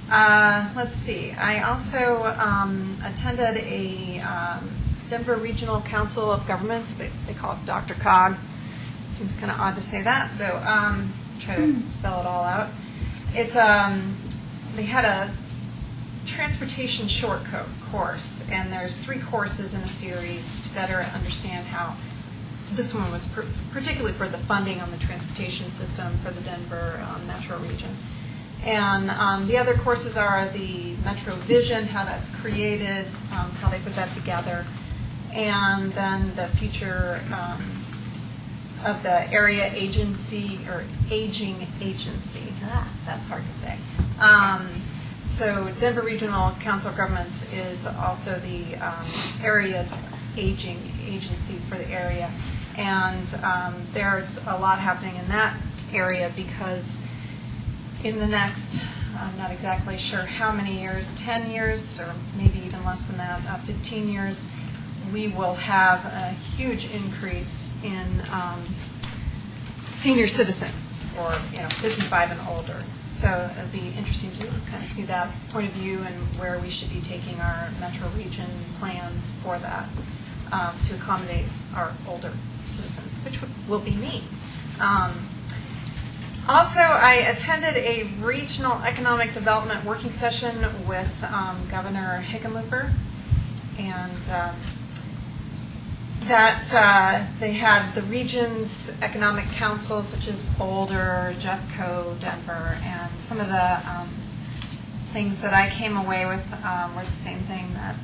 [SPEAKER 9] Let's see. I also attended a Denver Regional Council of Governments. They call it Dr. COG. It seems kind of odd to say that, so try to spell it all out. It's they had a transportation short course, and there's 3 courses in a series to better understand how this one was particularly for the funding on the transportation system for the Denver metro region. And the other courses are the Metro Vision, how that's created, how they put that together, and then the future of the area agency, or aging agency. That's hard to say. So Denver Regional Council of Governments is also the area's aging agency for the area. And there's a lot happening in that area because in the next, I'm not exactly sure how many years, 10 years or maybe even less than that, 15 years, we will have a huge increase in senior citizens, or 55 and older. So it'll be interesting to kind of see that point of view and where we should be taking our metro region plans for that to accommodate our older citizens, which will be me. Also, I attended a regional economic development working session with Governor Hickenlooper, and that they had the region's economic councils, such as Boulder, Jeffco, Denver, and some of the things that I came away with were the same thing that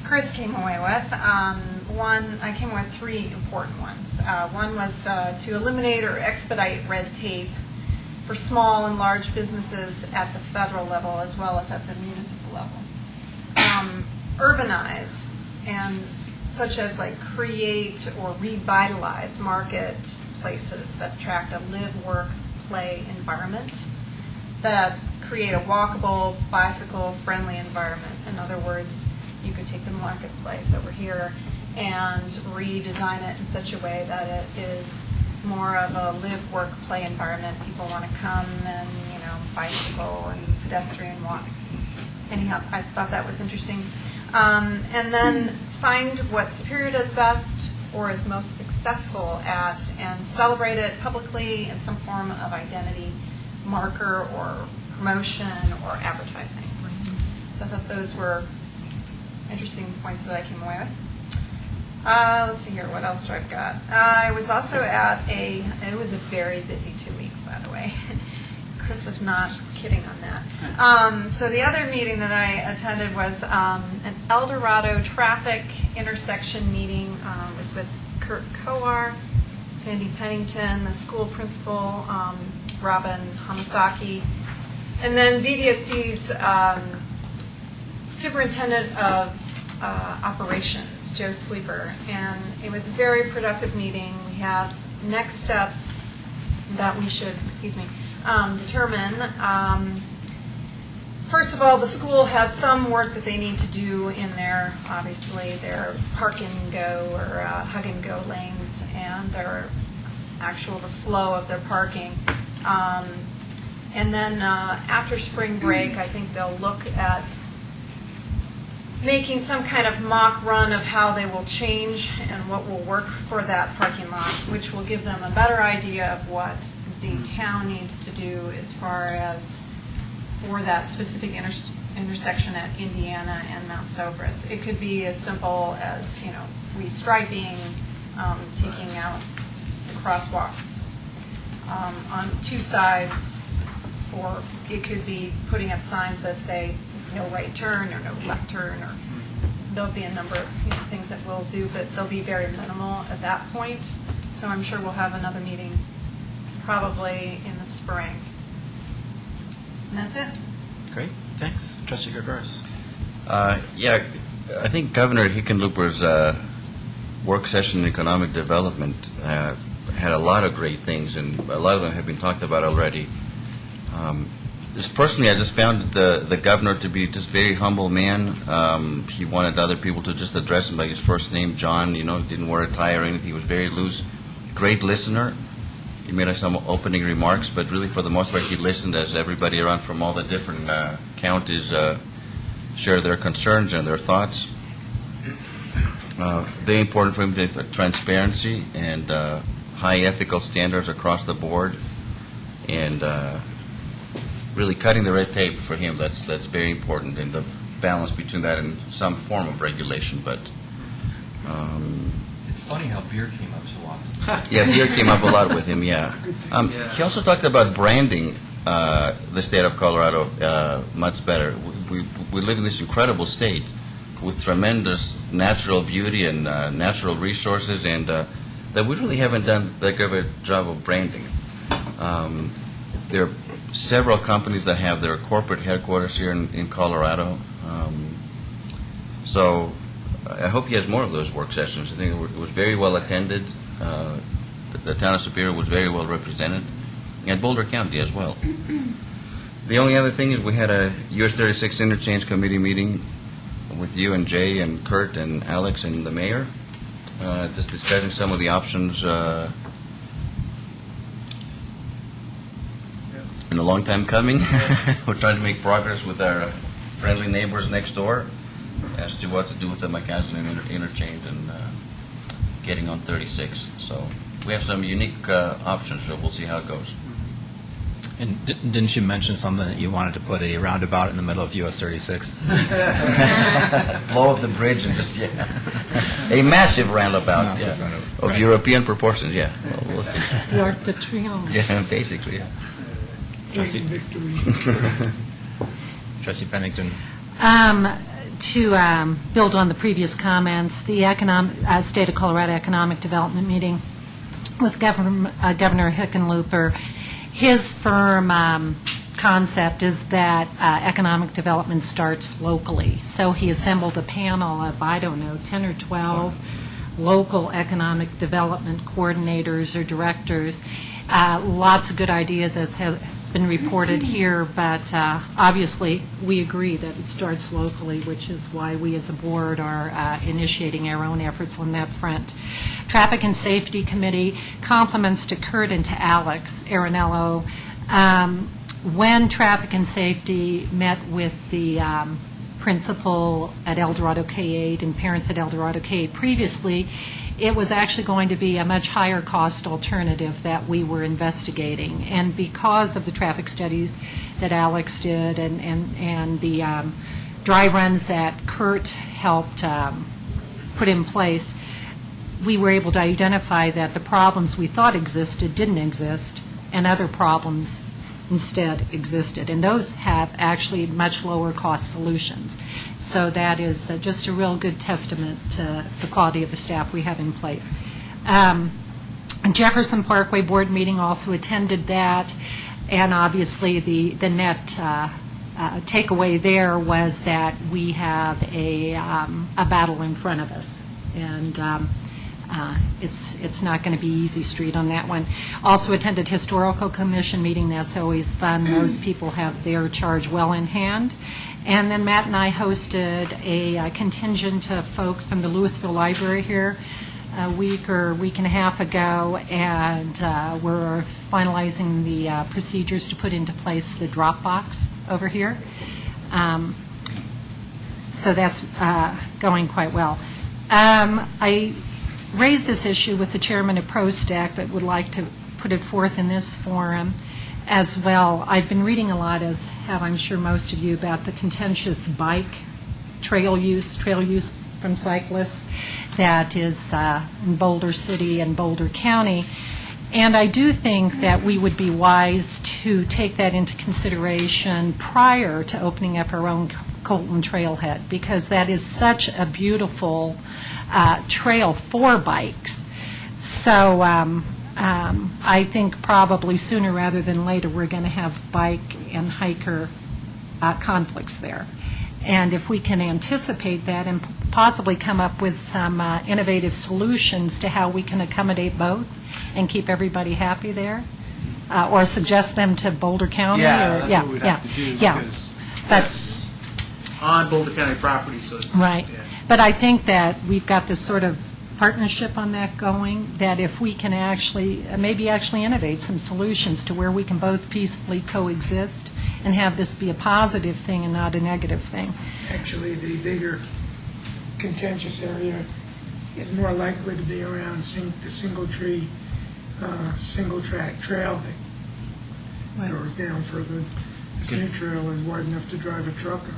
[SPEAKER 9] Chris came away with. I came away with three important ones. One was to eliminate or expedite red tape for small and large businesses at the federal level as well as at the municipal level. Urbanize, and such as like create or revitalize marketplaces that attract a live, work, play environment, that create a walkable, bicycle-friendly environment. In other words, you could take the marketplace over here and redesign it in such a way that it is more of a live, work, play environment. People want to come and, bicycle and pedestrian walk. Anyhow, I thought that was interesting. And then find what Superior does best or is most successful at and celebrate it publicly in some form of identity marker or promotion or advertising. So I thought those were interesting points that I came away with. Let's see here, what else do I've got? I was also at it was a very busy 2 weeks, by the way. Chris was not kidding on that. So the other meeting that I attended was an El Dorado traffic intersection meeting. It was with Kurt Kowar, Sandy Pennington, the school principal, Robin Hamasaki, and then VDSD's superintendent of operations, Joe Sleeper. And it was a very productive meeting. We have next steps that we should, determine. First of all, the school has some work that they need to do in their park and go or hug and go lanes and the flow of their parking. And then after spring break, I think they'll look at making some kind of mock run of how they will change and what will work for that parking lot, which will give them a better idea of what the town needs to do as far as for that specific intersection at Indiana and Mount Sopris. It could be as simple as, restriping, taking out the crosswalks on two sides, or it could be putting up signs that say no right turn or no left turn, or there'll be a number of things that we'll do, but they'll be very minimal at that point. So I'm sure we'll have another meeting probably in the spring. And that's it.
[SPEAKER 2] Great, thanks. Trustee Gregorius.
[SPEAKER 3] Yeah, I think Governor Hickenlooper's work session in economic development had a lot of great things, and a lot of them have been talked about already. Just personally, I just found the governor to be just very humble man. He wanted other people to just address him by his first name, John. Didn't wear a tie or anything. He was very loose. Great listener. He made some opening remarks, but really for the most part he listened as everybody around from all the different counties shared their concerns and their thoughts. Very important for him to have transparency and high ethical standards across the board, and really cutting the red tape for him. That's very important, and the balance between that and some form of regulation. But
[SPEAKER 5] It's funny how beer came up so often.
[SPEAKER 3] yeah, beer came up a lot with him, yeah. He also talked about branding the state of Colorado much better. We live in this incredible state with tremendous natural beauty and natural resources, and that we really haven't done that good of a job of branding. There are several companies that have their corporate headquarters here in Colorado. So I hope he has more of those work sessions. I think it was very well attended. The town of Superior was very well represented, and Boulder County as well. The only other thing is we had a US 36 Interchange Committee meeting with you and Jay and Kurt and Alex and the mayor, just discussing some of the options. Been a long time coming. We're trying to make progress with our friendly neighbors next door as to what to do with the McCaslin interchange and getting on 36. So we have some unique options, so we'll see how it goes.
[SPEAKER 2] And didn't you mention something that you wanted to put a roundabout in the middle of US 36?
[SPEAKER 3] Blow up the bridge and just, yeah. A massive roundabout,
[SPEAKER 2] Massive
[SPEAKER 3] yeah,
[SPEAKER 2] roundabout,
[SPEAKER 3] of
[SPEAKER 2] right.
[SPEAKER 3] European proportions, yeah. Well, we'll see.
[SPEAKER 7] The Arc de Triomphe.
[SPEAKER 3] Yeah, basically.
[SPEAKER 2] Trustee,
[SPEAKER 6] Victory.
[SPEAKER 2] Trustee Pennington.
[SPEAKER 7] To build on the previous comments, the State of Colorado Economic Development meeting with Governor Hickenlooper, his firm concept is that economic development starts locally. So he assembled a panel of, 10 or 12 local economic development coordinators or directors. Lots of good ideas, as has been reported here, but obviously we agree that it starts locally, which is why we as a board are initiating our own efforts on that front. Traffic and Safety Committee, compliments to Kurt and to Alex Arenello. When Traffic and Safety met with the principal at El Dorado K-8 and parents at El Dorado K-8 previously, it was actually going to be a much higher cost alternative that we were investigating. And because of the traffic studies that Alex did and the dry runs that Kurt helped put in place, we were able to identify that the problems we thought existed didn't exist, and other problems instead existed. And those have actually much lower cost solutions. So that is just a real good testament to the quality of the staff we have in place. Jefferson Parkway Board meeting, also attended that, and obviously the net takeaway there was that we have a battle in front of us. And it's not going to be easy street on that one. Also attended Historical Commission meeting. That's always fun. Those people have their charge well in hand. And then Matt and I hosted a contingent of folks from the Louisville Library here a week or week and a half ago, and we're finalizing the procedures to put into place the drop box over here. So that's going quite well. I raised this issue with the chairman of ProStack, but would like to put it forth in this forum as well. I've been reading a lot, as have I'm sure most of you, about the contentious bike trail use from cyclists that is in Boulder City and Boulder County. And I do think that we would be wise to take that into consideration prior to opening up our own Colton Trailhead, because that is such a beautiful trail for bikes. So I think probably sooner rather than later we're going to have bike and hiker conflicts there. And if we can anticipate that and possibly come up with some innovative solutions to how we can accommodate both and keep everybody happy there, or suggest them to Boulder County.
[SPEAKER 1] Yeah,
[SPEAKER 7] or,
[SPEAKER 1] that's what we'd have to do,
[SPEAKER 7] yeah.
[SPEAKER 1] because that's on Boulder County property, so it's...
[SPEAKER 7] Right.
[SPEAKER 1] yeah.
[SPEAKER 7] But I think that we've got this sort of partnership on that going, that if we can actually, maybe actually innovate some solutions to where we can both peacefully coexist and have this be a positive thing and not a negative thing.
[SPEAKER 6] Actually, the bigger contentious area is more likely to be around the single tree, single track trail that goes down further. This new trail is wide enough to drive a truck on.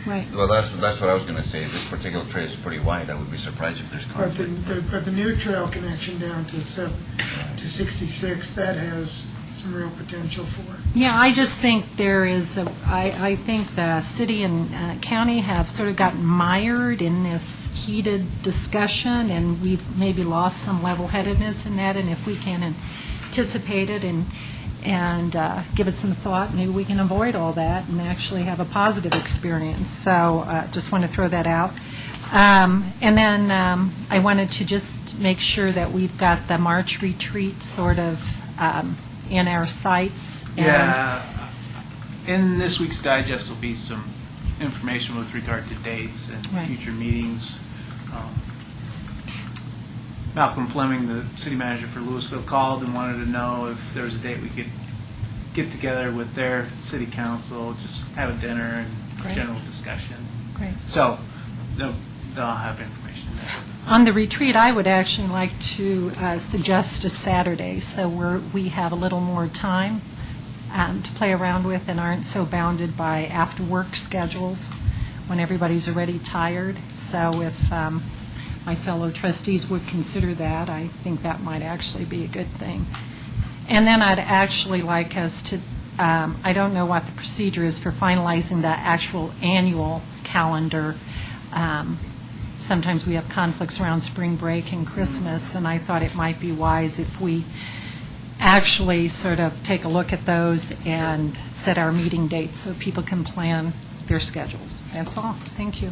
[SPEAKER 7] Right.
[SPEAKER 3] Well, that's what I was going to say. This particular trail is pretty wide. I would be surprised if there's
[SPEAKER 6] But
[SPEAKER 3] conflict.
[SPEAKER 6] the new trail connection down to 66, that has some real potential for it.
[SPEAKER 7] Yeah, I just think there is, I think the city and county have sort of gotten mired in this heated discussion, and we've maybe lost some level-headedness in that, and if we can anticipate it and give it some thought, maybe we can avoid all that and actually have a positive experience. So just want to throw that out. And then I wanted to just make sure that we've got the March retreat sort of in our sights. And
[SPEAKER 1] Yeah. In this week's digest will be some information with regard to dates and
[SPEAKER 7] Right.
[SPEAKER 1] future meetings. Malcolm Fleming, the city manager for Louisville, called and wanted to know if there was a date we could get together with their city council, just have a dinner and
[SPEAKER 7] Great.
[SPEAKER 1] general discussion.
[SPEAKER 7] Great.
[SPEAKER 1] So they'll have information there.
[SPEAKER 7] On the retreat, I would actually like to suggest a Saturday, so we have a little more time to play around with and aren't so bounded by after-work schedules when everybody's already tired. So if my fellow trustees would consider that. I think that might actually be a good thing. And then I'd actually like us to, I don't know what the procedure is for finalizing the actual annual calendar. Sometimes we have conflicts around spring break and Christmas, and I thought it might be wise if we actually sort of take a look at those and set our meeting dates so people can plan their schedules. That's all. Thank you.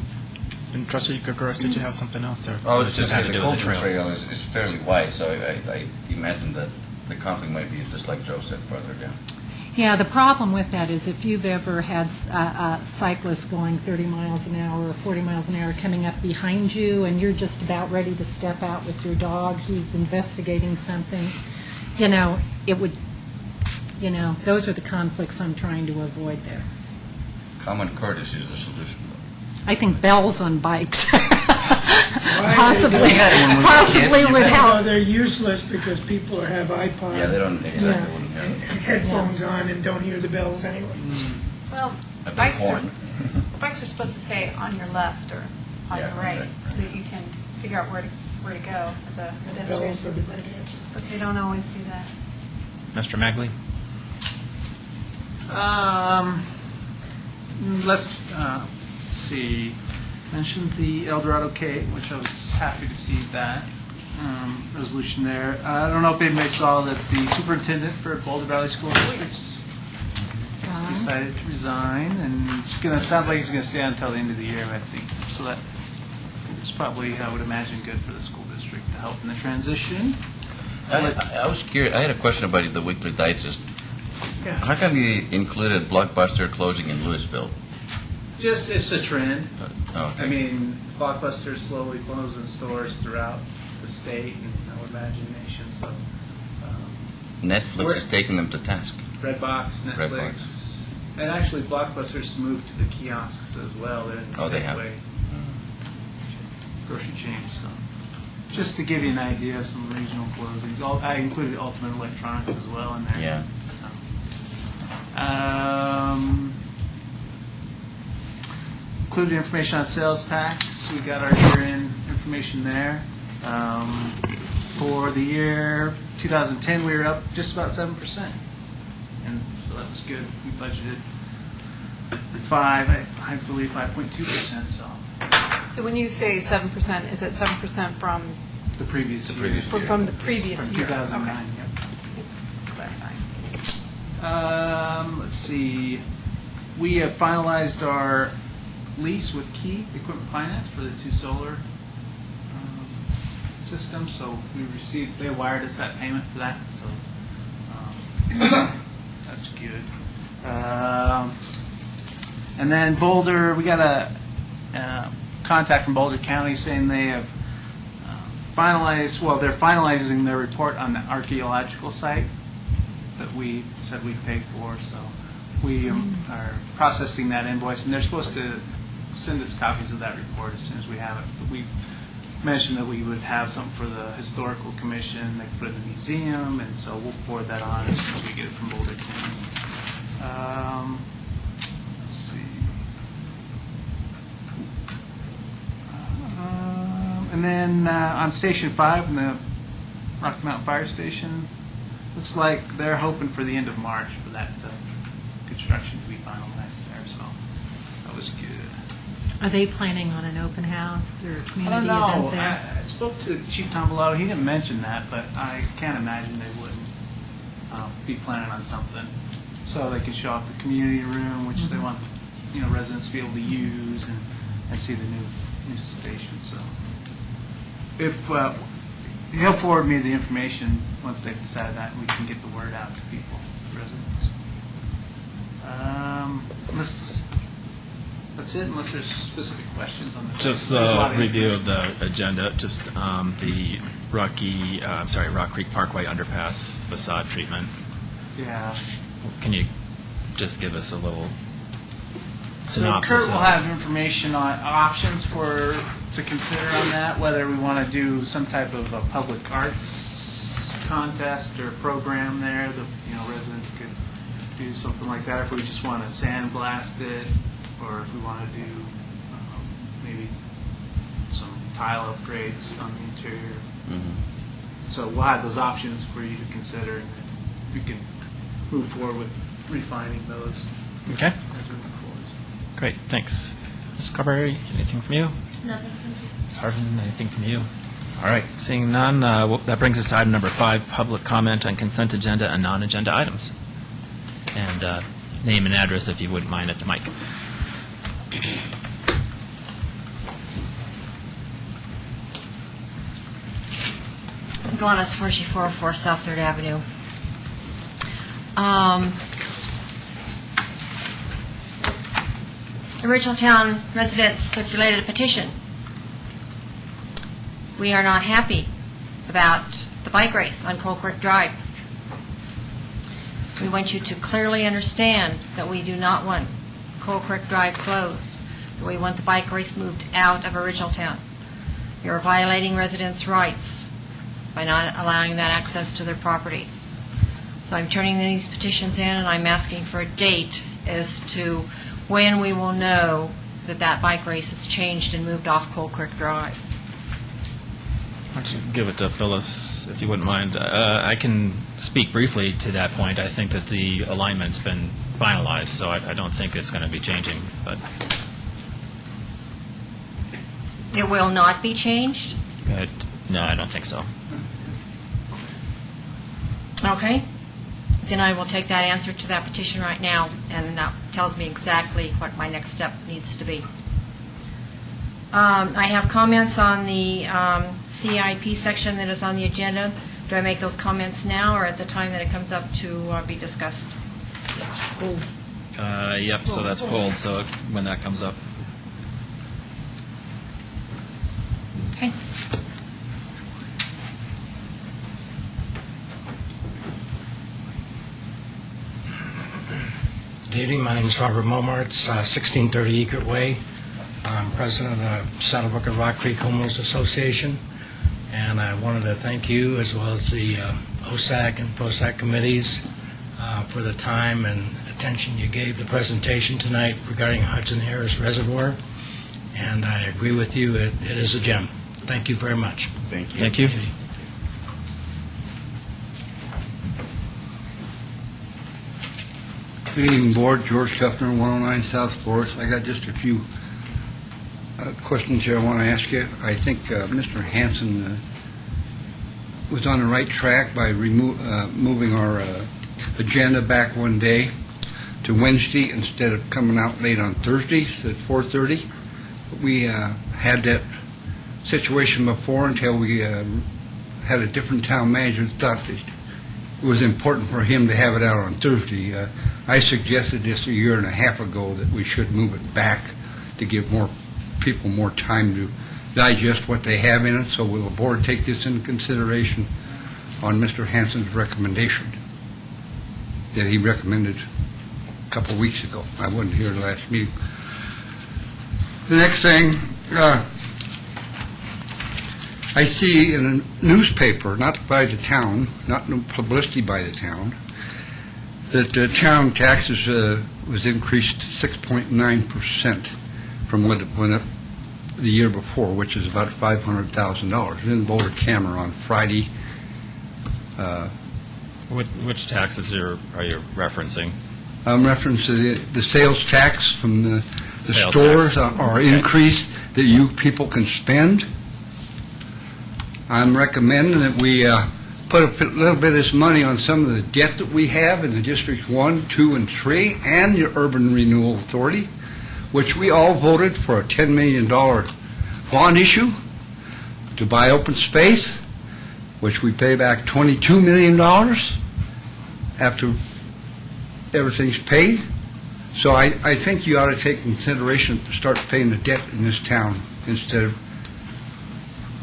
[SPEAKER 2] And Trustee Gurgis, did you have something else, or
[SPEAKER 3] I was just
[SPEAKER 2] had
[SPEAKER 3] saying
[SPEAKER 2] to
[SPEAKER 3] the
[SPEAKER 2] do with the
[SPEAKER 3] cultural
[SPEAKER 2] trail?
[SPEAKER 3] trail is fairly wide, so I imagine that the conflict might be just like Joe said, further down.
[SPEAKER 7] Yeah, the problem with that is if you've ever had a cyclist going 30 miles an hour or 40 miles an hour coming up behind you, and you're just about ready to step out with your dog who's investigating something, it would, those are the conflicts I'm trying to avoid there.
[SPEAKER 3] Common courtesy is the solution.
[SPEAKER 7] I think bells on bikes
[SPEAKER 6] Why
[SPEAKER 7] possibly
[SPEAKER 6] they
[SPEAKER 7] would help.
[SPEAKER 6] No, they're useless because people have iPod
[SPEAKER 3] Yeah, they don't, exactly,
[SPEAKER 7] Yeah.
[SPEAKER 3] wouldn't hear
[SPEAKER 6] and
[SPEAKER 3] it.
[SPEAKER 6] headphones on and don't hear the bells anyway.
[SPEAKER 9] Well,
[SPEAKER 3] I've been
[SPEAKER 9] bikes are,
[SPEAKER 3] warned.
[SPEAKER 9] bikes are supposed to say on your left or on
[SPEAKER 3] Yeah,
[SPEAKER 9] your right,
[SPEAKER 3] right.
[SPEAKER 9] so that you can figure out where to go as a
[SPEAKER 6] Bells
[SPEAKER 9] pedestrian.
[SPEAKER 6] are the right answer.
[SPEAKER 9] But they don't always do that.
[SPEAKER 2] Mr. Magley?
[SPEAKER 1] Let's see. Mentioned the El Dorado K, which I was happy to see that resolution there. I don't know if anybody saw that the superintendent for Boulder Valley School Districts has decided to resign, and sounds like he's going to stay on until the end of the year, I think. So that is probably, I would imagine, good for the school district to help in the transition.
[SPEAKER 3] I was curious, I had a question about the Weekly Digest.
[SPEAKER 1] Yeah.
[SPEAKER 3] How come you included Blockbuster closing in Louisville?
[SPEAKER 1] Just, it's a trend.
[SPEAKER 3] Oh, okay.
[SPEAKER 1] I mean, Blockbuster's slowly closing stores throughout the state and I would imagine nation, so.
[SPEAKER 3] Netflix is taking them to task.
[SPEAKER 1] Redbox, Netflix.
[SPEAKER 3] Redbox.
[SPEAKER 1] And actually, Blockbuster's moved to the kiosks as well. They're in the
[SPEAKER 3] Oh, they
[SPEAKER 1] same
[SPEAKER 3] have.
[SPEAKER 1] way. Grocery chain, so. Just to give you an idea of some regional closings. I included Ultimate Electronics as well in there.
[SPEAKER 3] Yeah.
[SPEAKER 1] So. Included information on sales tax. We got our year-end information there. For the year 2010, we were up just about 7%. And so that was good. We budgeted I believe 5.2%, so
[SPEAKER 9] So when you say 7%, is it 7% from,
[SPEAKER 1] the previous year.
[SPEAKER 9] from the previous
[SPEAKER 1] From
[SPEAKER 9] year?
[SPEAKER 1] 2009,
[SPEAKER 9] Okay.
[SPEAKER 1] yep.
[SPEAKER 9] Clarifying.
[SPEAKER 1] Let's see. We have finalized our lease with Key Equipment Finance for the two solar systems. So they wired us that payment for that. So that's good. And then Boulder, we got a contact from Boulder County saying they have finalized. Well, they're finalizing their report on the archaeological site that we said we'd pay for. So we are processing that invoice, and they're supposed to send us copies of that report as soon as we have it. But we mentioned that we would have something for the Historical Commission. They could put it in the museum, and so we'll forward that on as soon as we get it from Boulder County. Let's see. And then on Station 5 in the Rocky Mountain Fire Station, looks like they're hoping for the end of March for that construction to be finalized there, so that was good.
[SPEAKER 7] Are they planning on an open house or
[SPEAKER 1] I don't
[SPEAKER 7] community
[SPEAKER 1] know.
[SPEAKER 7] event there?
[SPEAKER 1] I spoke to Chief Tombolato. He didn't mention that, but I can't imagine they wouldn't be planning on something. So they can show off the community room, which they want residents to be able to use and see the new station. So if he'll forward me the information once they've decided that, and we can get the word out to people, residents. That's it, unless there's specific questions on the.
[SPEAKER 2] Just
[SPEAKER 1] There's a lot
[SPEAKER 2] a
[SPEAKER 1] of
[SPEAKER 2] review of
[SPEAKER 1] information.
[SPEAKER 2] the agenda, just the Rock Creek Parkway underpass facade treatment.
[SPEAKER 1] Yeah.
[SPEAKER 2] Can you just give us a little
[SPEAKER 1] So
[SPEAKER 2] synopsis?
[SPEAKER 1] Kurt will
[SPEAKER 2] of-
[SPEAKER 1] have information on options to consider on that, whether we want to do some type of a public arts contest or program there. The residents could do something like that. If we just want to sandblast it, or if we want to do maybe some tile upgrades on the interior.
[SPEAKER 3] Mhm.
[SPEAKER 1] So we'll have those options for you to consider, and then we can move forward with refining those
[SPEAKER 2] Okay,
[SPEAKER 1] as we move forward.
[SPEAKER 2] great, thanks. Ms. Carberry, anything from you?
[SPEAKER 7] Nothing.
[SPEAKER 2] Ms. Harden, anything from you? All right, seeing none, that brings us to item number 5, public comment on consent agenda and non-agenda items. And name and address, if you wouldn't mind, at the mic.
[SPEAKER 14] Gladys Forgy, 404 South Third Avenue. Original Town residents circulated a petition. We are not happy about the bike race on Coal Creek Drive. We want you to clearly understand that we do not want Coal Creek Drive closed, that we want the bike race moved out of Original Town. You're violating residents' rights by not allowing that access to their property. So I'm turning these petitions in, and I'm asking for a date as to when we will know that that bike race has changed and moved off Coal Creek Drive.
[SPEAKER 2] Why don't you give it to Phyllis, if you wouldn't mind? I can speak briefly to that point. I think that the alignment's been finalized, so I don't think it's going to be changing, but
[SPEAKER 14] It will not be changed?
[SPEAKER 2] no, I don't think so.
[SPEAKER 14] Okay. Then I will take that answer to that petition right now, and that tells me exactly what my next step needs to be. I have comments on the CIP section that is on the agenda. Do I make those comments now or at the time that it comes up to be discussed?
[SPEAKER 2] Yep, so that's pulled, so when that comes up.
[SPEAKER 14] Okay.
[SPEAKER 15] Good evening. My name is Robert Momartz, 1630 Egret Way. I'm president of the Saddlebrook and Rock Creek Homeowners Association, and I wanted to thank you as well as the OSAC and PROSAC committees for the time and attention you gave the presentation tonight regarding Hudson Harris Reservoir, and I agree with you, it is a gem. Thank you very much.
[SPEAKER 3] Thank you.
[SPEAKER 2] Thank you.
[SPEAKER 16] Good evening, Board. George Kuffner, 109 South Forest. I got just a few questions here I want to ask you. I think Mr. Hanson was on the right track by moving our agenda back one day to Wednesday instead of coming out late on Thursday, so at 4:30. We had that situation before until we had a different town manager that thought it was important for him to have it out on Thursday. I suggested this a year and a half ago that we should move it back to give more people more time to digest what they have in it. So will the board take this into consideration on Mr. Hanson's recommendation that he recommended a couple of weeks ago? I wasn't here the last meeting. The next thing, I see in a newspaper, not by the town, not no publicity by the town, that the town taxes was increased 6.9% from what it went up the year before, which is about $500,000. In Boulder Camera on Friday.
[SPEAKER 2] Which taxes are you referencing?
[SPEAKER 16] I'm referencing the sales tax from the
[SPEAKER 2] Sales
[SPEAKER 16] stores
[SPEAKER 2] tax.
[SPEAKER 16] are increased that you people can spend. I'm recommending that we put a little bit of this money on some of the debt that we have in the Districts 1, 2, and 3, and the Urban Renewal Authority, which we all voted for a $10 million bond issue to buy open space, which we pay back $22 million after everything's paid. So I think you ought to take consideration to start paying the debt in this town instead of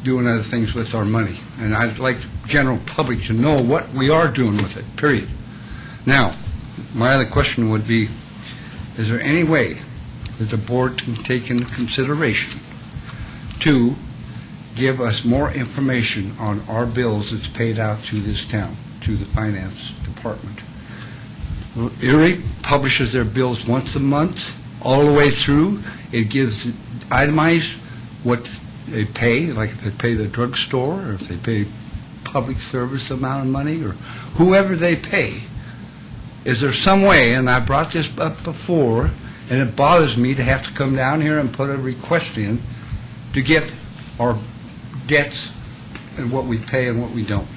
[SPEAKER 16] doing other things with our money. And I'd like the general public to know what we are doing with it, period. Now, my other question would be, is there any way that the board can take into consideration to give us more information on our bills that's paid out to this town, to the finance department? Erie publishes their bills once a month, all the way through. It gives itemized what they pay, like if they pay the drugstore, or if they pay public service amount of money, or whoever they pay. Is there some way, and I brought this up before, and it bothers me to have to come down here and put a request in to get our debts and what we pay and what we don't.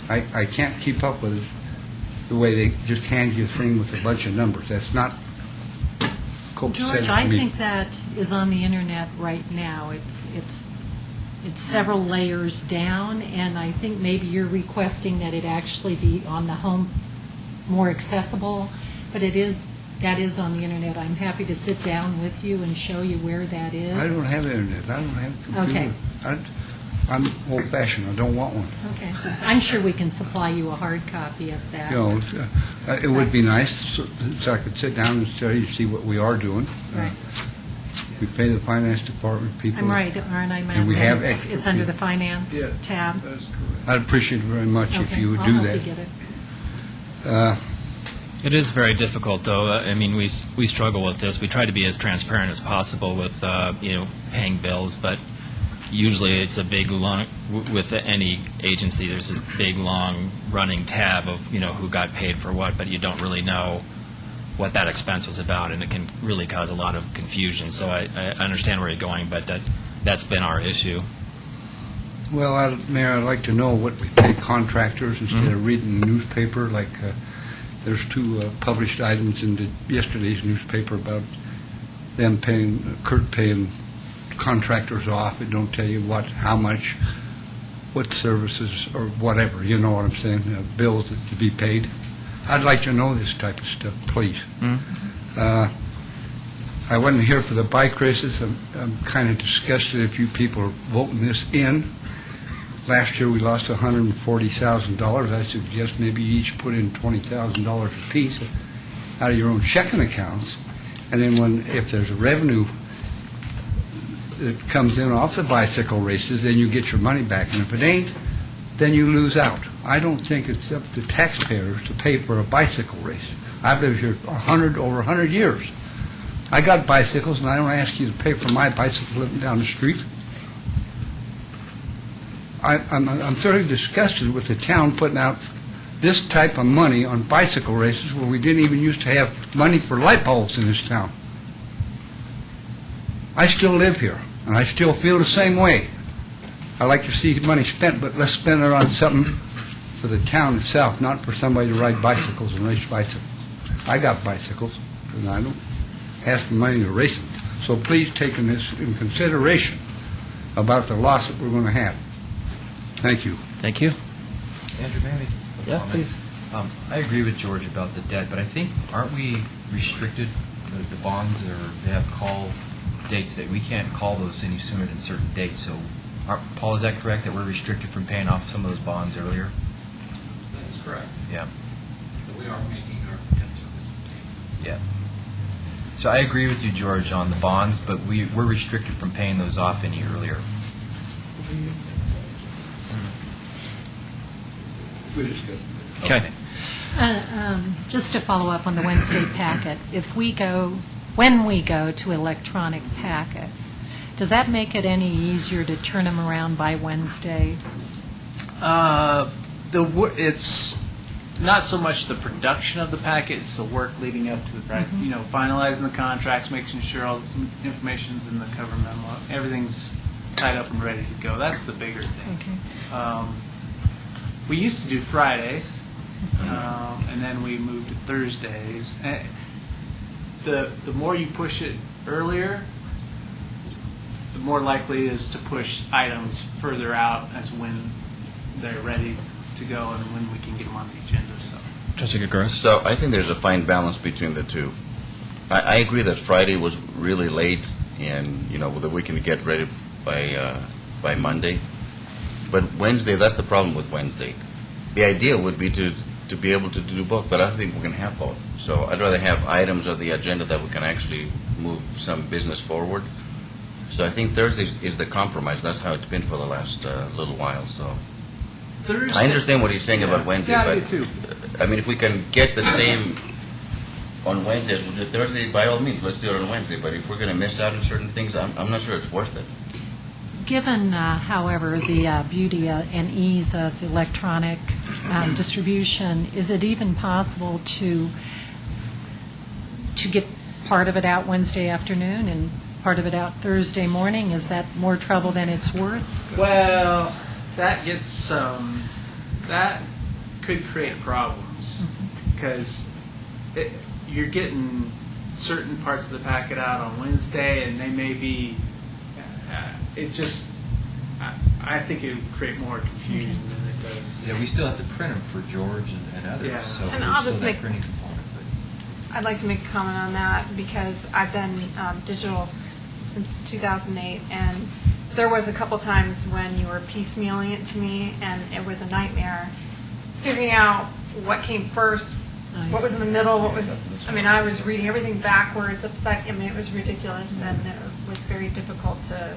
[SPEAKER 16] I can't keep up with it the way they just hand you a thing with a bunch of numbers. That's not copacetic
[SPEAKER 7] George,
[SPEAKER 16] to
[SPEAKER 7] I
[SPEAKER 16] me.
[SPEAKER 7] think that is on the internet right now. It's several layers down, and I think maybe you're requesting that it actually be on the home more accessible, but that is on the internet. I'm happy to sit down with you and show you where that is.
[SPEAKER 16] I don't have internet. I don't have a computer.
[SPEAKER 7] Okay.
[SPEAKER 16] I'm old-fashioned. I don't want one.
[SPEAKER 7] Okay. I'm sure we can supply you a hard copy of that.
[SPEAKER 16] You know, it would be nice so I could sit down and study and see what we are doing.
[SPEAKER 7] Right.
[SPEAKER 16] We pay the finance department people.
[SPEAKER 7] I'm right, aren't I,
[SPEAKER 16] And
[SPEAKER 7] ma'am?
[SPEAKER 16] we have
[SPEAKER 7] It's under the finance
[SPEAKER 16] Yeah.
[SPEAKER 7] tab.
[SPEAKER 16] I'd appreciate it very much if
[SPEAKER 7] Okay,
[SPEAKER 16] you would
[SPEAKER 7] I'll
[SPEAKER 16] do
[SPEAKER 7] help
[SPEAKER 16] that.
[SPEAKER 7] you get it.
[SPEAKER 2] It is very difficult, though. I mean, we struggle with this. We try to be as transparent as possible with, paying bills, but usually it's a big, long, with any agency, there's this big, long running tab of, who got paid for what, but you don't really know what that expense was about, and it can really cause a lot of confusion. So I understand where you're going, but that's been our issue.
[SPEAKER 16] Well, Mayor, I'd like to know what we pay contractors instead of reading the newspaper. Like, there's two published items in yesterday's newspaper about them paying contractors off. It don't tell you how much, what services, or whatever, you know what I'm saying, bills to be paid. I'd like to know this type of stuff, please. I wasn't here for the bike races. I'm kind of disgusted if you people are voting this in. Last year, we lost $140,000. I suggest maybe you each put in $20,000 apiece out of your own checking accounts, and then if there's a revenue that comes in off the bicycle races, then you get your money back, and if it ain't, then you lose out. I don't think it's up to taxpayers to pay for a bicycle race. I've lived here over 100 years. I got bicycles, and I don't ask you to pay for my bicycle living down the street. I'm thoroughly disgusted with the town putting out this type of money on bicycle races where we didn't even used to have money for light bulbs in this town. I still live here, and I still feel the same way. I like to see money spent, but let's spend it on something for the town itself, not for somebody to ride bicycles and race bicycles. I got bicycles, and I don't ask for money to race them. So please take this in consideration about the loss that we're going to have. Thank you.
[SPEAKER 2] Thank you.
[SPEAKER 5] Andrew, maybe?
[SPEAKER 2] Yeah, please.
[SPEAKER 5] I agree with George about the debt, but I think, aren't we restricted, the bonds, or they have call dates that we can't call those any sooner than certain dates, so, Paul, is that correct, that we're restricted from paying off some of those bonds earlier?
[SPEAKER 11] That's correct.
[SPEAKER 5] Yeah.
[SPEAKER 11] We are making our debt service payments.
[SPEAKER 5] Yeah. So I agree with you, George, on the bonds, but we're restricted from paying those off any earlier.
[SPEAKER 2] Okay.
[SPEAKER 7] Just to follow up on the Wednesday packet, when we go to electronic packets, does that make it any easier to turn them around by Wednesday?
[SPEAKER 1] It's not so much the production of the packet, it's the work leading up to the packet. Finalizing the contracts, making sure all the information's in the cover memo, everything's tied up and ready to go. That's the bigger thing.
[SPEAKER 7] Okay.
[SPEAKER 1] We used to do Fridays, and then we moved to Thursdays. And the more you push it earlier, the more likely it is to push items further out as when they're ready to go and when we can get them on the agenda.
[SPEAKER 2] Trustee Gagouras?
[SPEAKER 3] So I think there's a fine balance between the two. I agree that Friday was really late, and that we can get ready by Monday. But Wednesday, that's the problem with Wednesday. The idea would be to be able to do both, but I don't think we're going to have both. So I'd rather have items on the agenda that we can actually move some business forward. So I think Thursday is the compromise. That's how it's been for the last little while. So
[SPEAKER 1] Thursday,
[SPEAKER 3] I understand what he's saying about Wednesday,
[SPEAKER 1] yeah, I
[SPEAKER 3] but
[SPEAKER 1] do too.
[SPEAKER 3] I mean, if we can get the same on Wednesday as we do Thursday, by all means, let's do it on Wednesday. But if we're going to miss out on certain things, I'm not sure it's worth it.
[SPEAKER 7] Given, however, the beauty and ease of electronic distribution, is it even possible to get part of it out Wednesday afternoon and part of it out Thursday morning? Is that more trouble than it's worth?
[SPEAKER 1] Well, that gets that could create problems because you're getting certain parts of the packet out on Wednesday, and they may be. It just, I think it would create more confusion than it does.
[SPEAKER 5] Yeah, we still have to print them for George and others,
[SPEAKER 1] Yeah.
[SPEAKER 5] so
[SPEAKER 9] And
[SPEAKER 5] there's
[SPEAKER 9] I'll
[SPEAKER 5] still
[SPEAKER 9] just
[SPEAKER 5] that
[SPEAKER 9] make-
[SPEAKER 5] printing component. But
[SPEAKER 9] I'd like to make a comment on that because I've been digital since 2008, and there was a couple times when you were piecemealing it to me, and it was a nightmare figuring out what came first, what was in the middle, what was. I mean, I was reading everything backwards, upside. I mean, it was ridiculous, and it was very difficult to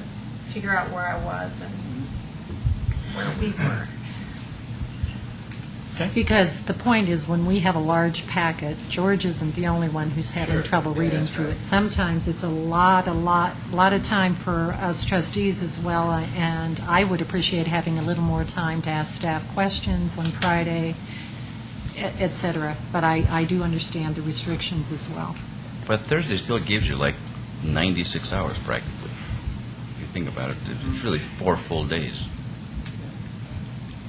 [SPEAKER 9] figure out where I was and where we were.
[SPEAKER 7] Because the point is, when we have a large packet, George isn't the only one who's having trouble reading through it. Sometimes it's a lot of time for us trustees as well, and I would appreciate having a little more time to ask staff questions on Friday, et cetera. But I do understand the restrictions as well.
[SPEAKER 3] But Thursday still gives you like 96 hours practically. If you think about it, it's really 4 full days.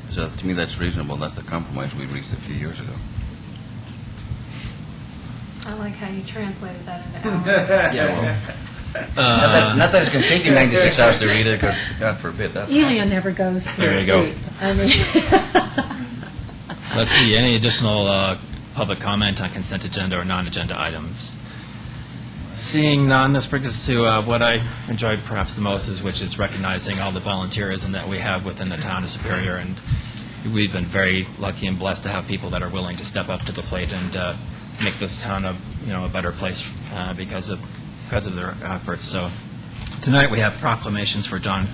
[SPEAKER 3] So to me, that's reasonable. That's the compromise we reached a few years ago.
[SPEAKER 9] I like how you translated that into hours.
[SPEAKER 3] Yeah, well, not that it's going to take you 96 hours to read it, God forbid that.
[SPEAKER 7] Elia never goes to
[SPEAKER 2] There you go.
[SPEAKER 7] sleep. I mean,
[SPEAKER 2] Let's see, any additional public comment on consent agenda or non-agenda items? Seeing none, this brings us to what I enjoyed perhaps the most, which is recognizing all the volunteerism that we have within the town of Superior, and we've been very lucky and blessed to have people that are willing to step up to the plate and make this town a better place because of their efforts. So tonight we have proclamations for John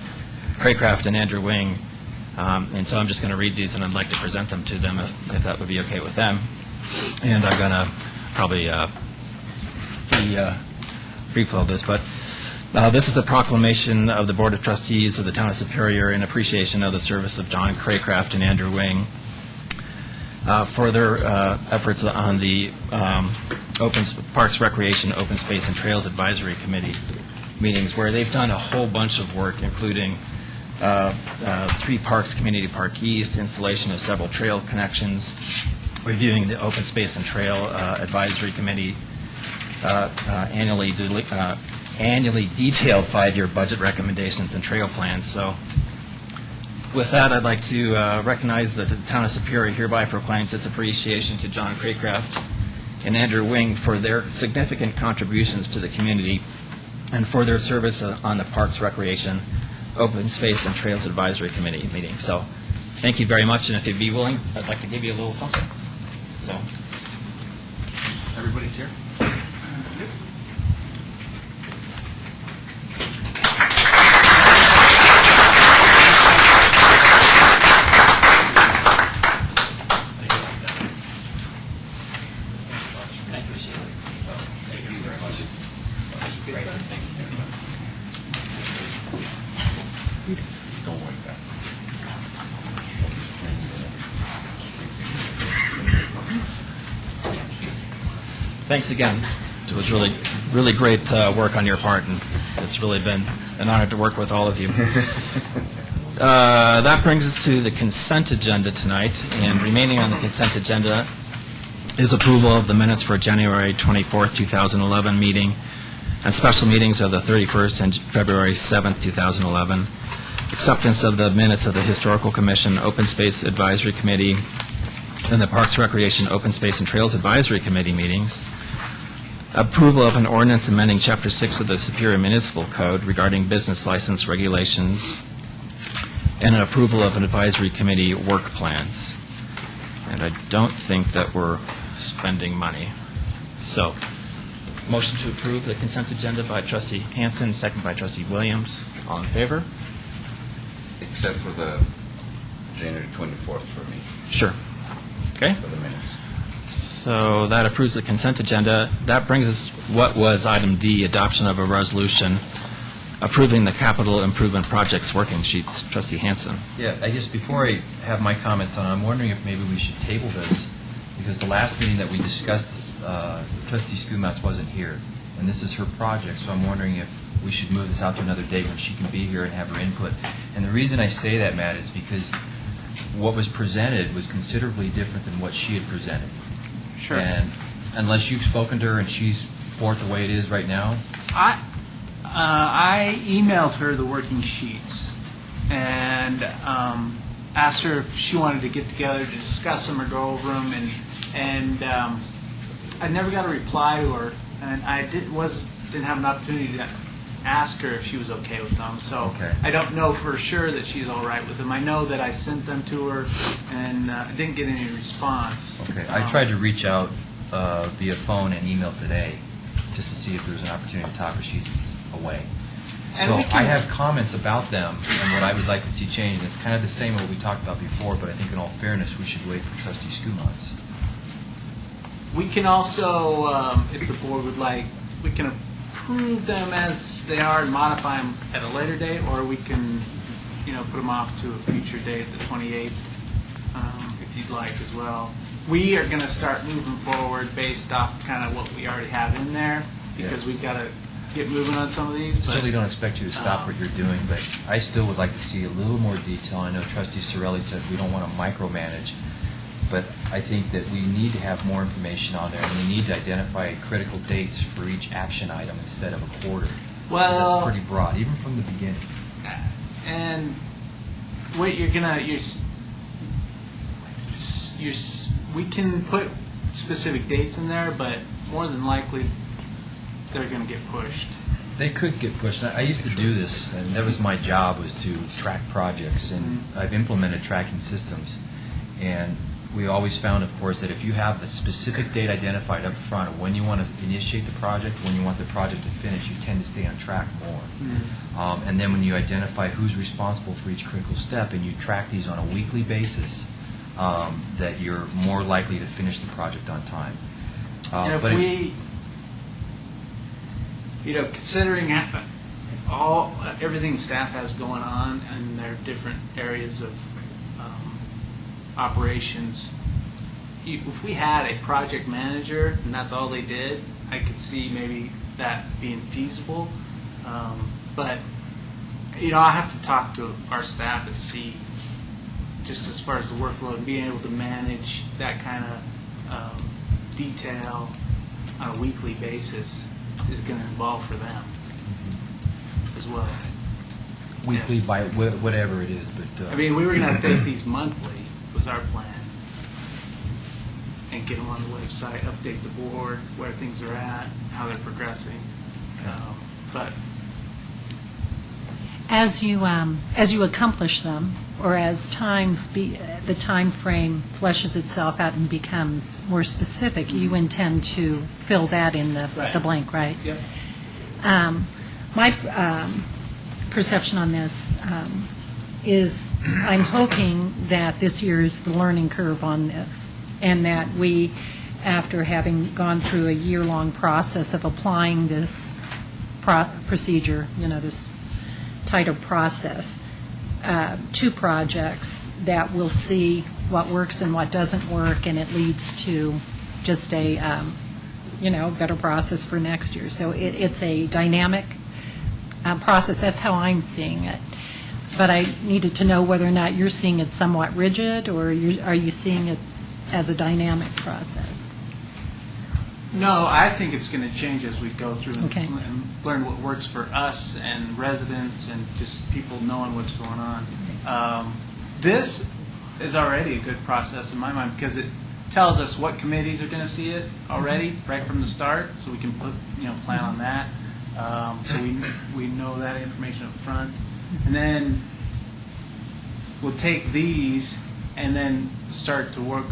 [SPEAKER 2] Craycraft and Andrew Wing, and so I'm just going to read these, and I'd like to present them to them if that would be okay with them. And I'm going to probably free flow this, but this is a proclamation of the Board of Trustees of the Town of Superior in appreciation of the service of John Craycraft and Andrew Wing for their efforts on the Parks, Recreation, Open Space, and Trails Advisory Committee meetings, where they've done a whole bunch of work, including 3 parks, Community Park East, installation of several trail connections, reviewing the Open Space and Trail Advisory Committee, annually detailed 5-year budget recommendations and trail plans. So with that, I'd like to recognize that the Town of Superior hereby proclaims its appreciation to John Craycraft and Andrew Wing for their significant contributions to the community and for their service on the Parks, Recreation, Open Space, and Trails Advisory Committee meeting. So thank you very much, and if you'd be willing, I'd like to give you a little something. So everybody's here. Thanks again. It was really great work on your part, and it's really been an honor to work with all of you. That brings us to the consent agenda tonight, and remaining on the consent agenda is approval of the minutes for January 24th, 2011 meeting, and special meetings of the 31st and February 7th, 2011, acceptance of the minutes of the Historical Commission, Open Space Advisory Committee, and the Parks, Recreation, Open Space, and Trails Advisory Committee meetings, approval of an ordinance amending Chapter 6 of the Superior Municipal Code regarding business license regulations, and an approval of an advisory committee work plans. And I don't think that we're spending money. So, motion to approve the consent agenda by Trustee Hanson, second by Trustee Williams. All in favor?
[SPEAKER 3] Except for the January 24th for me,
[SPEAKER 2] Sure. Okay.
[SPEAKER 3] for the minutes.
[SPEAKER 2] So that approves the consent agenda. That brings us what was item D, adoption of a resolution approving the capital improvement projects working sheets. Trustee Hansen.
[SPEAKER 5] Yeah, I just, before I have my comments on it, I'm wondering if maybe we should table this, because the last meeting that we discussed, trustee Skumatz wasn't here, and this is her project, so I'm wondering if we should move this out to another date when she can be here and have her input. And the reason I say that, Matt, is because what was presented was considerably different than what she had presented.
[SPEAKER 1] Sure.
[SPEAKER 5] And unless you've spoken to her and she's for it the way it is right now,
[SPEAKER 1] I emailed her the working sheets and asked her if she wanted to get together to discuss them or go over them, and I never got a reply to her, and I didn't have an opportunity to ask her if she was okay with them. So
[SPEAKER 5] Okay.
[SPEAKER 1] I don't know for sure that she's all right with them. I know that I sent them to her, and I didn't get any response.
[SPEAKER 5] okay. I tried to reach out via phone and email today, just to see if there was an opportunity to talk, but she's away.
[SPEAKER 1] And
[SPEAKER 5] So
[SPEAKER 1] we can-
[SPEAKER 5] I have comments about them and what I would like to see changed. It's kind of the same what we talked about before, but I think in all fairness, we should wait for trustee Skumatz.
[SPEAKER 1] We can also, if the board would like, we can approve them as they are and modify them at a later date, or we can, put them off to a future date, the 28th, if you'd like as well. We are going to start moving forward based off kind of what we already have in there, because we've got to get moving on some of these. but-
[SPEAKER 5] Certainly don't expect you to stop what you're doing, but I still would like to see a little more detail. I know trustee Sorelli says we don't want to micromanage, but I think that we need to have more information on there, and we need to identify critical dates for each action item instead of a quarter. Because
[SPEAKER 1] Well-
[SPEAKER 5] that's pretty broad, even from the beginning.
[SPEAKER 1] And what you're gonna, we can put specific dates in there, but more than likely, they're gonna get pushed.
[SPEAKER 5] They could get pushed. I used to do this, and that was my job, was to track projects, and I've implemented tracking systems. And we always found, of course, that if you have the specific date identified up front of when you want to initiate the project, when you want the project to finish, you tend to stay on track more. And then when you identify who's responsible for each critical step, and you track these on a weekly basis, that you're more likely to finish the project on time.
[SPEAKER 1] And if
[SPEAKER 5] But
[SPEAKER 1] we, considering everything staff has going on in their different areas of operations, if we had a project manager and that's all they did, I could see maybe that being feasible. But, I have to talk to our staff and see, just as far as the workload, and being able to manage that kind of detail on a weekly basis is going to involve for them as well.
[SPEAKER 5] weekly by whatever it is, but.
[SPEAKER 1] We were going to update these monthly, was our plan. And get them on the website, update the board, where things are at, how they're progressing. But
[SPEAKER 7] As you accomplish them, or as the time frame fleshes itself out and becomes more specific, you intend to fill that in the
[SPEAKER 1] Right.
[SPEAKER 7] blank, right?
[SPEAKER 1] Yep.
[SPEAKER 7] My perception on this is I'm hoping that this year is the learning curve on this, and that we, after having gone through a year-long process of applying this procedure, this tighter process, to projects, that we'll see what works and what doesn't work, and it leads to just a, better process for next year. So it's a dynamic process. That's how I'm seeing it. But I needed to know whether or not you're seeing it somewhat rigid, or are you seeing it as a dynamic process?
[SPEAKER 1] no, I think it's going to change as we go through
[SPEAKER 7] Okay.
[SPEAKER 1] and learn what works for us and residents and just people knowing what's going on. This is already a good process in my mind, because it tells us what committees are going to see it already, right from the start, so we can plan on that. So we know that information up front. And then we'll take these and then start to work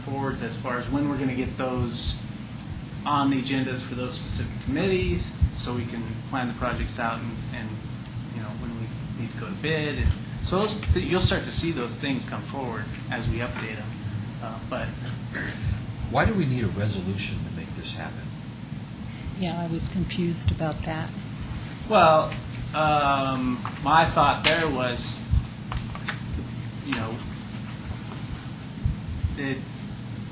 [SPEAKER 1] forward as far as when we're going to get those on the agendas for those specific committees, so we can plan the projects out and when we need to go to bid. And so you'll start to see those things come forward as we update them. But
[SPEAKER 5] Why do we need a resolution to make this happen?
[SPEAKER 7] Yeah, I was confused about that.
[SPEAKER 1] well, My thought there was, you know, it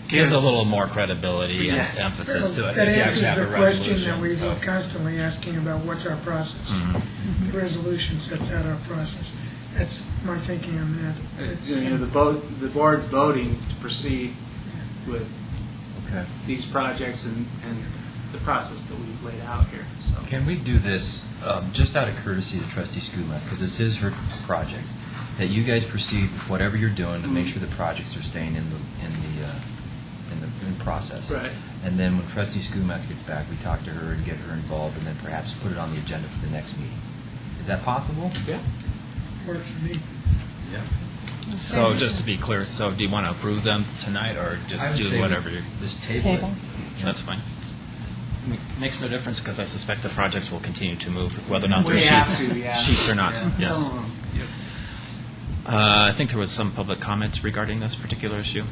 [SPEAKER 2] Gives a little more credibility and
[SPEAKER 1] Yeah.
[SPEAKER 2] emphasis to it.
[SPEAKER 6] That
[SPEAKER 2] if you
[SPEAKER 6] answers
[SPEAKER 2] actually have
[SPEAKER 6] the
[SPEAKER 2] a
[SPEAKER 6] question that
[SPEAKER 2] resolution,
[SPEAKER 6] we
[SPEAKER 2] so.
[SPEAKER 6] were constantly asking about what's our process. The resolution sets out our process. That's my thinking on that.
[SPEAKER 1] You know, the board's voting to proceed with
[SPEAKER 5] Okay.
[SPEAKER 1] these projects and the process that we've laid out here, so.
[SPEAKER 5] Can we do this, just out of courtesy to trustee Skumas, because this is her project, that you guys proceed with whatever you're doing to make sure the projects are staying in process.
[SPEAKER 1] Right.
[SPEAKER 5] And then when trustee Skumas gets back, we talk to her and get her involved, and then perhaps put it on the agenda for the next meeting. Is that possible?
[SPEAKER 1] Yeah.
[SPEAKER 6] Works for me.
[SPEAKER 5] Yeah.
[SPEAKER 2] So just to be clear, so do you want to approve them tonight, or
[SPEAKER 5] I
[SPEAKER 2] just
[SPEAKER 5] would say
[SPEAKER 2] do whatever you?
[SPEAKER 5] Just table
[SPEAKER 7] Table.
[SPEAKER 5] it.
[SPEAKER 2] That's fine. Makes no difference, because I suspect the projects will continue to move, whether or not they're
[SPEAKER 1] We have
[SPEAKER 2] sheets,
[SPEAKER 1] to, yeah.
[SPEAKER 2] sheets or not,
[SPEAKER 1] Yeah.
[SPEAKER 2] yes.
[SPEAKER 1] Some of them, yep.
[SPEAKER 2] I think there was some public comment regarding this particular issue.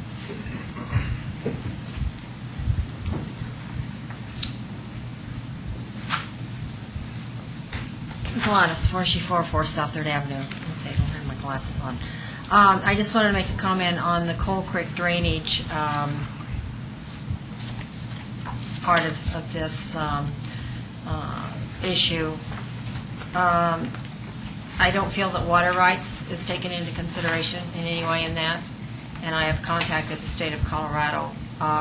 [SPEAKER 14] Gladys, 444 South Third Avenue. Let's see, I don't have my glasses on. I just wanted to make a comment on the Coal Creek drainage part of this issue. I don't feel that water rights is taken into consideration in any way in that, and I have contacted the state of Colorado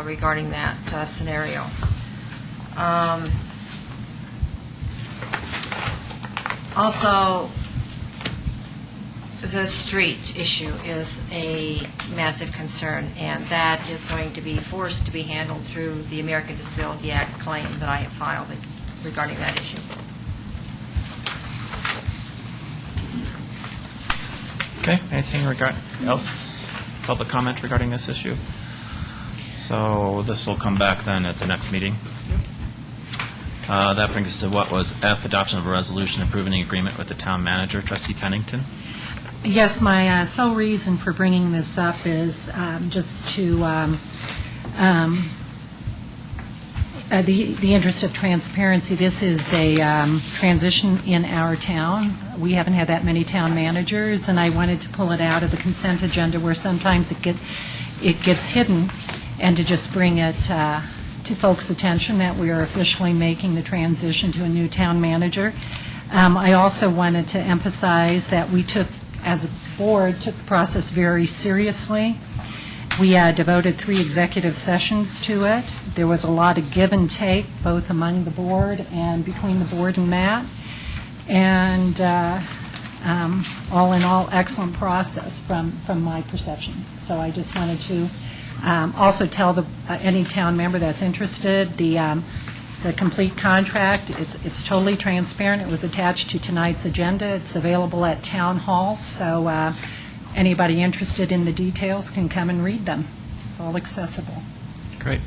[SPEAKER 14] regarding that scenario. Also, the street issue is a massive concern, and that is going to be forced to be handled through the American Disability Act claim that I have filed regarding that issue.
[SPEAKER 2] Okay, anything else, public comment regarding this issue? So this will come back then at the next meeting. That brings us to what was F, adoption of a resolution approving an agreement with the town manager. Trustee Pennington?
[SPEAKER 7] Yes, my sole reason for bringing this up is just to the interest of transparency. This is a transition in our town. We haven't had that many town managers, and I wanted to pull it out of the consent agenda where sometimes it gets hidden, and to just bring it to folks' attention that we are officially making the transition to a new town manager. I also wanted to emphasize that we took, as a board, took the process very seriously. We devoted 3 executive sessions to it. There was a lot of give and take, both among the board and between the board and Matt. And all in all, excellent process from my perception. So I just wanted to also tell any town member that's interested, the complete contract, it's totally transparent. It was attached to tonight's agenda. It's available at Town Hall, so anybody interested in the details can come and read them. It's all accessible.
[SPEAKER 2] Great.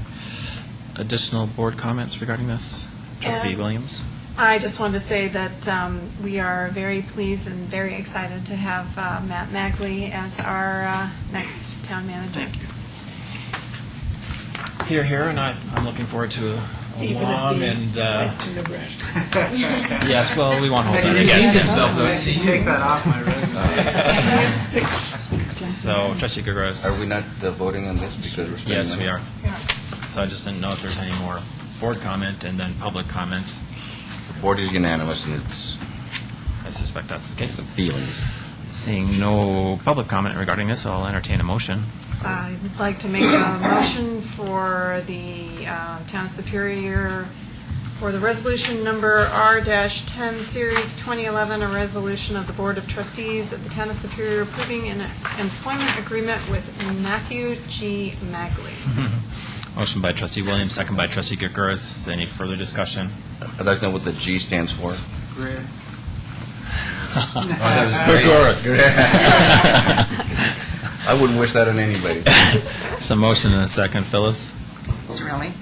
[SPEAKER 2] Additional board comments regarding this? Trustee
[SPEAKER 9] And-
[SPEAKER 2] Williams?
[SPEAKER 9] I just wanted to say that we are very pleased and very excited to have Matt Magley as our next town manager.
[SPEAKER 2] Thank you. Here, and I'm looking forward to a
[SPEAKER 6] Even
[SPEAKER 2] long
[SPEAKER 6] if he
[SPEAKER 2] and,
[SPEAKER 6] went to Nebraska.
[SPEAKER 2] yes, well, we won't hold that against him.
[SPEAKER 1] Take that off my resume.
[SPEAKER 2] So, Trustee Gregores?
[SPEAKER 3] Are we not voting on this because we're spending
[SPEAKER 2] Yes,
[SPEAKER 3] money?
[SPEAKER 2] we are. So I just didn't know if there's any more board comment and then public comment.
[SPEAKER 3] The board is unanimous, and
[SPEAKER 2] I suspect that's the case.
[SPEAKER 3] it's the feelings.
[SPEAKER 2] Seeing no public comment regarding this, I'll entertain a motion.
[SPEAKER 9] I would like to make a motion for the Town of Superior, for the resolution number R-10, Series 2011, a resolution of the Board of Trustees of the Town of Superior approving an employment agreement with Matthew G. Magley.
[SPEAKER 2] Motion by Trustee Williams, second by Trustee Gregores. Any further discussion?
[SPEAKER 3] I'd like to know what the G stands for.
[SPEAKER 1] Great.
[SPEAKER 2] Gregores.
[SPEAKER 3] I wouldn't wish that on anybody.
[SPEAKER 2] So motion and a second. Phyllis?
[SPEAKER 13] Sorelli?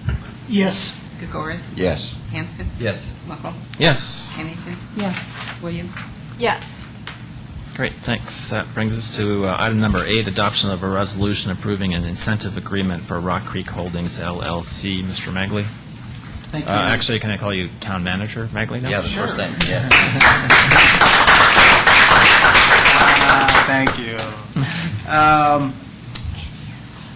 [SPEAKER 6] Yes.
[SPEAKER 13] Gregoris?
[SPEAKER 3] Yes.
[SPEAKER 13] Hanson?
[SPEAKER 5] Yes.
[SPEAKER 13] Smuckle?
[SPEAKER 2] Yes.
[SPEAKER 13] Pennington?
[SPEAKER 7] Yes.
[SPEAKER 13] Williams?
[SPEAKER 9] Yes.
[SPEAKER 2] Great, thanks. That brings us to item number 8, adoption of a resolution approving an incentive agreement for Rock Creek Holdings LLC. Mr. Magley?
[SPEAKER 1] Thank you.
[SPEAKER 2] Actually, can I call you Town Manager Magley now?
[SPEAKER 3] Yeah, the first thing, yes.
[SPEAKER 1] Thank you.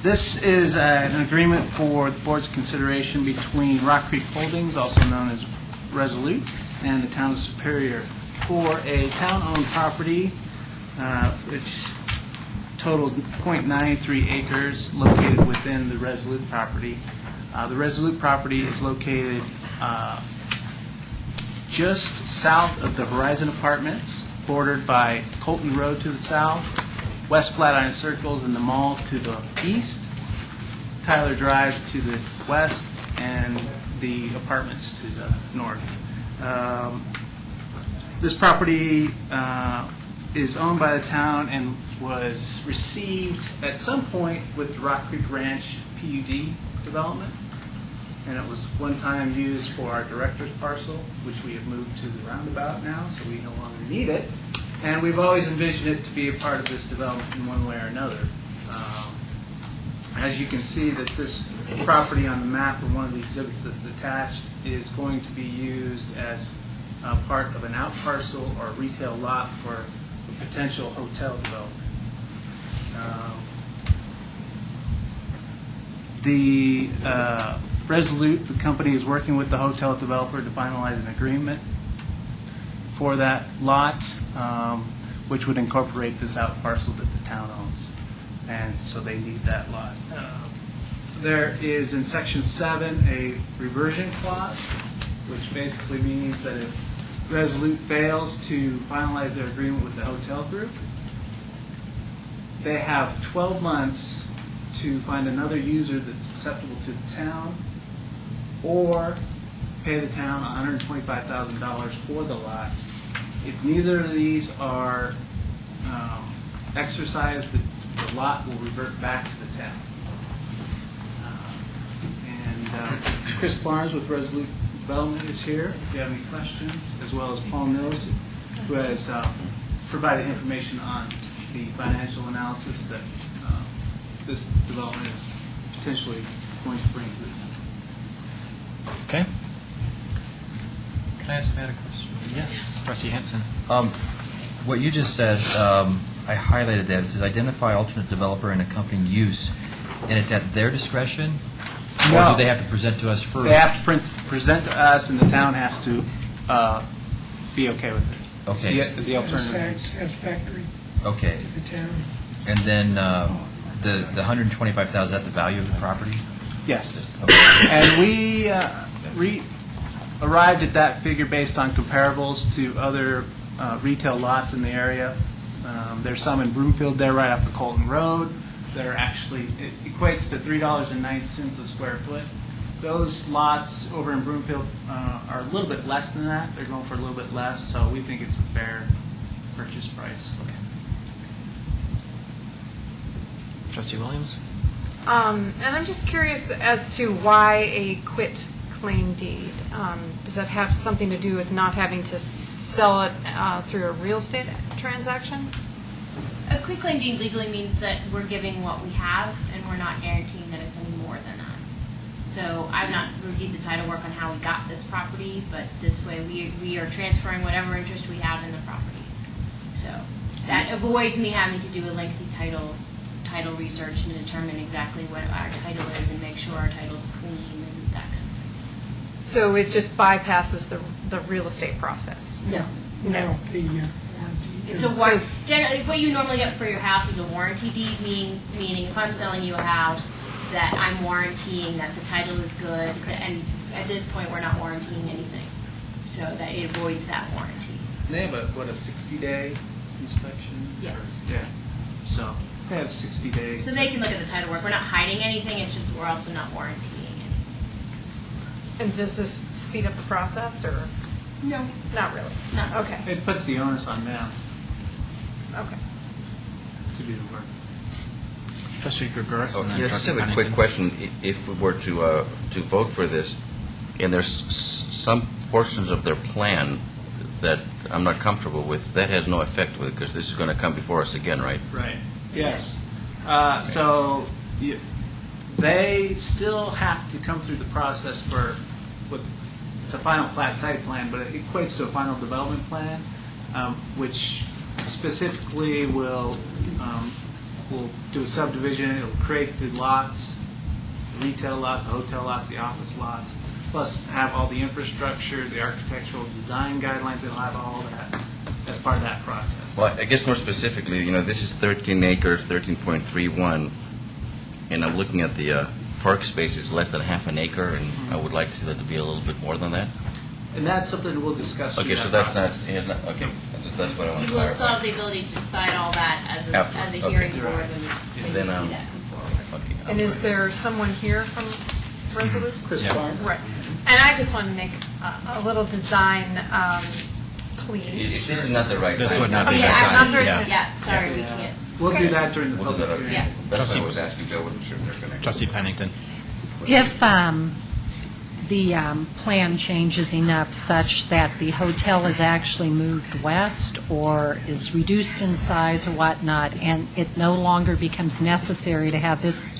[SPEAKER 1] This is an agreement for the board's consideration between Rock Creek Holdings, also known as Resolute, and the town of Superior for a town-owned property which totals .93 acres located within the Resolute property. The Resolute property is located just south of the Horizon Apartments, bordered by Colton Road to the south, West Flatiron Circles and the mall to the east, Tyler Drive to the west, and the apartments to the north. This property is owned by the town and was received at some point with the Rock Creek Ranch PUD development, and it was one time used for our director's parcel, which we have moved to the roundabout now, so we no longer need it. And we've always envisioned it to be a part of this development in one way or another. As you can see, that this property on the map and one of the exhibits that's attached is going to be used as part of an out parcel or retail lot for a potential hotel development. The Resolute, the company, is working with the hotel developer to finalize an agreement for that lot, which would incorporate this out parcel that the town owns. And so they need that lot. There is in Section 7 a reversion clause, which basically means that if Resolute fails to finalize their agreement with the hotel group, they have 12 months to find another user that's acceptable to the town, or pay the town $125,000 for the lot. If neither of these are exercised, the lot will revert back to the town. Chris Barnes with Resolute Development is here, if you have any questions, as well as Paul Mills, who has provided information on the financial analysis that this development is potentially going to bring to the town.
[SPEAKER 2] Okay. Can I ask Matt a question? Yes. Trustee Hanson.
[SPEAKER 5] What you just said, I highlighted that. It says identify alternate developer and accompanying use, and it's at their discretion?
[SPEAKER 1] No.
[SPEAKER 5] Or do they have to present to us first?
[SPEAKER 1] They have to present to us, and the town has to be okay with it.
[SPEAKER 5] Okay.
[SPEAKER 1] The alternative.
[SPEAKER 6] Satisfactory
[SPEAKER 5] Okay.
[SPEAKER 6] to the town.
[SPEAKER 5] And then the 125,000, is that the value of the property?
[SPEAKER 1] Yes.
[SPEAKER 5] Okay.
[SPEAKER 1] And we arrived at that figure based on comparables to other retail lots in the area. There's some in Broomfield there right off the Colton Road that are actually, it equates to $3.09 a square foot. Those lots over in Broomfield are a little bit less than that. They're going for a little bit less, so we think it's a fair purchase price.
[SPEAKER 2] Okay. Trustee Williams?
[SPEAKER 9] And I'm just curious as to why a quit claim deed. Does that have something to do with not having to sell it through a real estate transaction?
[SPEAKER 17] A quitclaim deed legally means that we're giving what we have, and we're not guaranteeing that it's any more than that. So I've not reviewed the title work on how we got this property, but this way we are transferring whatever interest we have in the property. So that avoids me having to do a lengthy title research and determine exactly what our title is and make sure our title's clean and that kind of thing.
[SPEAKER 9] So it just bypasses the real estate process?
[SPEAKER 17] No.
[SPEAKER 6] No, the warranty.
[SPEAKER 17] It's generally what you normally get for your house is a warranty deed, meaning if I'm selling you a house, that I'm warrantying that the title is good, and at this point we're not warrantying anything, so that it avoids that warranty.
[SPEAKER 1] They have a 60-day inspection?
[SPEAKER 17] Yes.
[SPEAKER 1] Yeah. So they have 60 days.
[SPEAKER 17] So they can look at the title work. We're not hiding anything. It's just we're also not warrantying anything.
[SPEAKER 9] And does this speed up the process, or?
[SPEAKER 17] No.
[SPEAKER 9] Not really?
[SPEAKER 17] No.
[SPEAKER 9] Okay.
[SPEAKER 1] It puts the onus on them
[SPEAKER 9] Okay.
[SPEAKER 1] to do the work.
[SPEAKER 2] Trustee Gregoris? and then
[SPEAKER 3] Yeah, just
[SPEAKER 2] Trustee
[SPEAKER 3] have a quick
[SPEAKER 2] Pennington.
[SPEAKER 3] question. If we were to vote for this, and there's some portions of their plan that I'm not comfortable with, that has no effect with it, because this is going to come before us again, right?
[SPEAKER 1] Right. Yes. So they still have to come through the process for what, it's a final plat site plan, but it equates to a final development plan, which specifically will do a subdivision. It'll create the lots, the retail lots, the hotel lots, the office lots, plus have all the infrastructure, the architectural design guidelines. It'll have all that as part of that process.
[SPEAKER 3] Well, I guess more specifically, this is 13 acres, 13.31, and I'm looking at the park space is less than half an acre, and I would like to see that to be a little bit more than that.
[SPEAKER 1] And that's something we'll discuss through
[SPEAKER 3] Okay,
[SPEAKER 1] that
[SPEAKER 3] so that's
[SPEAKER 1] process.
[SPEAKER 3] okay, that's what I want to
[SPEAKER 17] You will still have
[SPEAKER 3] clarify.
[SPEAKER 17] the ability to decide all that as
[SPEAKER 3] After,
[SPEAKER 17] a
[SPEAKER 3] okay.
[SPEAKER 17] hearing board when you
[SPEAKER 3] Then,
[SPEAKER 17] see
[SPEAKER 3] um,
[SPEAKER 17] that come forward.
[SPEAKER 3] Okay,
[SPEAKER 9] And is there someone here from Resolute?
[SPEAKER 1] Chris
[SPEAKER 2] Yeah.
[SPEAKER 1] Barnes.
[SPEAKER 9] Right. And I just want to make a little design plea.
[SPEAKER 3] If this is not the right
[SPEAKER 2] This
[SPEAKER 3] time.
[SPEAKER 2] would not
[SPEAKER 17] Oh,
[SPEAKER 2] be
[SPEAKER 17] yeah,
[SPEAKER 2] the
[SPEAKER 17] I'm
[SPEAKER 2] time.
[SPEAKER 17] not
[SPEAKER 2] Yeah.
[SPEAKER 17] yeah, sorry, we can't.
[SPEAKER 1] We'll do that during the
[SPEAKER 3] We'll do that,
[SPEAKER 1] public
[SPEAKER 3] okay.
[SPEAKER 1] hearing.
[SPEAKER 17] Yeah.
[SPEAKER 3] That's
[SPEAKER 2] Trustee-
[SPEAKER 3] what I was asking, Joe, wasn't sure if they're connected.
[SPEAKER 2] Trustee Pennington.
[SPEAKER 7] If the plan changes enough such that the hotel is actually moved west or is reduced in size or whatnot, and it no longer becomes necessary to have this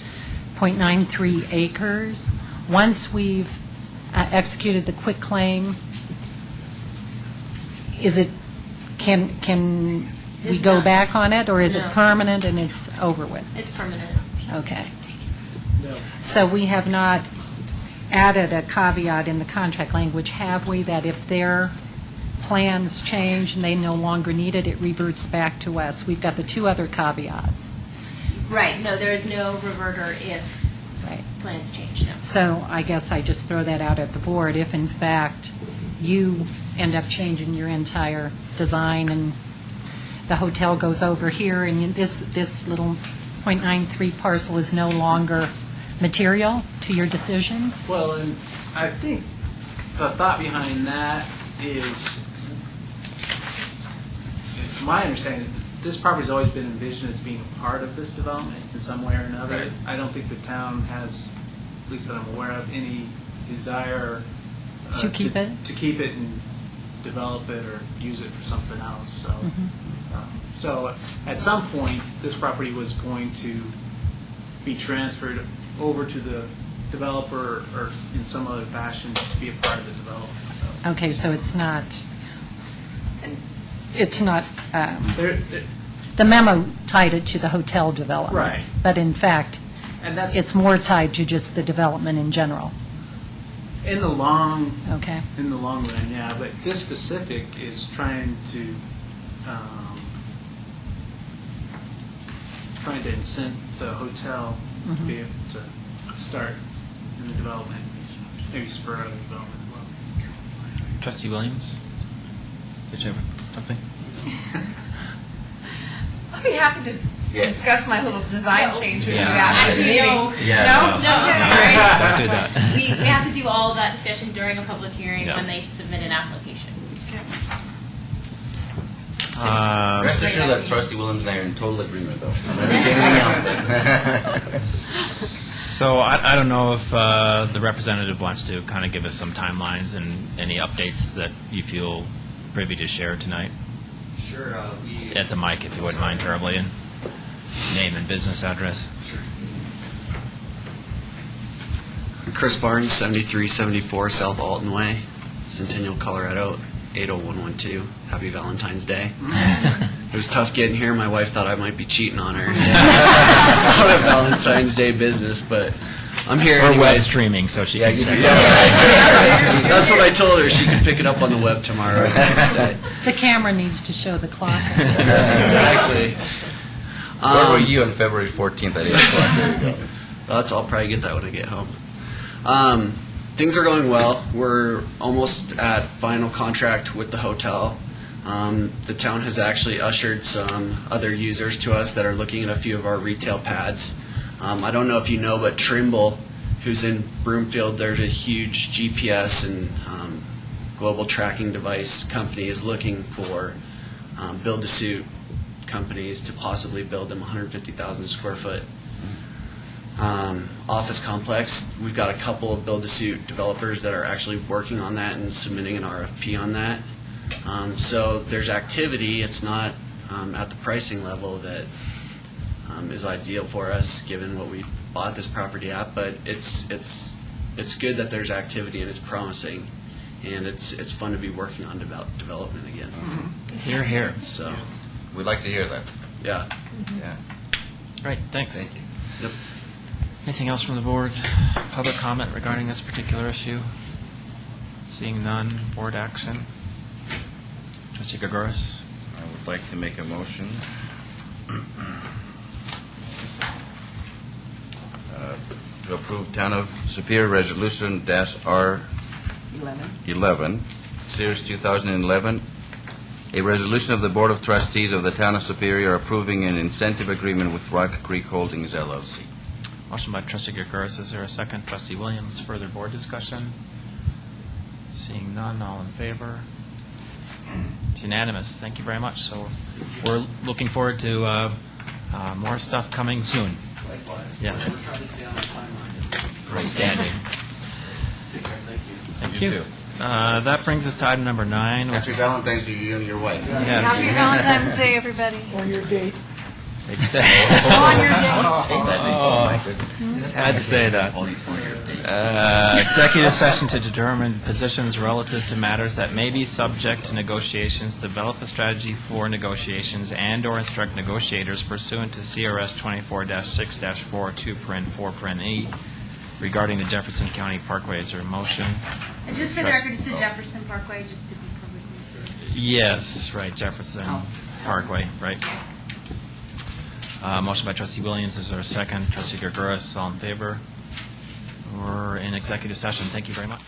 [SPEAKER 7] .93 acres, once we've executed the quitclaim, can we
[SPEAKER 17] It's
[SPEAKER 7] go
[SPEAKER 17] not.
[SPEAKER 7] back on it, or is it
[SPEAKER 17] No.
[SPEAKER 7] permanent and it's over with?
[SPEAKER 17] It's permanent.
[SPEAKER 7] Okay. So we have not added a caveat in the contract language, have we, that if their plans change and they no longer need it, it reverts back to us? We've got the two other caveats.
[SPEAKER 17] Right, no, there is no reverter if
[SPEAKER 7] Right.
[SPEAKER 17] plans change, no.
[SPEAKER 7] So I guess I just throw that out at the board. If in fact you end up changing your entire design and the hotel goes over here and this little .93 parcel is no longer material to your decision?
[SPEAKER 1] Well, and I think the thought behind that is, it's my understanding, this property's always been envisioned as being a part of this development in some way or another.
[SPEAKER 3] Right.
[SPEAKER 1] I don't think the town has, at least that I'm aware of, any desire
[SPEAKER 7] To keep it?
[SPEAKER 1] To keep it and develop it or use it for something else, so. So at some point, this property was going to be transferred over to the developer or in some other fashion to be a part of the development, so.
[SPEAKER 7] Okay, so it's not,
[SPEAKER 1] There-
[SPEAKER 7] the memo tied it to the hotel development.
[SPEAKER 1] Right.
[SPEAKER 7] But in fact,
[SPEAKER 1] And that's,
[SPEAKER 7] it's more tied to just the development in general.
[SPEAKER 1] in the long
[SPEAKER 7] Okay.
[SPEAKER 1] run, yeah, but this specific is trying to incent the hotel to be able to start in the development, maybe spur other development as well.
[SPEAKER 2] Trustee Williams? Did you have something?
[SPEAKER 9] I'd be happy to discuss my little design change with you
[SPEAKER 2] Yeah.
[SPEAKER 9] after the
[SPEAKER 17] Actually,
[SPEAKER 9] meeting.
[SPEAKER 17] no.
[SPEAKER 2] Yeah,
[SPEAKER 17] No,
[SPEAKER 9] Okay.
[SPEAKER 17] sorry.
[SPEAKER 2] Don't do that.
[SPEAKER 17] We have to do all of that discussion during a public hearing
[SPEAKER 2] Yeah.
[SPEAKER 17] when they submit an application.
[SPEAKER 3] Rest assured that Trustee Williams and I are in total agreement, though. I'm not going to say anything else,
[SPEAKER 2] So I don't know if the representative wants to kind of give us some timelines and any updates that you feel privy to share tonight.
[SPEAKER 3] Sure,
[SPEAKER 2] At the mic, if you wouldn't mind terribly, and name and business address.
[SPEAKER 18] Chris Barnes, 7374 South Alton Way, Centennial, Colorado, 80112. Happy Valentine's Day. It was tough getting here. My wife thought I might be cheating on her on a Valentine's Day business, but I'm here
[SPEAKER 2] Or web
[SPEAKER 18] anyways.
[SPEAKER 2] streaming, so she can
[SPEAKER 3] you
[SPEAKER 2] check
[SPEAKER 3] do
[SPEAKER 2] it out.
[SPEAKER 18] That's what I told her. She can pick it up on the web tomorrow or the next day.
[SPEAKER 7] The camera needs to show the clock.
[SPEAKER 18] Exactly.
[SPEAKER 3] Where were you on February 14th at 8 o'clock? There you go.
[SPEAKER 18] I'll probably get that when I get home. Things are going well. We're almost at final contract with the hotel. The town has actually ushered some other users to us that are looking at a few of our retail pads. I don't know if you know, but Trimble, who's in Broomfield, there's a huge GPS and global tracking device company, is looking for build-to-suit companies to possibly build them 150,000 square foot office complex. We've got a couple of build-to-suit developers that are actually working on that and submitting an RFP on that. So there's activity. It's not at the pricing level that is ideal for us, given what we bought this property at, but it's it's good that there's activity and it's promising, and it's fun to be working on development again.
[SPEAKER 2] Hear, hear.
[SPEAKER 18] So,
[SPEAKER 3] We'd like to hear that.
[SPEAKER 18] yeah.
[SPEAKER 3] Yeah.
[SPEAKER 2] Great, thanks.
[SPEAKER 3] Thank you.
[SPEAKER 18] Yep.
[SPEAKER 2] Anything else from the board? Public comment regarding this particular issue? Seeing none, board action? Trustee Gregoris?
[SPEAKER 3] I would like to make a motion to approve Town of Superior Resolution -R 11, Series 2011, a resolution of the Board of Trustees of the Town of Superior approving an incentive agreement with Rock Creek Holdings LLC.
[SPEAKER 2] Motion by Trustee Gregoris, is there a second? Trustee Williams, further board discussion? Seeing none, all in favor? It's unanimous, thank you very much. So we're looking forward to more stuff coming soon.
[SPEAKER 18] Likewise.
[SPEAKER 2] Yes.
[SPEAKER 18] We're trying to stay on the timeline.
[SPEAKER 2] Outstanding. Thank you.
[SPEAKER 3] too.
[SPEAKER 2] That brings us to item number 9.
[SPEAKER 3] Happy Valentine's to you and your wife.
[SPEAKER 2] Yes.
[SPEAKER 9] Happy Valentine's Day, everybody.
[SPEAKER 6] On your date.
[SPEAKER 2] Exactly.
[SPEAKER 9] On your date.
[SPEAKER 2] Had to say that. Executive session to determine positions relative to matters that may be subject to negotiations, develop a strategy for negotiations, and/or instruct negotiators pursuant to CRS 24-6-42(4)(e) regarding the Jefferson County Parkway. Is there a motion?
[SPEAKER 17] And just for the record, it's the Jefferson Parkway, just to be perfectly clear.
[SPEAKER 2] Yes, right, Jefferson Parkway, right. Motion by Trustee Williams, is there a second? Trustee Gregoris, all in favor? We're in executive session. Thank you very much.